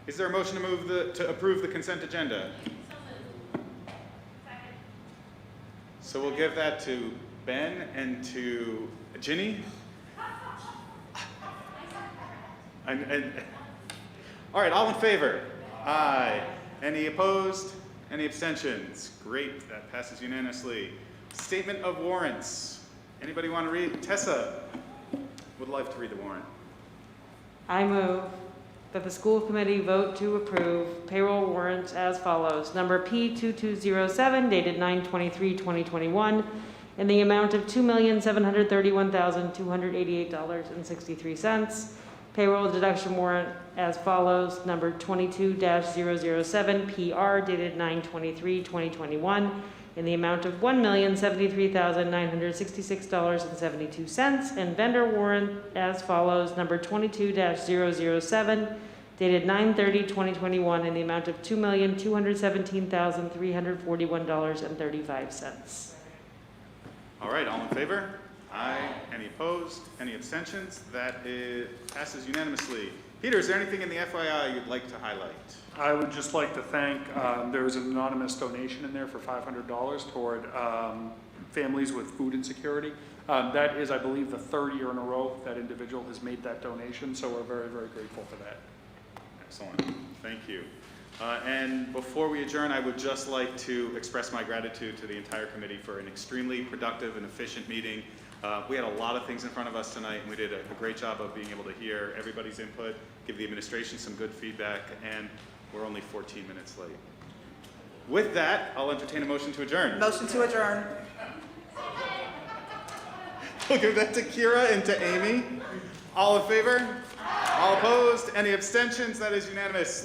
Is there a motion to approve the consent agenda? So we'll give that to Ben and to Ginny. All right, all in favor? Aye. Any opposed? Any abstentions? Great, that passes unanimously. Statement of warrants. Anybody want to read? Tessa would love to read the warrant. I move that the school committee vote to approve payroll warrants as follows. Number P2207 dated 9/23/2021 in the amount of $2,731,288.63. Payroll deduction warrant as follows. Number 22-007 PR dated 9/23/2021 in the amount of $1,073,966.72, and vendor warrant as follows. Number 22-007 dated 9/30/2021 in the amount of $2,217,341.35. All right, all in favor? Aye. Any opposed? Any abstentions? That passes unanimously. Peter, is there anything in the FYI you'd like to highlight? I would just like to thank, there was an anonymous donation in there for $500 toward families with food insecurity. That is, I believe, the 3rd year in a row that individual has made that donation, so we're very, very grateful for that. Excellent. Thank you. And before we adjourn, I would just like to express my gratitude to the entire committee for an extremely productive and efficient meeting. We had a lot of things in front of us tonight, and we did a great job of being able to hear everybody's input, give the administration some good feedback, and we're only 14 minutes late. With that, I'll entertain a motion to adjourn. Motion to adjourn. We'll give that to Kira and to Amy. All in favor? All opposed? Any abstentions? That is unanimous. Thank you.